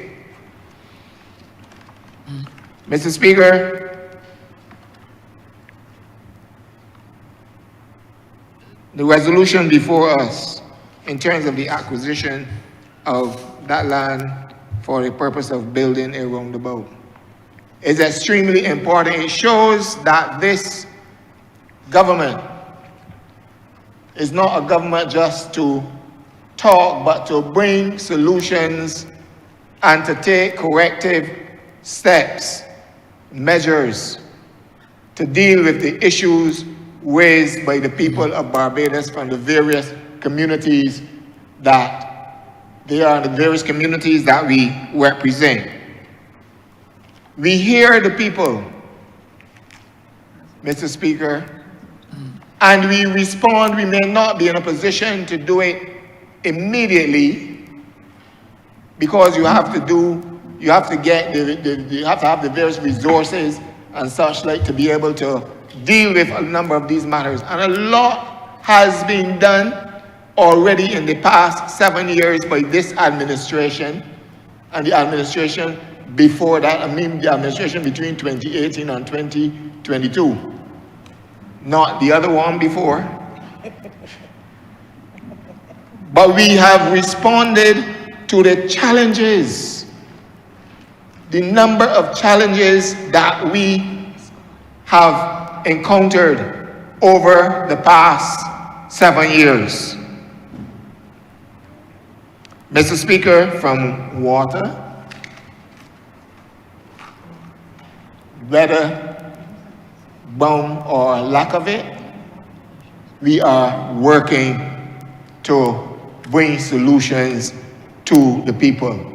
Mr. Speaker, the resolution before us in terms of the acquisition of that land for the purpose of building a roundabout is extremely important. It shows that this government is not a government just to talk, but to bring solutions and to take corrective steps, measures to deal with the issues raised by the people of Barbados from the various communities that they are, the various communities that we represent. We hear the people, Mr. Speaker, and we respond. We may not be in a position to do it immediately because you have to have the various resources and such like to be able to deal with a number of these matters. And a lot has been done already in the past 7 years by this administration and the administration before that. I mean the administration between 2018 and 2022. Not the other one before. But we have responded to the challenges, the number of challenges that we have encountered over the past 7 years. Mr. Speaker, from water, whether boom or lack of it, we are working to bring solutions to the people.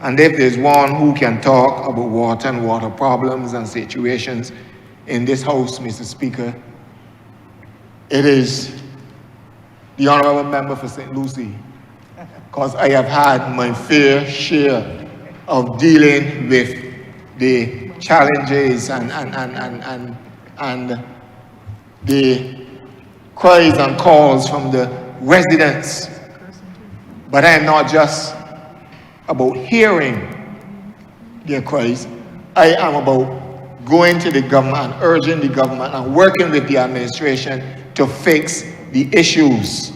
And if there's one who can talk about water and water problems and situations in this house, Mr. Speaker, it is the honorable member for St. Lucie, because I have had my fair share of dealing with the challenges and the cries and calls from the residents. But I am not just about hearing their cries. I am about going to the government and urging the government and working with the administration to fix the issues.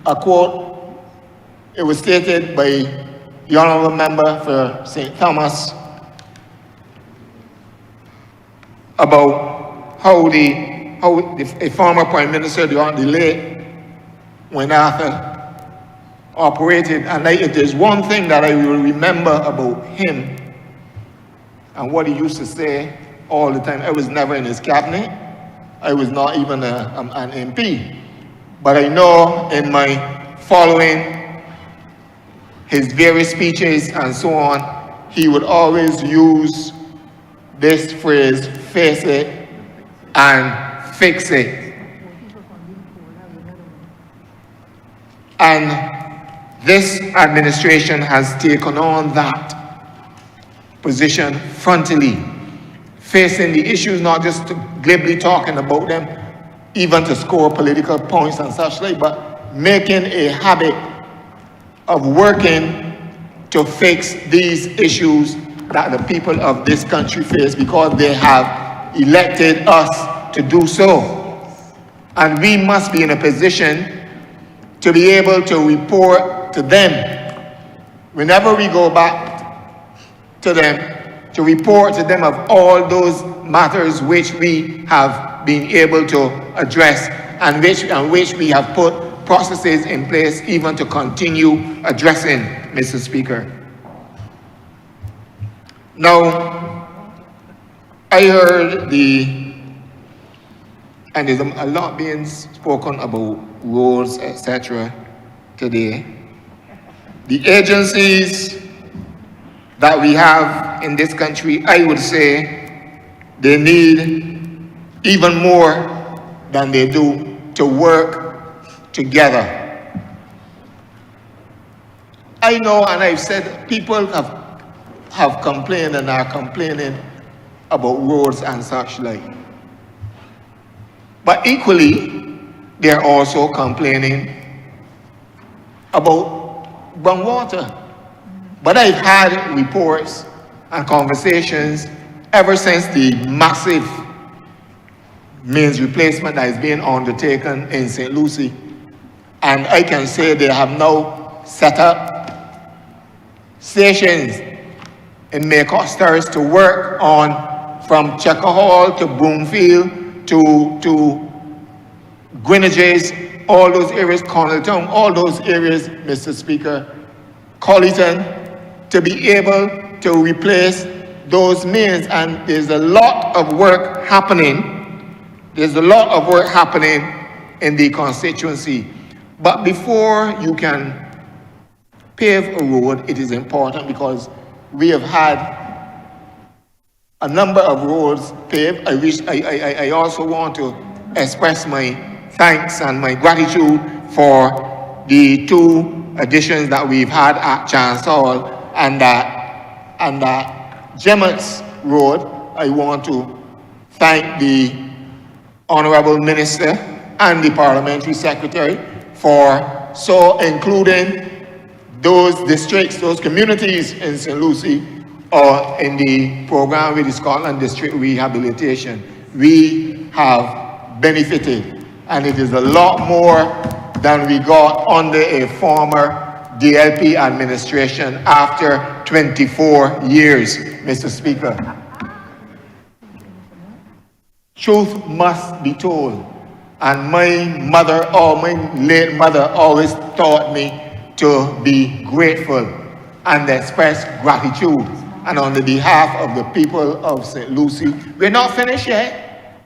A quote, it was stated by the honorable member for St. Thomas about how a former prime minister, the late when Arthur operated, and it is one thing that I will remember about him and what he used to say all the time. I was never in his cabinet. I was not even an MP. But I know in my following his various speeches and so on, he would always use this phrase, face it and fix it. And this administration has taken on that position frontally, facing the issues, not just glibly talking about them, even to score political points and such like, but making a habit of working to fix these issues that the people of this country face because they have elected us to do so. And we must be in a position to be able to report to them whenever we go back to them, to report to them of all those matters which we have been able to address and which we have put processes in place even to continue addressing, Mr. Speaker. Now, I heard and there's a lot being spoken about roads, etc. today. The agencies that we have in this country, I would say, they need even more than they do to work together. I know, and I've said, people have complained and are complaining about roads and such like. But equally, they're also complaining about groundwater. But I've had reports and conversations ever since the massive mains replacement that is being undertaken in St. Lucie. And I can say they have now set up stations in Maycosters to work on from Checker Hall to Broomfield to Greenwiches, all those areas, Connelltown, all those areas, Mr. Speaker, Colleton, to be able to replace those mains. And there's a lot of work happening. There's a lot of work happening in the constituency. But before you can pave a road, it is important because we have had a number of roads paved. I also want to express my thanks and my gratitude for the 2 additions that we've had at Chance Hall and that Gemmett's Road. I want to thank the Honourable Minister and the Parliamentary Secretary for including those districts, those communities in St. Lucie or in the program with the Scotland District Rehabilitation. We have benefited, and it is a lot more than we got under a former DLP administration after 24 years, Mr. Speaker. Truth must be told, and my mother or my late mother always taught me to be grateful and express gratitude. And on the behalf of the people of St. Lucie, we're not finished yet,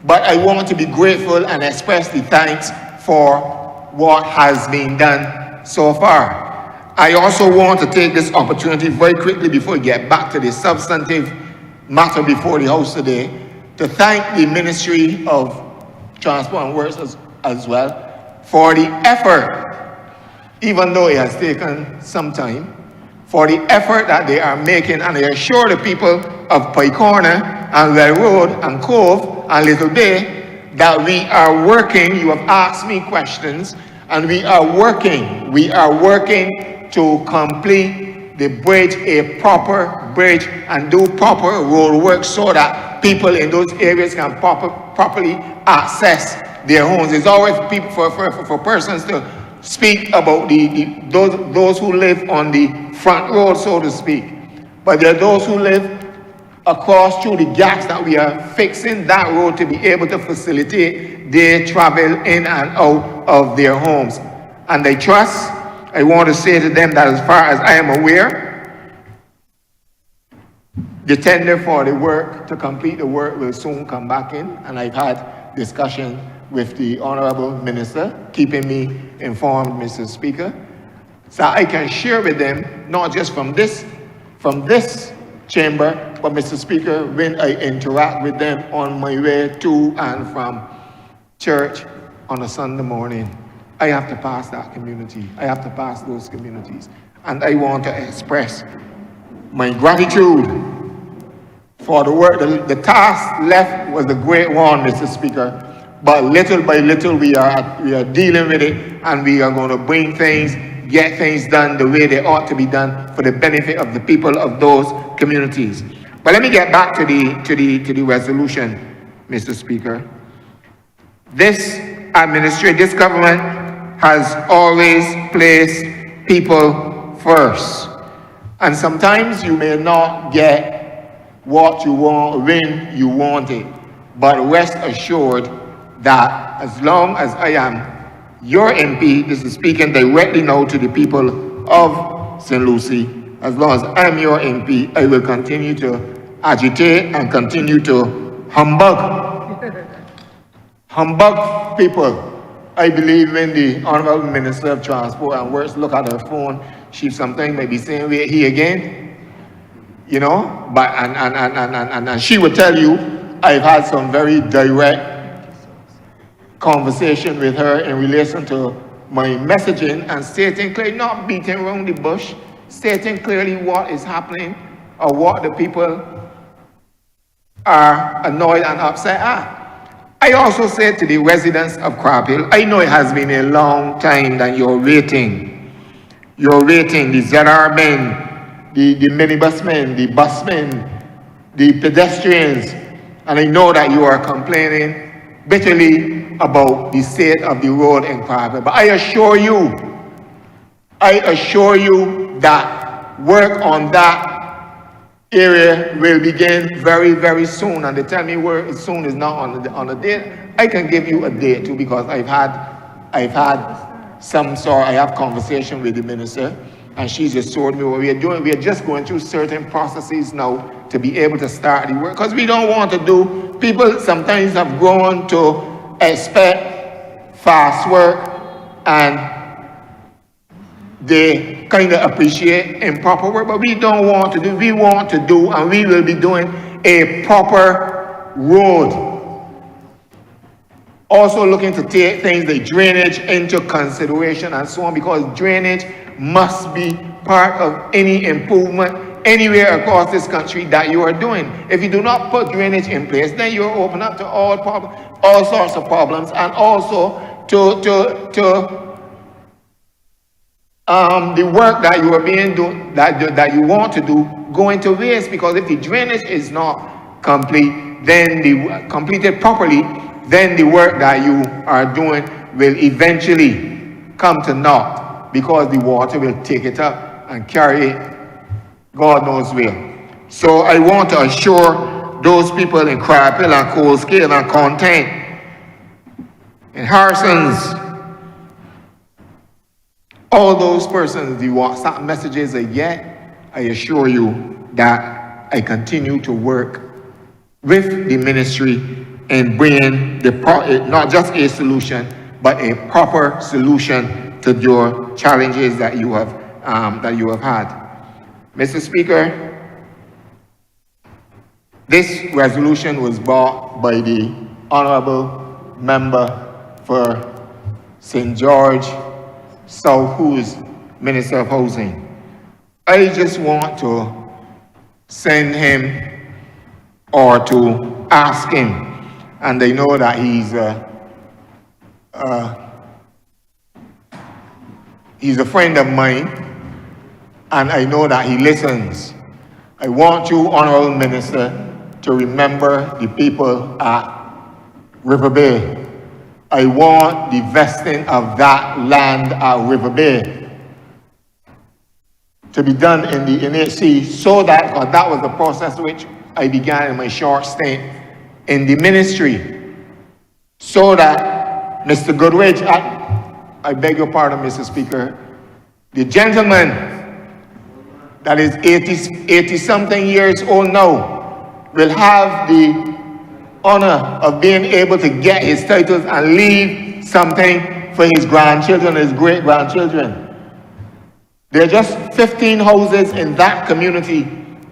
but I want to be grateful and express the thanks for what has been done so far. I also want to take this opportunity very quickly before we get back to the substantive matter before the House today, to thank the Ministry of Transport and Works as well for the effort, even though it has taken some time, for the effort that they are making, and I assure the people of Pike Corner and Well Road and Cove and Little Bay that we are working. You have asked me questions, and we are working to complete the bridge, a proper bridge, and do proper road work so that people in those areas can properly access their homes. It's always people for persons to speak about those who live on the front road, so to speak. But there are those who live across through the gaps that we are fixing that road to be able to facilitate their travel in and out of their homes. And I want to say to them that as far as I am aware, The tender for the work, to complete the work, will soon come back in, and I've had discussion with the Honourable Minister, keeping me informed, Mr. Speaker, so I can share with them, not just from this chamber, but Mr. Speaker, when I interact with them on my way to and from church on a Sunday morning, I have to pass that community. I have to pass those communities. And I want to express my gratitude for the work. The task left was a great one, Mr. Speaker, but little by little we are dealing with it, and we are going to bring things, get things done the way they ought to be done for the benefit of the people of those communities. But let me get back to the resolution, Mr. Speaker. This government has always placed people first. And sometimes you may not get what you want when you want it. But rest assured that as long as I am your MP, this is speaking directly now to the people of St. Lucie, as long as I'm your MP, I will continue to agitate and continue to humbug people. I believe when the Honourable Minister of Transport and Works look at her phone, she sometimes may be saying, wait, he again? You know, but and she would tell you, I've had some very direct conversation with her in relation to my messaging, and stating clearly, not beating around the bush, stating clearly what is happening or what the people are annoyed and upset at. I also said to the residents of Crab Hill, I know it has been a long time that you're waiting. You're waiting, the ZR men, the minibus men, the busmen, the pedestrians, and I know that you are complaining bitterly about the state of the road in Crab Hill. But I assure you that work on that area will begin very, very soon. And they tell me where soon is not on a date. I can give you a date too, because I have conversation with the minister, and she just told me what we are doing. We are just going through certain processes now to be able to start the work, because we don't want to do, people sometimes have grown to expect fast work, and they kind of appreciate improper work, but we don't want to do, we want to do, and we will be doing a proper road. Also looking to take things like drainage into consideration and so on, because drainage must be part of any improvement anywhere across this country that you are doing. If you do not put drainage in place, then you're open up to all sorts of problems, and also to the work that you are that you want to do go into waste, because if the drainage is not complete, then completed properly, then the work that you are doing will eventually come to naught, because the water will take it up and carry it God knows where. So I want to assure those people in Crab Hill and Cold Scale and Content, in Harrison's, all those persons, the WhatsApp messages I get, I assure you that I continue to work with the ministry in bringing not just a solution, but a proper solution to your challenges that you have had. Mr. Speaker, this resolution was brought by the Honourable Member for St. George South, who is Minister of Housing. I just want to send him or to ask him, and I know that he's a friend of mine, and I know that he listens. I want you, Honourable Minister, to remember the people at River Bay. I want the vesting of that land at River Bay to be done in the NHC, so that, that was the process which I began in my short stint in the ministry, so that Mr. Goodrich, I beg your pardon, Mr. Speaker, the gentleman that is 80-something years old now, will have the honor of being able to get his titles and leave something for his grandchildren, his great-grandchildren. There are just 15 houses in that community,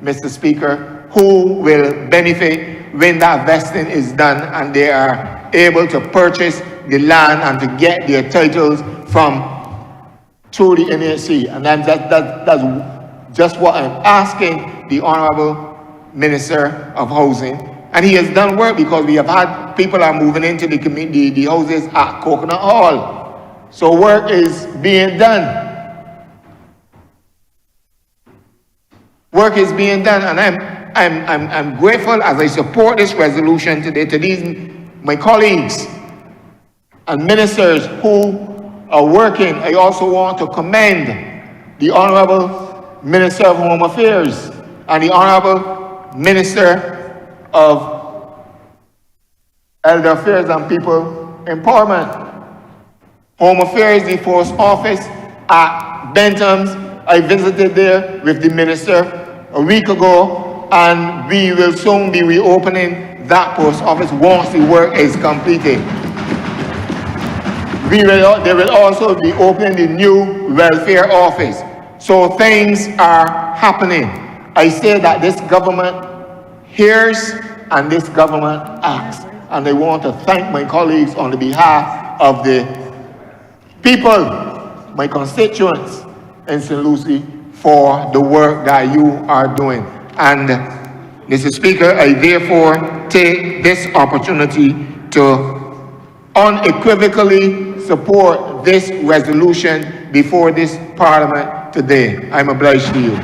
Mr. Speaker, who will benefit when that vesting is done and they are able to purchase the land and to get their titles through the NHC. And that's just what I'm asking the Honourable Minister of Housing. And he has done work because we have had people are moving into the houses at Coconut Hall. So work is being done. Work is being done, and I'm grateful as I support this resolution today to these my colleagues and ministers who are working. I also want to commend the Honourable Minister of Home Affairs and the Honourable Minister of Elder Affairs and People Empowerment. Home Affairs, the post office at Bentham's, I visited there with the minister a week ago, and we will soon be reopening that post office once the work is completed. They will also be opening the new welfare office. So things are happening. I say that this government hears and this government acts. And I want to thank my colleagues on the behalf of the people, my constituents in St. Lucie, for the work that you are doing. And Mr. Speaker, I therefore take this opportunity to unequivocally support this resolution before this Parliament today. I'm obliged to you.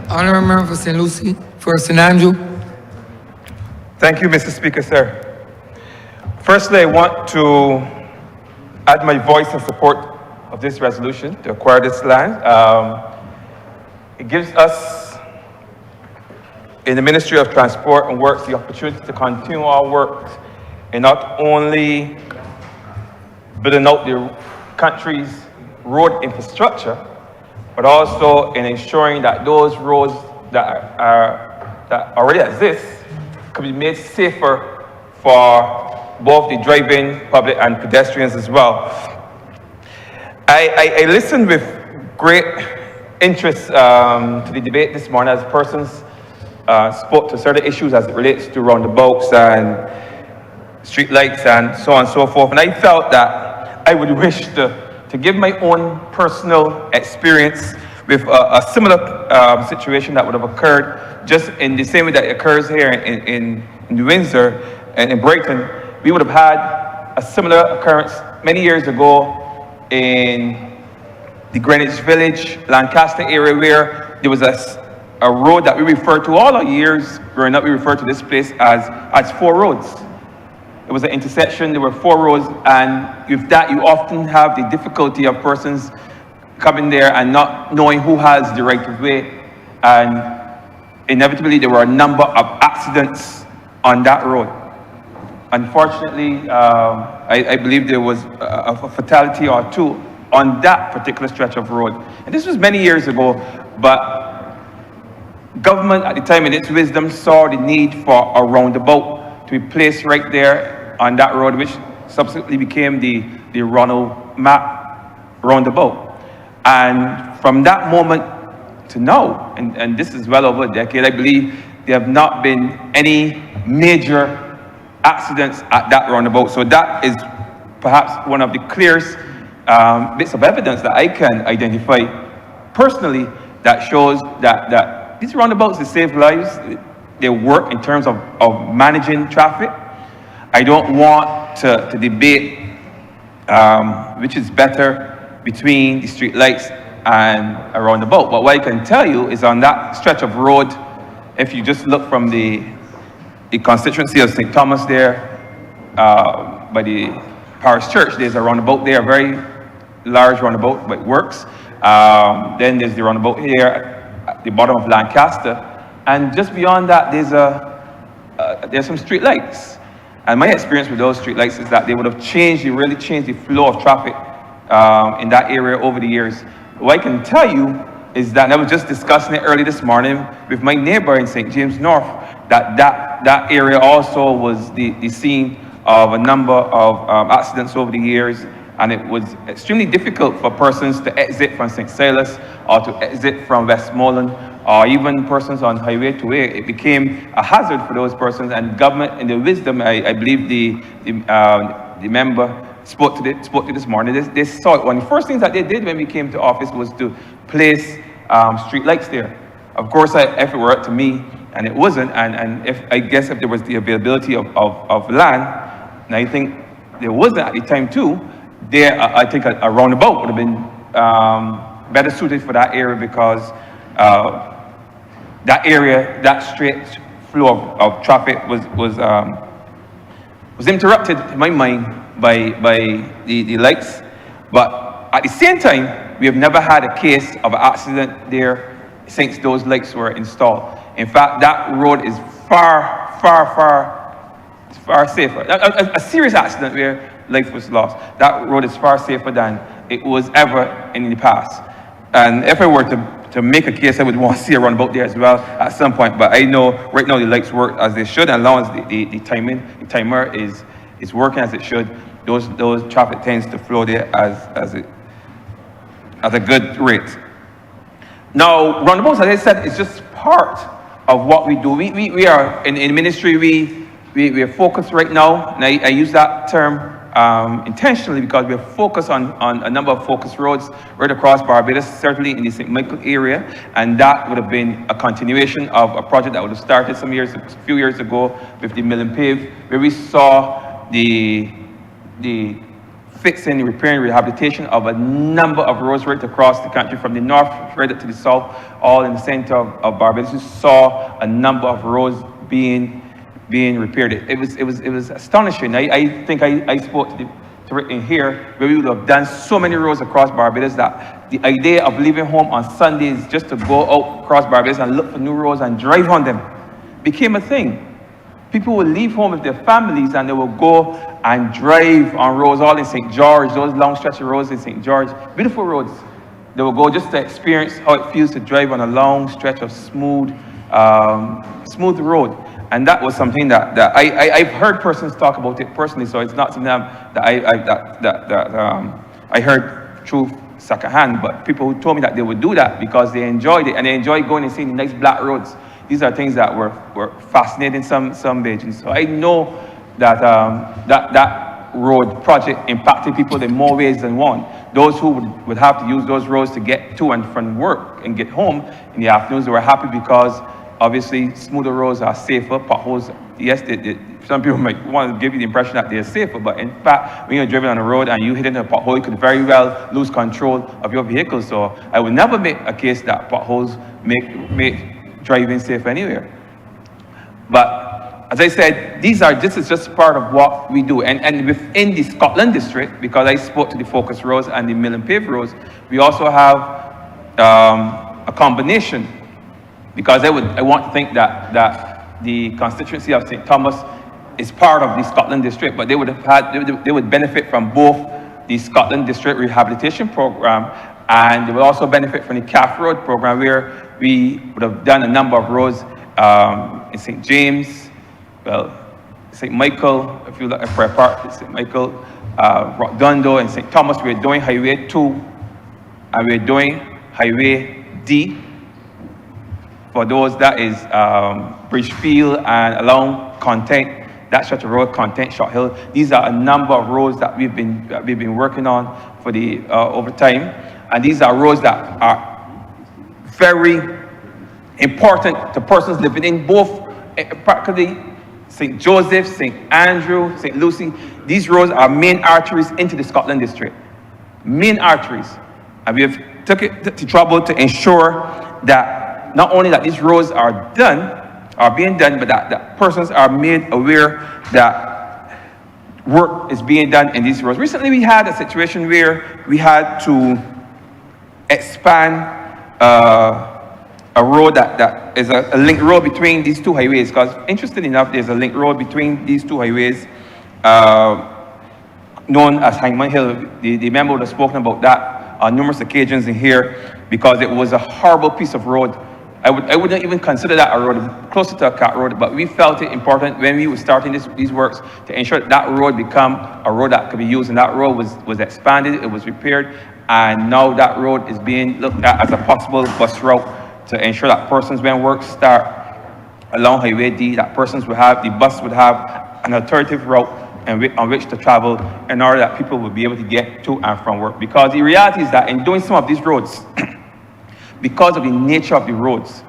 Honourable Member for St. Lucie, for St. Andrew. Thank you, Mr. Speaker, sir. Firstly, I want to add my voice in support of this resolution to acquire this land. It gives us in the Ministry of Transport and Works the opportunity to continue our work in not only building out the country's road infrastructure, but also in ensuring that those roads that already exist could be made safer for both the driving public and pedestrians as well. I listened with great interest to the debate this morning as persons spoke to certain issues as it relates to roundabouts and street lights and so on and so forth. And I felt that I would wish to give my own personal experience with a similar situation that would have occurred just in the same way that it occurs here in Windsor and in Brighton. We would have had a similar occurrence many years ago in the Greenwich Village, Lancaster area, where there was a road that we referred to all our years growing up. We referred to this place as 4 roads. It was an intersection, there were 4 roads, and with that you often have the difficulty of persons coming there and not knowing who has the right of way, and inevitably there were a number of accidents on that road. Unfortunately, I believe there was a fatality or 2 on that particular stretch of road. And this was many years ago, but government at the time in its wisdom saw the need for a roundabout to be placed right there on that road, which subsequently became the Ronald Map roundabout. And from that moment to now, and this is well over a decade, I believe there have not been any major accidents at that roundabout. So that is perhaps one of the clearest bits of evidence that I can identify personally that shows that these roundabouts, they save lives. They work in terms of managing traffic. I don't want to debate which is better between the street lights and a roundabout. But what I can tell you is on that stretch of road, if you just look from the constituency of St. Thomas there, by the parish church, there's a roundabout there, a very large roundabout, but it works. Then there's the roundabout here at the bottom of Lancaster. And just beyond that, there's some street lights. And my experience with those street lights is that they would have really changed the flow of traffic in that area over the years. What I can tell you is that, and I was just discussing it early this morning with my neighbor in St. James North, that area also was the scene of a number of accidents over the years, and it was extremely difficult for persons to exit from St. Silas or to exit from Westmoreland, or even persons on Highway 2A. It became a hazard for those persons, and government, in their wisdom, I believe the member spoke to this morning, they saw it. One of the first things that they did when we came to office was to place street lights there. Of course, if it were up to me, and it wasn't, and if there was the availability of land, and I think there wasn't at the time too, I think a roundabout would have been better suited for that area, because that area, that straight flow of traffic was interrupted, in my mind, by the lights. But at the same time, we have never had a case of an accident there since those lights were installed. In fact, that road is far safer. A serious accident where life was lost, that road is far safer than it was ever in the past. And if I were to make a case, I would want to see a roundabout there as well at some point. But I know right now the lights work as they should, and as long as the timer is working as it should, those traffic tends to flow there at a good rate. Now, roundabouts, as I said, is just part of what we do. We are in ministry. We are focused right now, and I use that term intentionally because we're focused on a number of focus roads right across Barbados, certainly in the St. Michael area, and that would have been a continuation of a project that would have started a few years ago with the mill and pave, where we saw the fixing, repairing, rehabilitation of a number of roads right across the country, from the north right up to the south, all in the center of Barbados. We saw a number of roads being repaired. It was astonishing. I think I spoke to Rick in here, where we would have done so many roads across Barbados that the idea of leaving home on Sundays just to go out across Barbados and look for new roads and drive on them became a thing. People would leave home with their families and they would go and drive on roads, all in St. George, those long stretch of roads in St. George, beautiful roads. They would go just to experience how it feels to drive on a long stretch of smooth road. And that was something that I've heard persons talk about it personally, so it's not something that I heard through secondhand, but people who told me that they would do that because they enjoyed it, and they enjoyed going and seeing the nice black roads. These are things that were fascinating some Bajans. So I know that that road project impacted people in more ways than one. Those who would have to use those roads to get to and from work and get home in the afternoons, they were happy because obviously smoother roads are safer. Potholes, yes, some people might want to give you the impression that they're safer, but in fact, when you're driving on the road and you hit into a pothole, you could very well lose control of your vehicle. So I would never make a case that potholes make driving safe anywhere. But as I said, this is just part of what we do. And within the Scotland district, because I spoke to the focus roads and the mill and pave roads, we also have a combination, because I want to think that the constituency of St. Thomas is part of the Scotland district, but they would benefit from both the Scotland district rehabilitation program, and they would also benefit from the CAF road program, where we would have done a number of roads in St. James, St. Michael, if you look at Prayer Park, St. Michael, Rockdundo, and St. Thomas. We're doing Highway 2, and we're doing Highway D. For those, that is Bridgefield and along Content, that stretch of road, Content, Short Hill. These are a number of roads that we've been working on for the over time, and these are roads that are very important to persons living in both, practically St. Joseph, St. Andrew, St. Lucy. These roads are main arteries into the Scotland district, main arteries, and we have took it to trouble to ensure that not only that these roads are being done, but that persons are made aware that work is being done in these roads. Recently, we had a situation where we had to expand a road that is a link road between these two highways, because interestingly enough, there's a link road between these two highways known as Hangman Hill. The member would have spoken about that on numerous occasions in here because it was a horrible piece of road. I wouldn't even consider that a road, closer to a cat road, but we felt it important when we were starting these works to ensure that road become a road that could be used, and that road was expanded, it was repaired, and now that road is being looked at as a possible bus route to ensure that persons, when work start along Highway D, that persons would have, the bus would have an alternative route on which to travel in order that people would be able to get to and from work. Because the reality is that in doing some of these roads, because of the nature of the roads,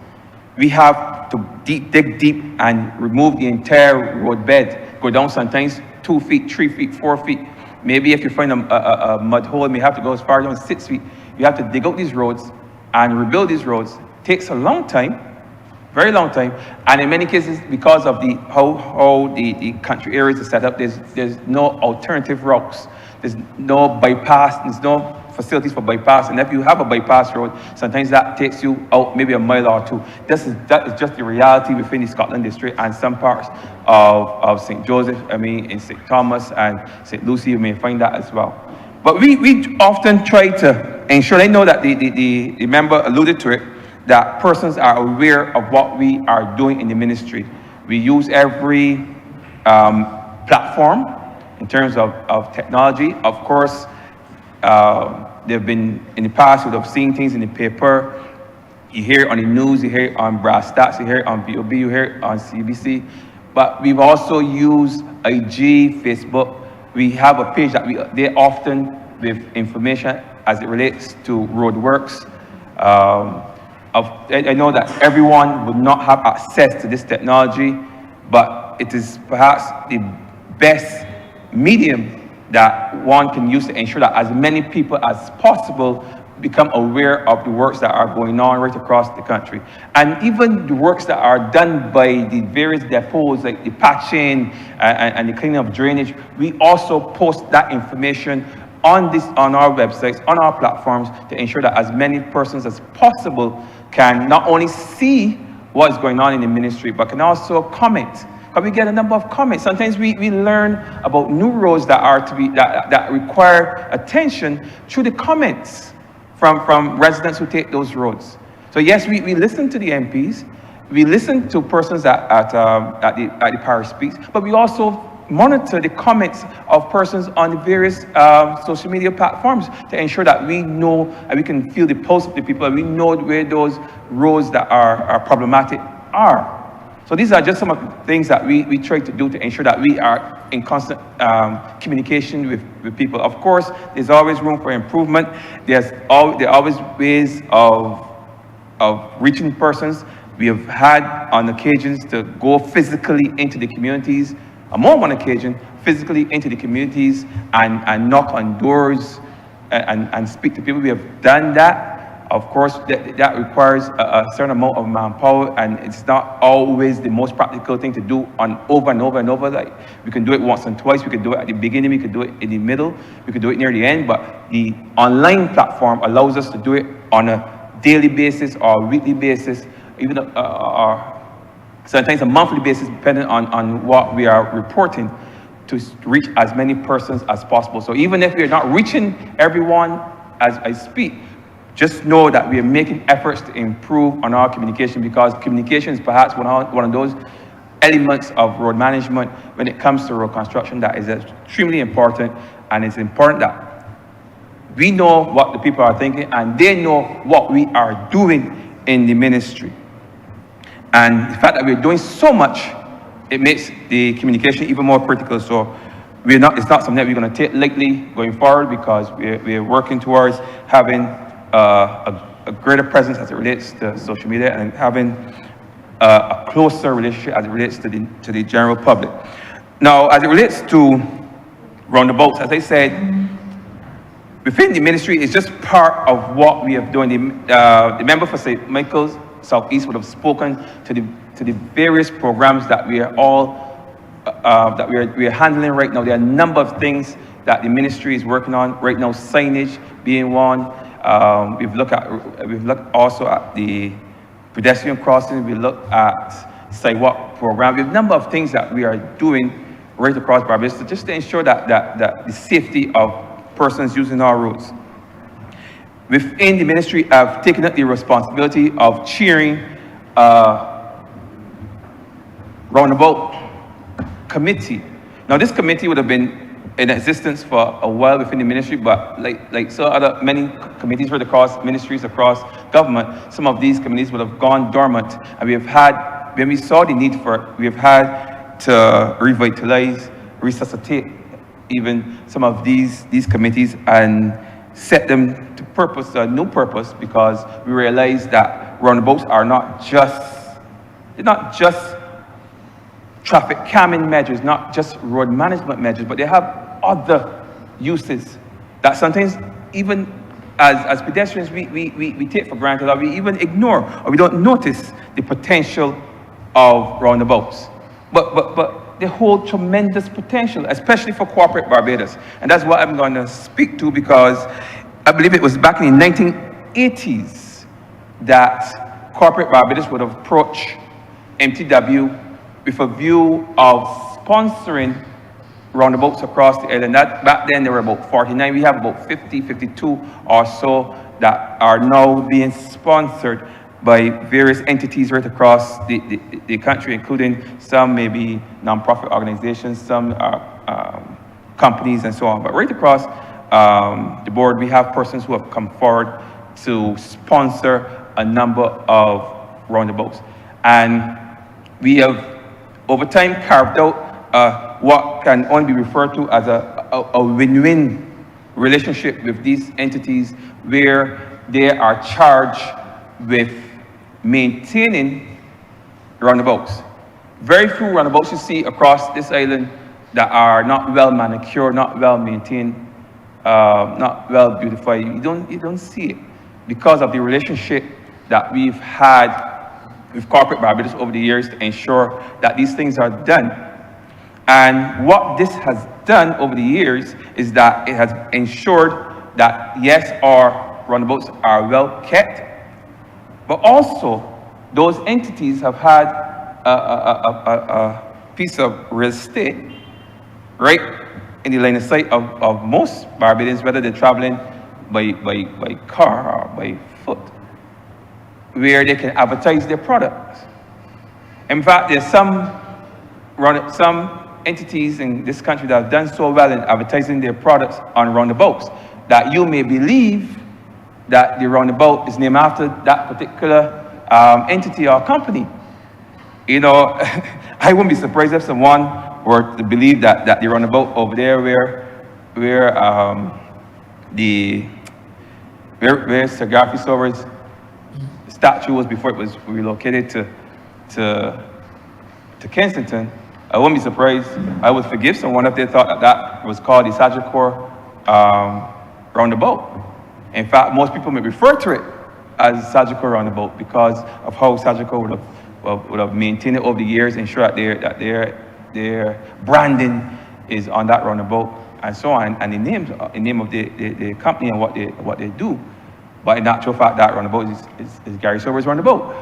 we have to dig deep and remove the entire road bed, go down sometimes 2 feet, 3 feet, 4 feet. Maybe if you find a mud hole, you may have to go as far down 6 feet. You have to dig out these roads and rebuild these roads. It takes a long time, very long time, and in many cases, because of how the country areas are set up, there's no alternative routes. There's no bypass, there's no facilities for bypass, and if you have a bypass road, sometimes that takes you out maybe a mile or two. That is just the reality within the Scotland district and some parts of St. Joseph, in St. Thomas and St. Lucie, you may find that as well. But we often try to ensure, I know that the member alluded to it, that persons are aware of what we are doing in the ministry. We use every platform in terms of technology. Of course, they've been, in the past, you would have seen things in the paper. You hear it on the news, you hear it on Brass Stats, you hear it on BOB, you hear it on CBC. But we've also used IG, Facebook. We have a page that they often with information as it relates to road works. I know that everyone would not have access to this technology, but it is perhaps the best medium that one can use to ensure that as many people as possible become aware of the works that are going on right across the country. And even the works that are done by the various depots, like the patching and the cleaning of drainage, we also post that information on our websites, on our platforms, to ensure that as many persons as possible can not only see what is going on in the ministry, but can also comment. But we get a number of comments. Sometimes we learn about new roads that require attention through the comments from residents who take those roads. So yes, we listen to the MPs, we listen to persons at the parish speaks, but we also monitor the comments of persons on the various social media platforms to ensure that we know and we can feel the pulse of the people, and we know where those roads that are problematic are. So these are just some of the things that we try to do to ensure that we are in constant communication with people. Of course, there's always room for improvement. There are always ways of reaching persons. We have had on occasions to go physically into the communities, more on one occasion, physically into the communities and knock on doors and speak to people. We have done that. Of course, that requires a certain amount of manpower, and it's not always the most practical thing to do over and over and over. Like, we can do it once and twice. We can do it at the beginning. We can do it in the middle. We can do it near the end. But the online platform allows us to do it on a daily basis or a weekly basis, even or sometimes a monthly basis, depending on what we are reporting, to reach as many persons as possible. So even if we're not reaching everyone as I speak, just know that we are making efforts to improve on our communication, because communication is perhaps one of those elements of road management when it comes to road construction that is extremely important. And it's important that we know what the people are thinking and they know what we are doing in the ministry. And the fact that we're doing so much, it makes the communication even more critical. So it's not something that we're going to take lightly going forward, because we're working towards having a greater presence as it relates to social media and having a closer relationship as it relates to the general public. Now, as it relates to roundabouts, as I said, within the ministry, it's just part of what we have done. The member for St. Michael's Southeast would have spoken to the various programs that we are all we are handling right now. There are a number of things that the ministry is working on right now, signage being one. We've looked also at the pedestrian crossing. We look at sidewalk program. We have a number of things that we are doing right across Barbados just to ensure that the safety of persons using our roads. within the ministry have taken up the responsibility of chairing roundabout committee. Now, this committee would have been in existence for a while within the ministry, but like so other many committees right across ministries across government, some of these committees would have gone dormant, and we have had, when we saw the need for it, we have had to revitalize, resuscitate even some of these committees and set them to purpose, a new purpose, because we realized that roundabouts are not just traffic calming measures, not just road management measures, but they have other uses that sometimes even as pedestrians we take for granted, or we even ignore, or we don't notice the potential of roundabouts. But they hold tremendous potential, especially for corporate Barbados. And that's what I'm going to speak to, because I believe it was back in the 1980s that corporate Barbados would approach MTW with a view of sponsoring roundabouts across the island. Back then there were about 49. We have about 50, 52 or so that are now being sponsored by various entities right across the country, including some maybe non-profit organizations, some companies and so on. But right across the board, we have persons who have come forward to sponsor a number of roundabouts. And we have over time carved out what can only be referred to as a win-win relationship with these entities, where they are charged with maintaining roundabouts. Very few roundabouts you see across this island that are not well manicured, not well maintained, not well beautified. You don't see it because of the relationship that we've had with corporate Barbados over the years to ensure that these things are done. And what this has done over the years is that it has ensured that, yes, our roundabouts are well kept, but also those entities have had a piece of real estate right in the line of sight of most Barbadians, whether they're traveling by car or by foot, where they can advertise their products. In fact, there's some entities in this country that have done so well in advertising their products on roundabouts that you may believe that the roundabout is named after that particular entity or company. You know, I wouldn't be surprised if someone were to believe that the roundabout over there where Sir Garfield Sober's statue was before it was relocated to Kensington, I wouldn't be surprised. I would forgive someone if they thought that was called the Sagicor roundabout. In fact, most people may refer to it as Sagicor roundabout because of how Sagicor would have maintained it over the years, ensure that their branding is on that roundabout and so on, and the name of the company and what they do. But in actual fact, that roundabout is Gary Sober's roundabout.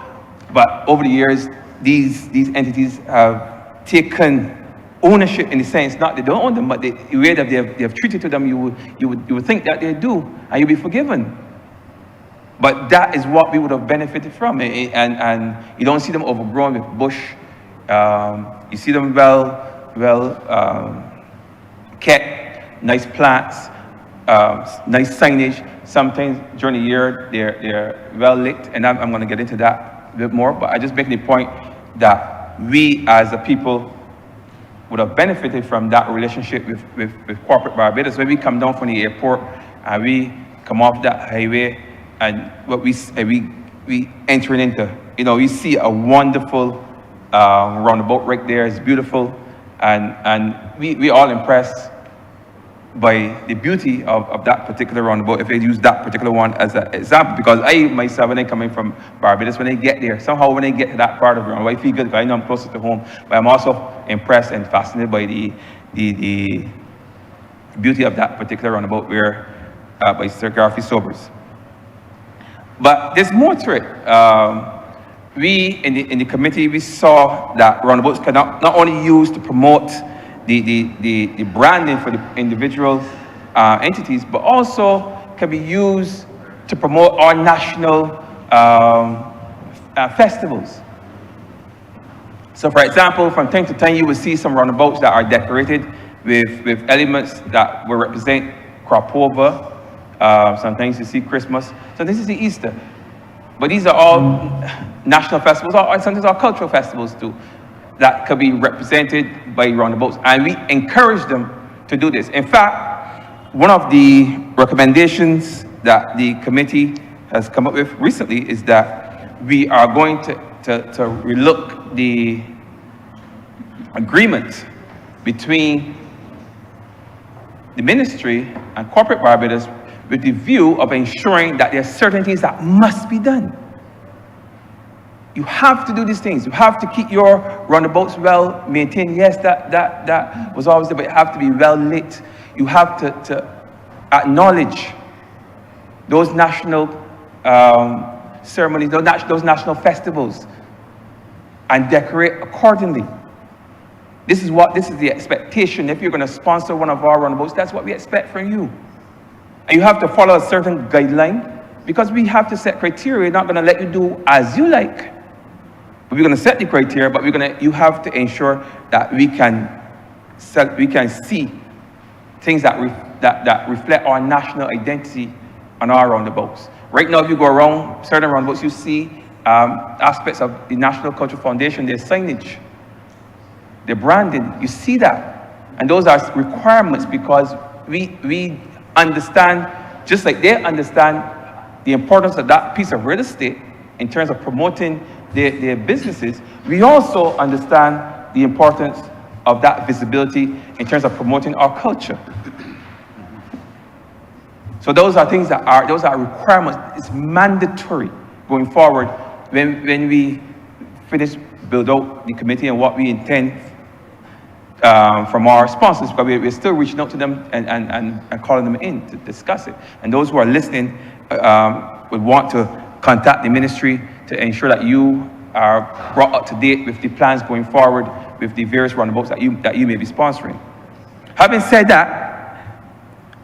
But over the years, these entities have taken ownership in the sense, not they don't own them, but the way that they have treated to them, you would think that they do, and you'll be forgiven. But that is what we would have benefited from, and you don't see them overgrown with bush. You see them well kept, nice plants, nice signage. Sometimes during the year they're well lit, and I'm going to get into that a bit more. But I just make the point that we as a people would have benefited from that relationship with corporate Barbados. When we come down from the airport and we come off that highway, and what we entering into, you see a wonderful roundabout right there. It's beautiful, and we all impressed by the beauty of that particular roundabout, if I use that particular one as an example, because I myself, when I come in from Barbados, when I get there, somehow when I get to that part of the roundabout, I feel good because I know I'm closer to home, but I'm also impressed and fascinated by the beauty of that particular roundabout by Sir Garfield Sobers. But there's more to it. We in the committee, we saw that roundabouts can not only used to promote the branding for the individual entities, but also can be used to promote our national festivals. So for example, from time to time, you will see some roundabouts that are decorated with elements that will represent crop over. Sometimes you see Christmas, sometimes you see Easter. But these are all national festivals, or sometimes are cultural festivals too, that could be represented by roundabouts. And we encourage them to do this. In fact, one of the recommendations that the committee has come up with recently is that we are going to relook the agreement between the ministry and corporate Barbados with the view of ensuring that there are certain things that must be done. You have to do these things. You have to keep your roundabouts well maintained. Yes, that was always there, but it have to be well lit. You have to acknowledge those national ceremonies, those national festivals, and decorate accordingly. This is the expectation. If you're going to sponsor one of our roundabouts, that's what we expect from you. And you have to follow a certain guideline, because we have to set criteria. We're not going to let you do as you like. But we're going to set the criteria, but you have to ensure that we can see things that reflect our national identity on our roundabouts. Right now, if you go around certain roundabouts, you see aspects of the National Cultural Foundation, their signage, their branding. You see that. And those are requirements, because we understand, just like they understand the importance of that piece of real estate in terms of promoting their businesses. We also understand the importance of that visibility in terms of promoting our culture. So those are things those are requirements. It's mandatory going forward when we finish build out the committee and what we intend from our sponsors, because we're still reaching out to them and calling them in to discuss it. And those who are listening would want to contact the ministry to ensure that you are brought up to date with the plans going forward with the various roundabouts that you may be sponsoring. Having said that,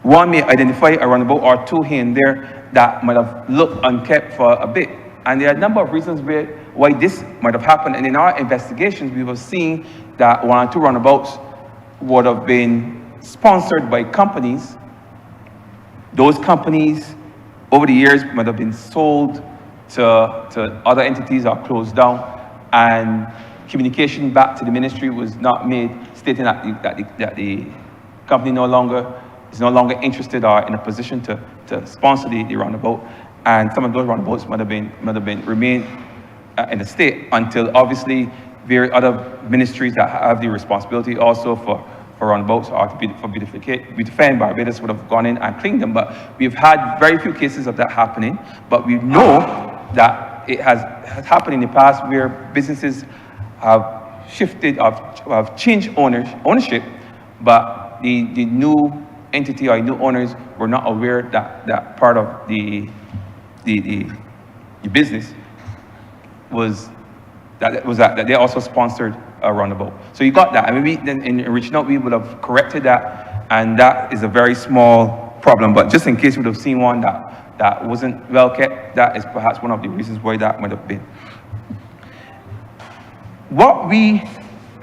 one may identify a roundabout or two here and there that might have looked unkept for a bit. And there are a number of reasons why this might have happened. And in our investigations, we have seen that one or two roundabouts would have been sponsored by companies. Those companies, over the years, might have been sold to other entities or closed down, and communication back to the ministry was not made, stating that the company is no longer interested or in a position to sponsor the roundabout, and some of those roundabouts might have been remain in the state until obviously various other ministries that have the responsibility also for roundabouts or for beautifying Barbados would have gone in and cleaned them. But we've had very few cases of that happening, but we know that it has happened in the past where businesses have shifted, have changed ownership, but the new entity or new owners were not aware that part of the business was that they also sponsored a roundabout. So you got that. I mean, in reaching out, we would have corrected that, and that is a very small problem. But just in case you would have seen one that wasn't well kept, that is perhaps one of the reasons why that might have been. What we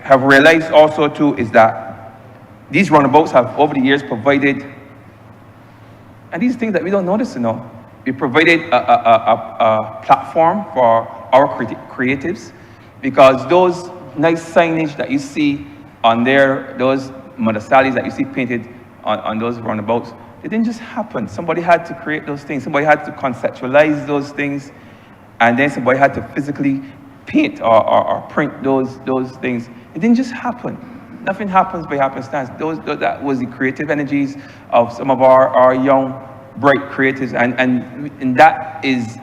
have realized also too is that these roundabouts have over the years provided, and these things that we don't notice enough, we provided a platform for our creatives, because those nice signage that you see on there, those madasalis that you see painted on those roundabouts, it didn't just happen. Somebody had to create those things. Somebody had to conceptualize those things, and then somebody had to physically paint or print those things. It didn't just happen. Nothing happens by happenstance. That was the creative energies of some of our young, bright creatives, and that is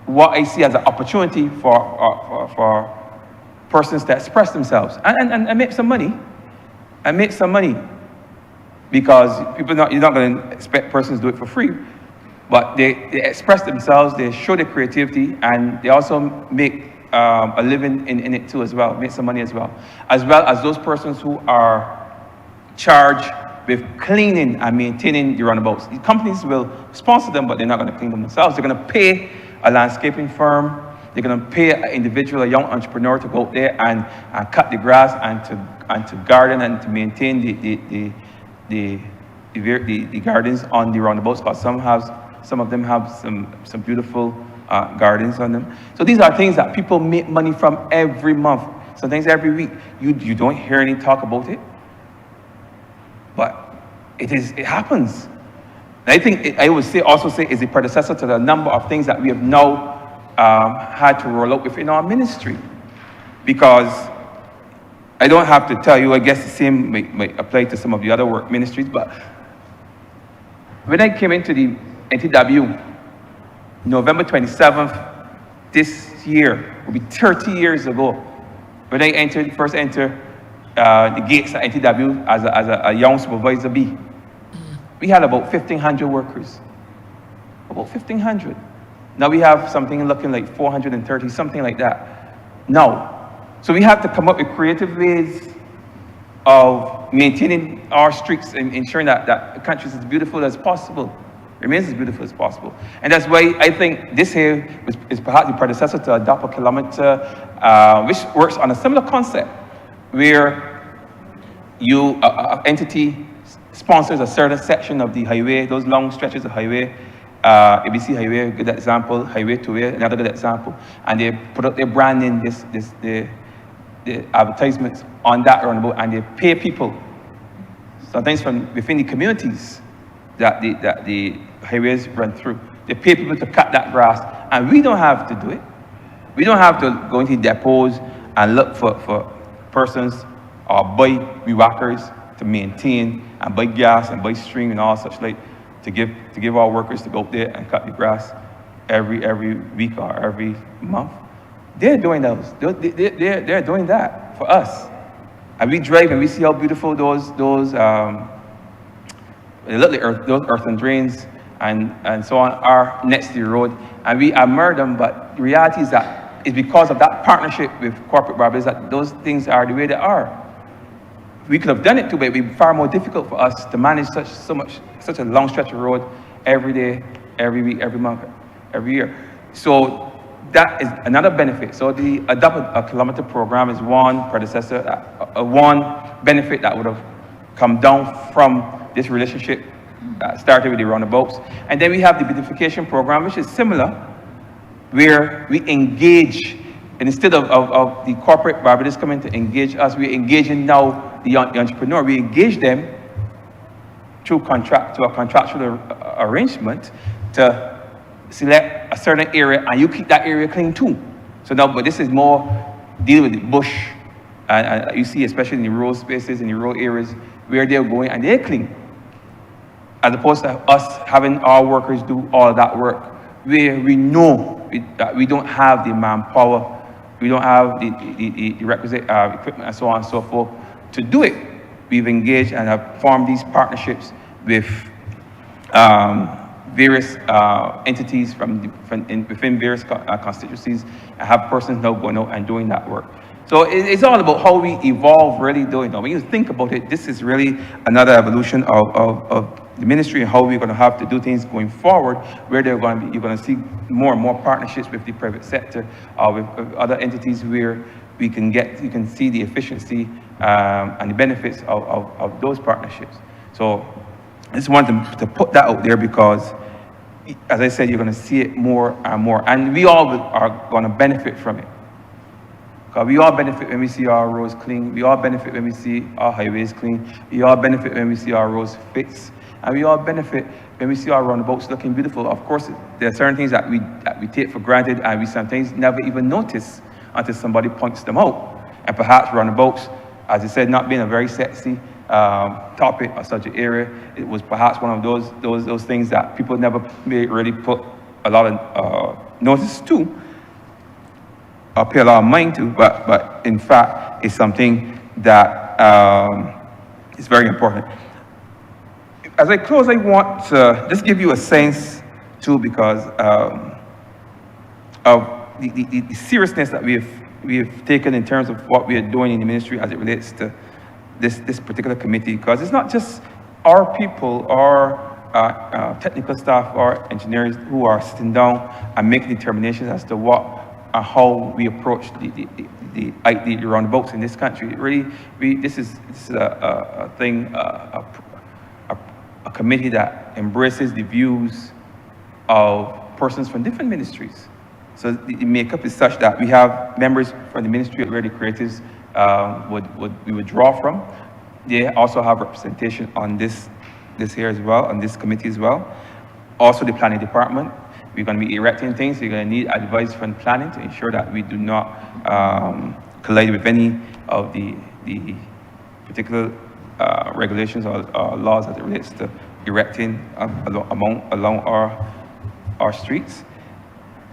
what I see as an opportunity for persons to express themselves and make some money, because you're not going to expect persons to do it for free, but they express themselves, they show their creativity, and they also make a living in it too as well, make some money as well as those persons who are charged with cleaning and maintaining the roundabouts. The companies will sponsor them, but they're not going to clean them themselves. They're going to pay a landscaping firm. They're going to pay an individual, a young entrepreneur, to go out there and cut the grass and to garden and to maintain the gardens on the roundabouts. Because some of them have some beautiful gardens on them. So these are things that people make money from every month. Sometimes every week. You don't hear any talk about it, but it happens. And I think I would also say is a predecessor to the number of things that we have now had to roll out within our ministry. Because I don't have to tell you, I guess the same might apply to some of the other work ministries, but when I came into the NTW, November 27th this year, will be 30 years ago, when I first entered the gates at NTW as a young supervisor B. We had about 1,500 workers, about 1,500. Now we have something looking like 430, something like that. Now, so we have to come up with creative ways of maintaining our streets and ensuring that the country is as beautiful as possible, remains as beautiful as possible. And that's why I think this here is perhaps the predecessor to Adopt a Kilometer, which works on a similar concept, where entity sponsors a certain section of the highway, those long stretches of highway. ABC Highway, a good example. Highway 2A, another good example. And they put up their branding, the advertisements on that roundabout, and they pay people, sometimes from within the communities that the highways run through. They pay people to cut that grass, and we don't have to do it. We don't have to go into depots and look for persons or buy weed whackers to maintain and buy gas and buy string and all such like to give our workers to go up there and cut the grass every week or every month. They're doing those. They're doing that for us. And we drive and we see how beautiful those earthen drains and so on are next to the road. And we admire them, but the reality is that it's because of that partnership with corporate barbers that those things are the way they are. We could have done it too, but it would be far more difficult for us to manage such a long stretch of road every day, every week, every month, every year. So that is another benefit. So the Adopt a Kilometer program is one predecessor, one benefit that would have come down from this relationship that started with the roundabouts. And then we have the beautification program, which is similar, where we engage, and instead of the corporate barbers coming to engage us, we're engaging now the entrepreneur. We engage them through a contractual arrangement to select a certain area, and you keep that area clean too. So now, but this is more dealing with the bush, and you see, especially in the rural spaces, in the rural areas, where they're going and they're clean, as opposed to us having our workers do all of that work, where we know that we don't have the manpower, we don't have the requisite equipment and so on and so forth to do it. We've engaged and have formed these partnerships with various entities within various constituencies, and have persons now going out and doing that work. So it's all about how we evolve, really doing it. When you think about it, this is really another evolution of the ministry and how we're going to have to do things going forward, where you're going to see more and more partnerships with the private sector, with other entities where you can see the efficiency and the benefits of those partnerships. So I just wanted to put that out there because, as I said, you're going to see it more and more, and we all are going to benefit from it. Because we all benefit when we see our roads clean. We all benefit when we see our highways clean. We all benefit when we see our roads fixed. And we all benefit when we see our roundabouts looking beautiful. Of course, there are certain things that we take for granted and we sometimes never even notice until somebody points them out. And perhaps roundabouts, as I said, not being a very sexy topic or such an area, it was perhaps one of those things that people never really put a lot of notice to, or pay a lot of mind to, but in fact, it's something that is very important. As I close, I want to just give you a sense, too, because of the seriousness that we have taken in terms of what we are doing in the ministry as it relates to this particular committee, because it's not just our people, our technical staff, our engineers who are sitting down and making determinations as to what and how we approach the roundabouts in this country. Really, this is a thing, a committee that embraces the views of persons from different ministries. So the makeup is such that we have members from the ministry where the creatives we would draw from. They also have representation on this here as well, on this committee as well. Also the planning department. We're going to be erecting things. We're going to need advice from planning to ensure that we do not collide with any of the particular regulations or laws as it relates to erecting along our streets.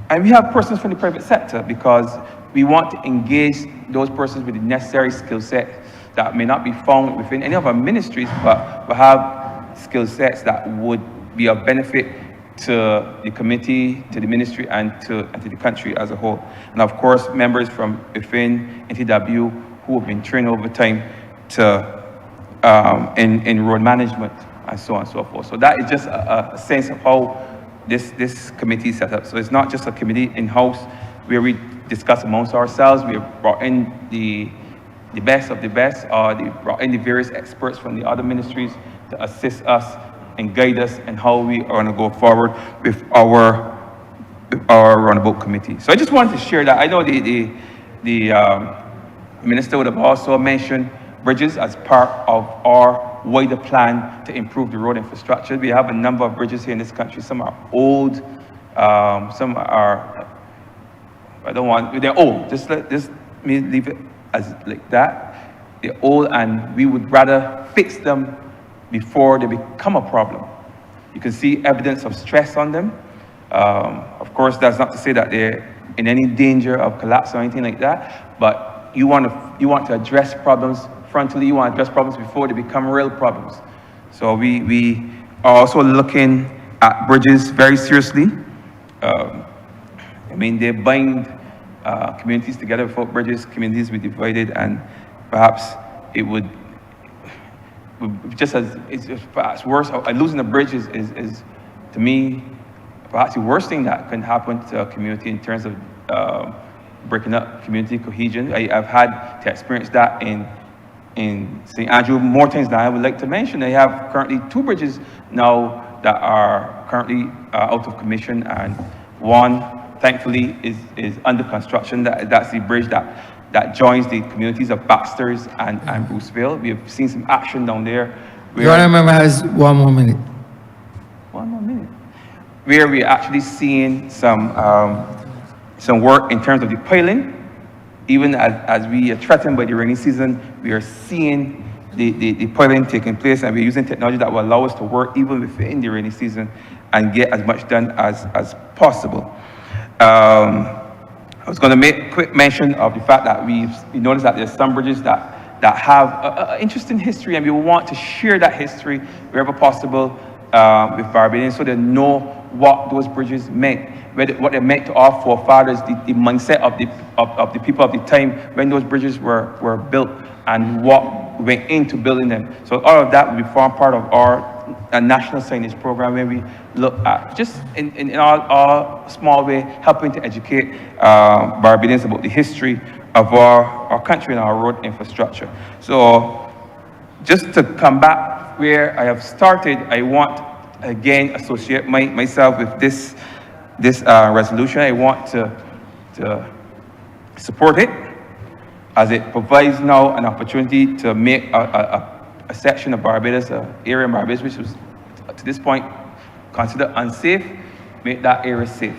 And we have persons from the private sector because we want to engage those persons with the necessary skill set that may not be found within any of our ministries, but will have skill sets that would be of benefit to the committee, to the ministry, and to the country as a whole. And of course, members from within NTW who have been trained over time to in road management and so on and so forth. So that is just a sense of how this committee is set up. So it's not just a committee in-house where we discuss amongst ourselves. We have brought in the best of the best, or they brought in the various experts from the other ministries to assist us and guide us in how we are going to go forward with our roundabout committee. So I just wanted to share that. I know the minister would have also mentioned bridges as part of our wider plan to improve the road infrastructure. We have a number of bridges here in this country. Some are old, some are, they're old. Just me leave it as like that. They're old, and we would rather fix them before they become a problem. You can see evidence of stress on them. Of course, that's not to say that they're in any danger of collapse or anything like that, but you want to address problems frontally. You want to address problems before they become real problems. So we are also looking at bridges very seriously. I mean, they bind communities together. Without bridges, communities will be divided, and perhaps it would just as it's perhaps worse. Losing a bridge is to me perhaps the worst thing that can happen to a community in terms of breaking up community cohesion. I've had to experience that in St. Andrew more times than I would like to mention. They have currently 2 bridges now that are currently out of commission, and one, thankfully, is under construction. That's the bridge that joins the communities of Baxter's and Bruceville. We have seen some action down there. Your Honourable member has 1 more minute. 1 more minute. Where we're actually seeing some work in terms of the piling. Even as we are threatened by the rainy season, we are seeing the piling taking place, and we're using technology that will allow us to work even within the rainy season and get as much done as possible. I was going to make quick mention of the fact that we noticed that there's some bridges that have an interesting history, and we want to share that history wherever possible with Barbadians so they know what those bridges meant, what they meant to our forefathers, the mindset of the people of the time when those bridges were built, and what went into building them. So all of that will form part of our national signage program, where we look at, just in our small way, helping to educate Barbadians about the history of our country and our road infrastructure. So just to come back where I have started, I want again associate myself with this resolution. I want to support it, as it provides now an opportunity to make a section of Barbados, an area in Barbados which was to this point considered unsafe, make that area safe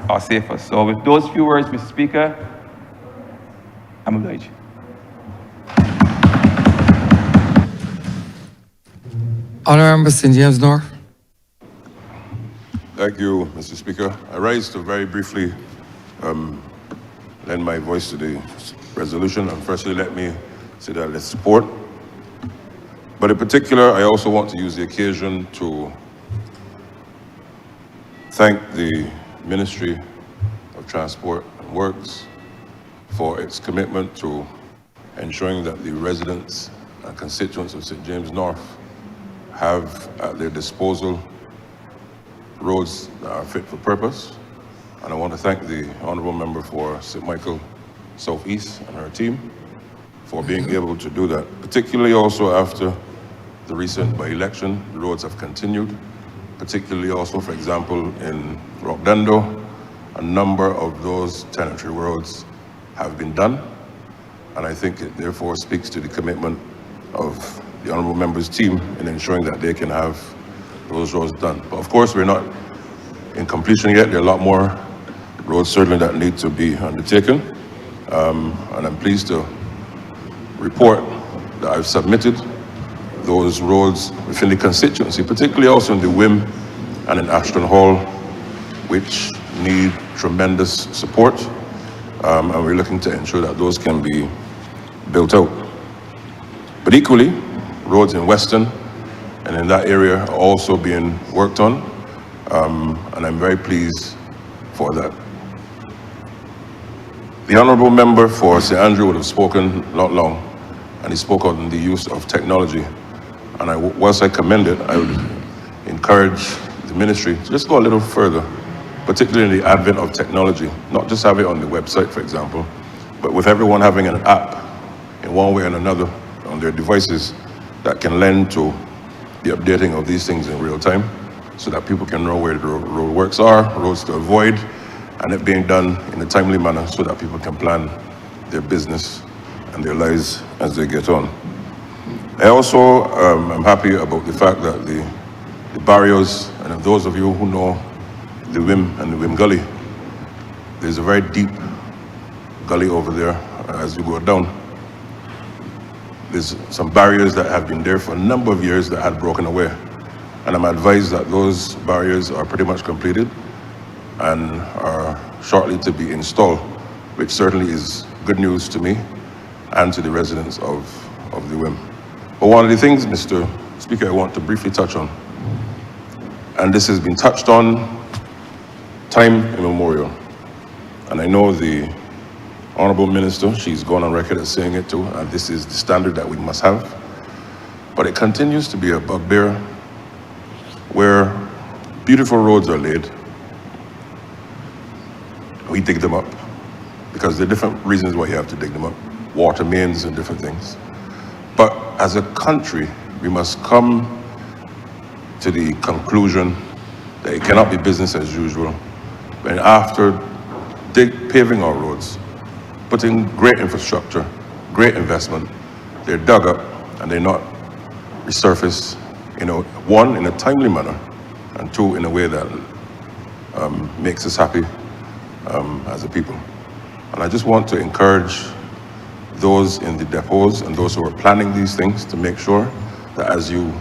or safer. So with those few words, Mr. Speaker, I'm obliged. Honourable St. James North. Thank you, Mr. Speaker. I rise to very briefly lend my voice to the resolution, and firstly let me say that let's support. But in particular, I also want to use the occasion to thank the Ministry of Transport and Works for its commitment to ensuring that the residents and constituents of St. James North have at their disposal roads that are fit for purpose. And I want to thank the Honourable Member for St. Michael Southeast and her team for being able to do that, particularly also after the recent by-election. The roads have continued, particularly also, for example, in Rockdendo, a number of those tenantry roads have been done. And I think it therefore speaks to the commitment of the Honourable Member's team in ensuring that they can have those roads done. But of course, we're not in completion yet. There are a lot more roads certainly that need to be undertaken. And I'm pleased to report that I've submitted those roads within the constituency, particularly also in the Wim and in Ashton Hall, which need tremendous support. And we're looking to ensure that those can be built out. But equally, roads in Western and in that area are also being worked on, and I'm very pleased for that. The Honourable Member for St. Andrew would have spoken not long, and he spoke on the use of technology. And whilst I commend it, I would encourage the ministry to just go a little further, particularly in the advent of technology, not just have it on the website, for example, but with everyone having an app in one way or another on their devices that can lend to the updating of these things in real time so that people can know where the road works are, roads to avoid, and it being done in a timely manner so that people can plan their business and their lives as they get on. I also am happy about the fact that the barriers, and those of you who know the Wim and the Wim Gully, there's a very deep gully over there as you go down. There's some barriers that have been there for a number of years that had broken away. And I'm advised that those barriers are pretty much completed and are shortly to be installed, which certainly is good news to me and to the residents of the Wim. But one of the things, Mr. Speaker, I want to briefly touch on, and this has been touched on time immemorial, and I know the Honourable Minister, she's gone on record as saying it too, and this is the standard that we must have, but it continues to be a bugbear where beautiful roads are laid, we dig them up, because there are different reasons why you have to dig them up, water mains and different things. But as a country, we must come to the conclusion that it cannot be business as usual when after paving our roads, putting great infrastructure, great investment, they're dug up and they're not resurfaced, one, in a timely manner, and two, in a way that makes us happy as a people. And I just want to encourage those in the depots and those who are planning these things to make sure that as you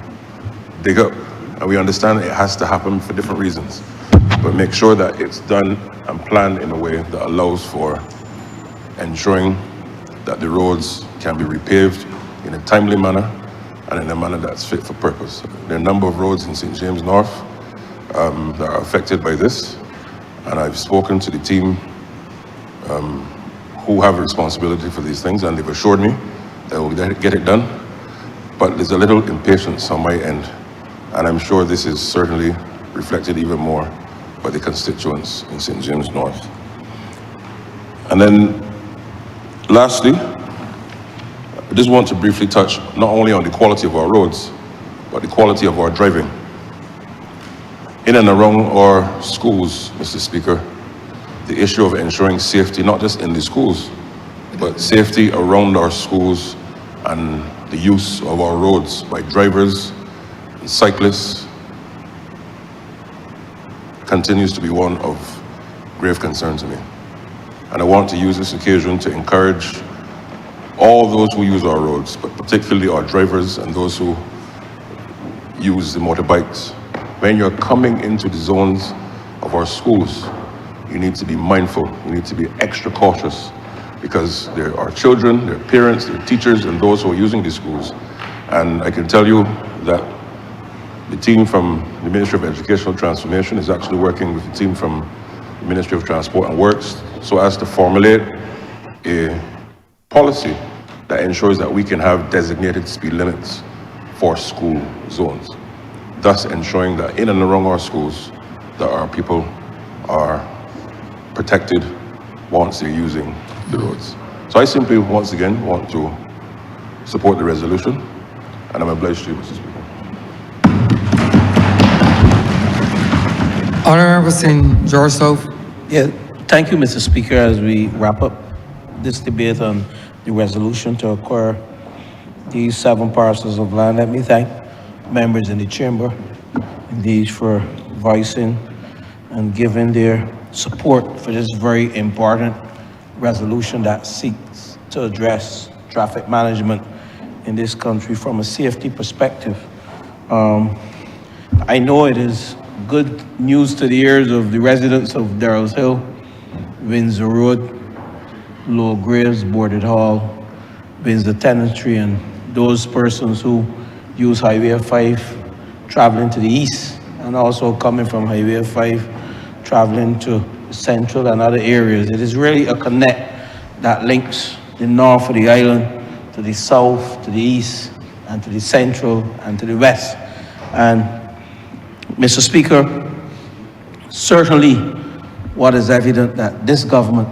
dig up, and we understand it has to happen for different reasons, but make sure that it's done and planned in a way that allows for ensuring that the roads can be repaved in a timely manner and in a manner that's fit for purpose. There are a number of roads in St. James North that are affected by this, and I've spoken to the team who have responsibility for these things, and they've assured me that we'll get it done. But there's a little impatience on my end, and I'm sure this is certainly reflected even more by the constituents in St. James North. And then lastly, I just want to briefly touch not only on the quality of our roads, but the quality of our driving. In and around our schools, Mr. Speaker, the issue of ensuring safety, not just in the schools, but safety around our schools and the use of our roads by drivers and cyclists continues to be one of grave concern to me. And I want to use this occasion to encourage all those who use our roads, but particularly our drivers and those who use the motorbikes. When you're coming into the zones of our schools, you need to be mindful, you need to be extra cautious, because there are children, there are parents, there are teachers, and those who are using these schools. And I can tell you that the team from the Ministry of Educational Transformation is actually working with the team from the Ministry of Transport and Works so as to formulate a policy that ensures that we can have designated speed limits for school zones. thus ensuring that in and around our schools, that our people are protected once they're using the roads. So I simply, once again, want to support the resolution, and I'm obliged to you, Mr. Speaker. Honourable St. George South. Yeah, thank you, Mr. Speaker. As we wrap up this debate on the resolution to acquire these 7 parcels of land, let me thank members in the chamber, indeed, for voicing and giving their support for this very important resolution that seeks to address traffic management in this country from a safety perspective. I know it is good news to the ears of the residents of Darrell's Hill, Windsor Road, Lower Graves, Boarded Hall, Windsor Tenantry, and those persons who use Highway 5 traveling to the east, and also coming from Highway 5 traveling to Central and other areas. It is really a connect that links the north of the island to the south, to the east, and to the central, and to the west. And Mr. Speaker, certainly what is evident that this government,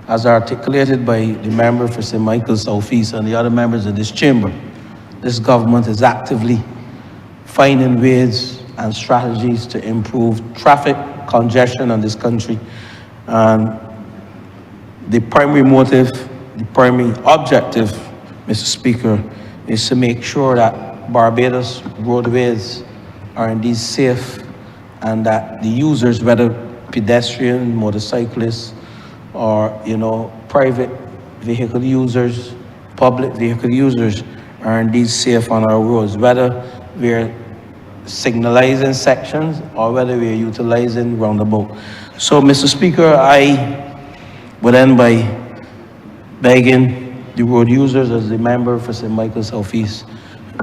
as articulated by the member for St. Michael's Southeast and the other members of this chamber, this government is actively finding ways and strategies to improve traffic congestion in this country. And the primary motive, the primary objective, Mr. Speaker, is to make sure that Barbados roadways are indeed safe, and that the users, whether pedestrian, motorcyclists, or private vehicle users, public vehicle users, are indeed safe on our roads, whether we're signalizing sections or whether we're utilizing roundabout. So, Mr. Speaker, I would end by begging the road users, as the member for St. Michael's Southeast,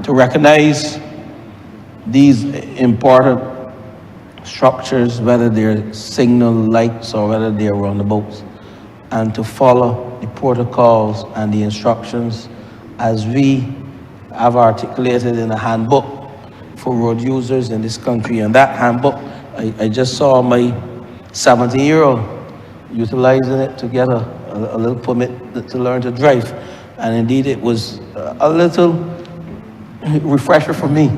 to recognize these important structures, whether they're signal lights or whether they're roundabouts, and to follow the protocols and the instructions as we have articulated in a handbook for road users in this country. And that handbook, I just saw my 17-year-old utilizing it to get a little permit to learn to drive. And indeed, it was a little refresher for me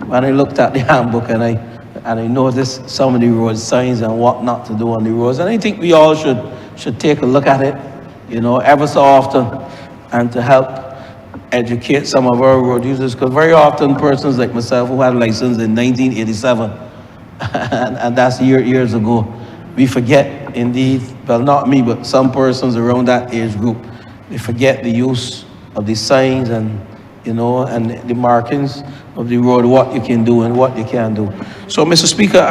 when I looked at the handbook and I noticed so many road signs and what not to do on the roads. And I think we all should take a look at it, ever so often, and to help educate some of our road users, because very often persons like myself who had a license in 1987, and that's years ago, we forget, indeed, well, not me, but some persons around that age group, they forget the use of the signs and and the markings of the road, what you can do and what you can't do. So, Mr. Speaker,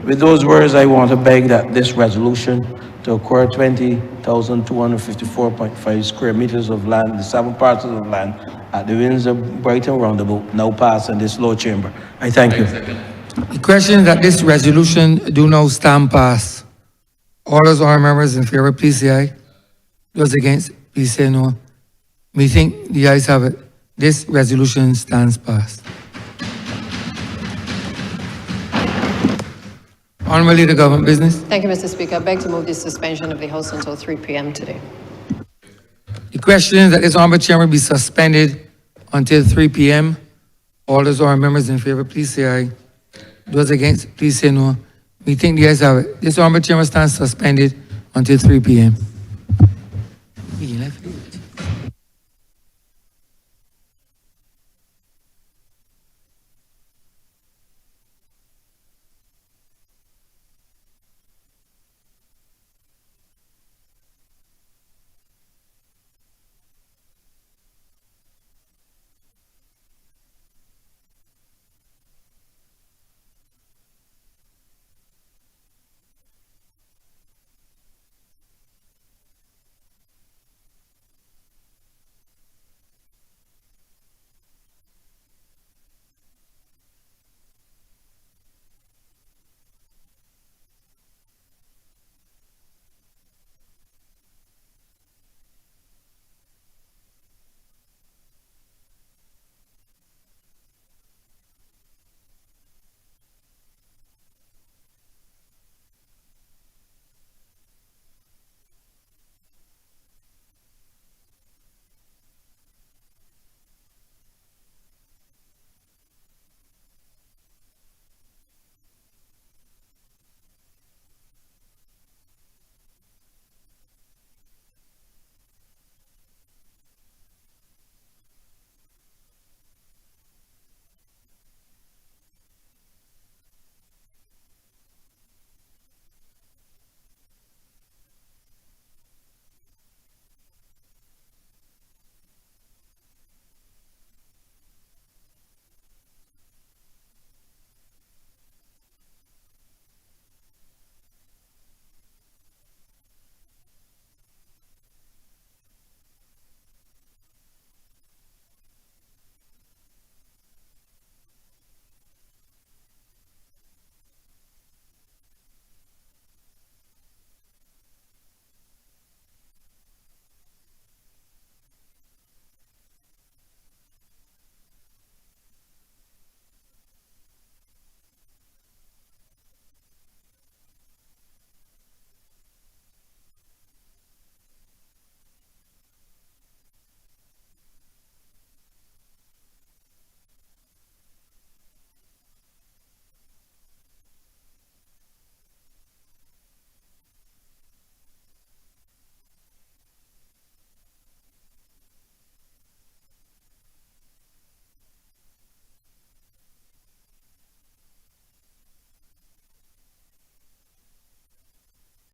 with those words, I want to beg that this resolution to acquire 20,254.5 square meters of land, the 7 parcels of land at the Windsor Brighton Roundabout, now pass in this lower chamber. I thank you. The question is that this resolution do now stand pass. All those honourable members in favour, please say aye. Those against, please say no. We think the ayes have it. This resolution stands passed. Honourable Leader, Government Business. Thank you, Mr. Speaker. I beg to move the suspension of the House until 3 p.m. today. The question is that this honourable chamber be suspended until 3 p.m. All those honourable members in favour, please say aye. Those against, please say no. We think the ayes have it. This honourable chamber stands suspended until 3 p.m.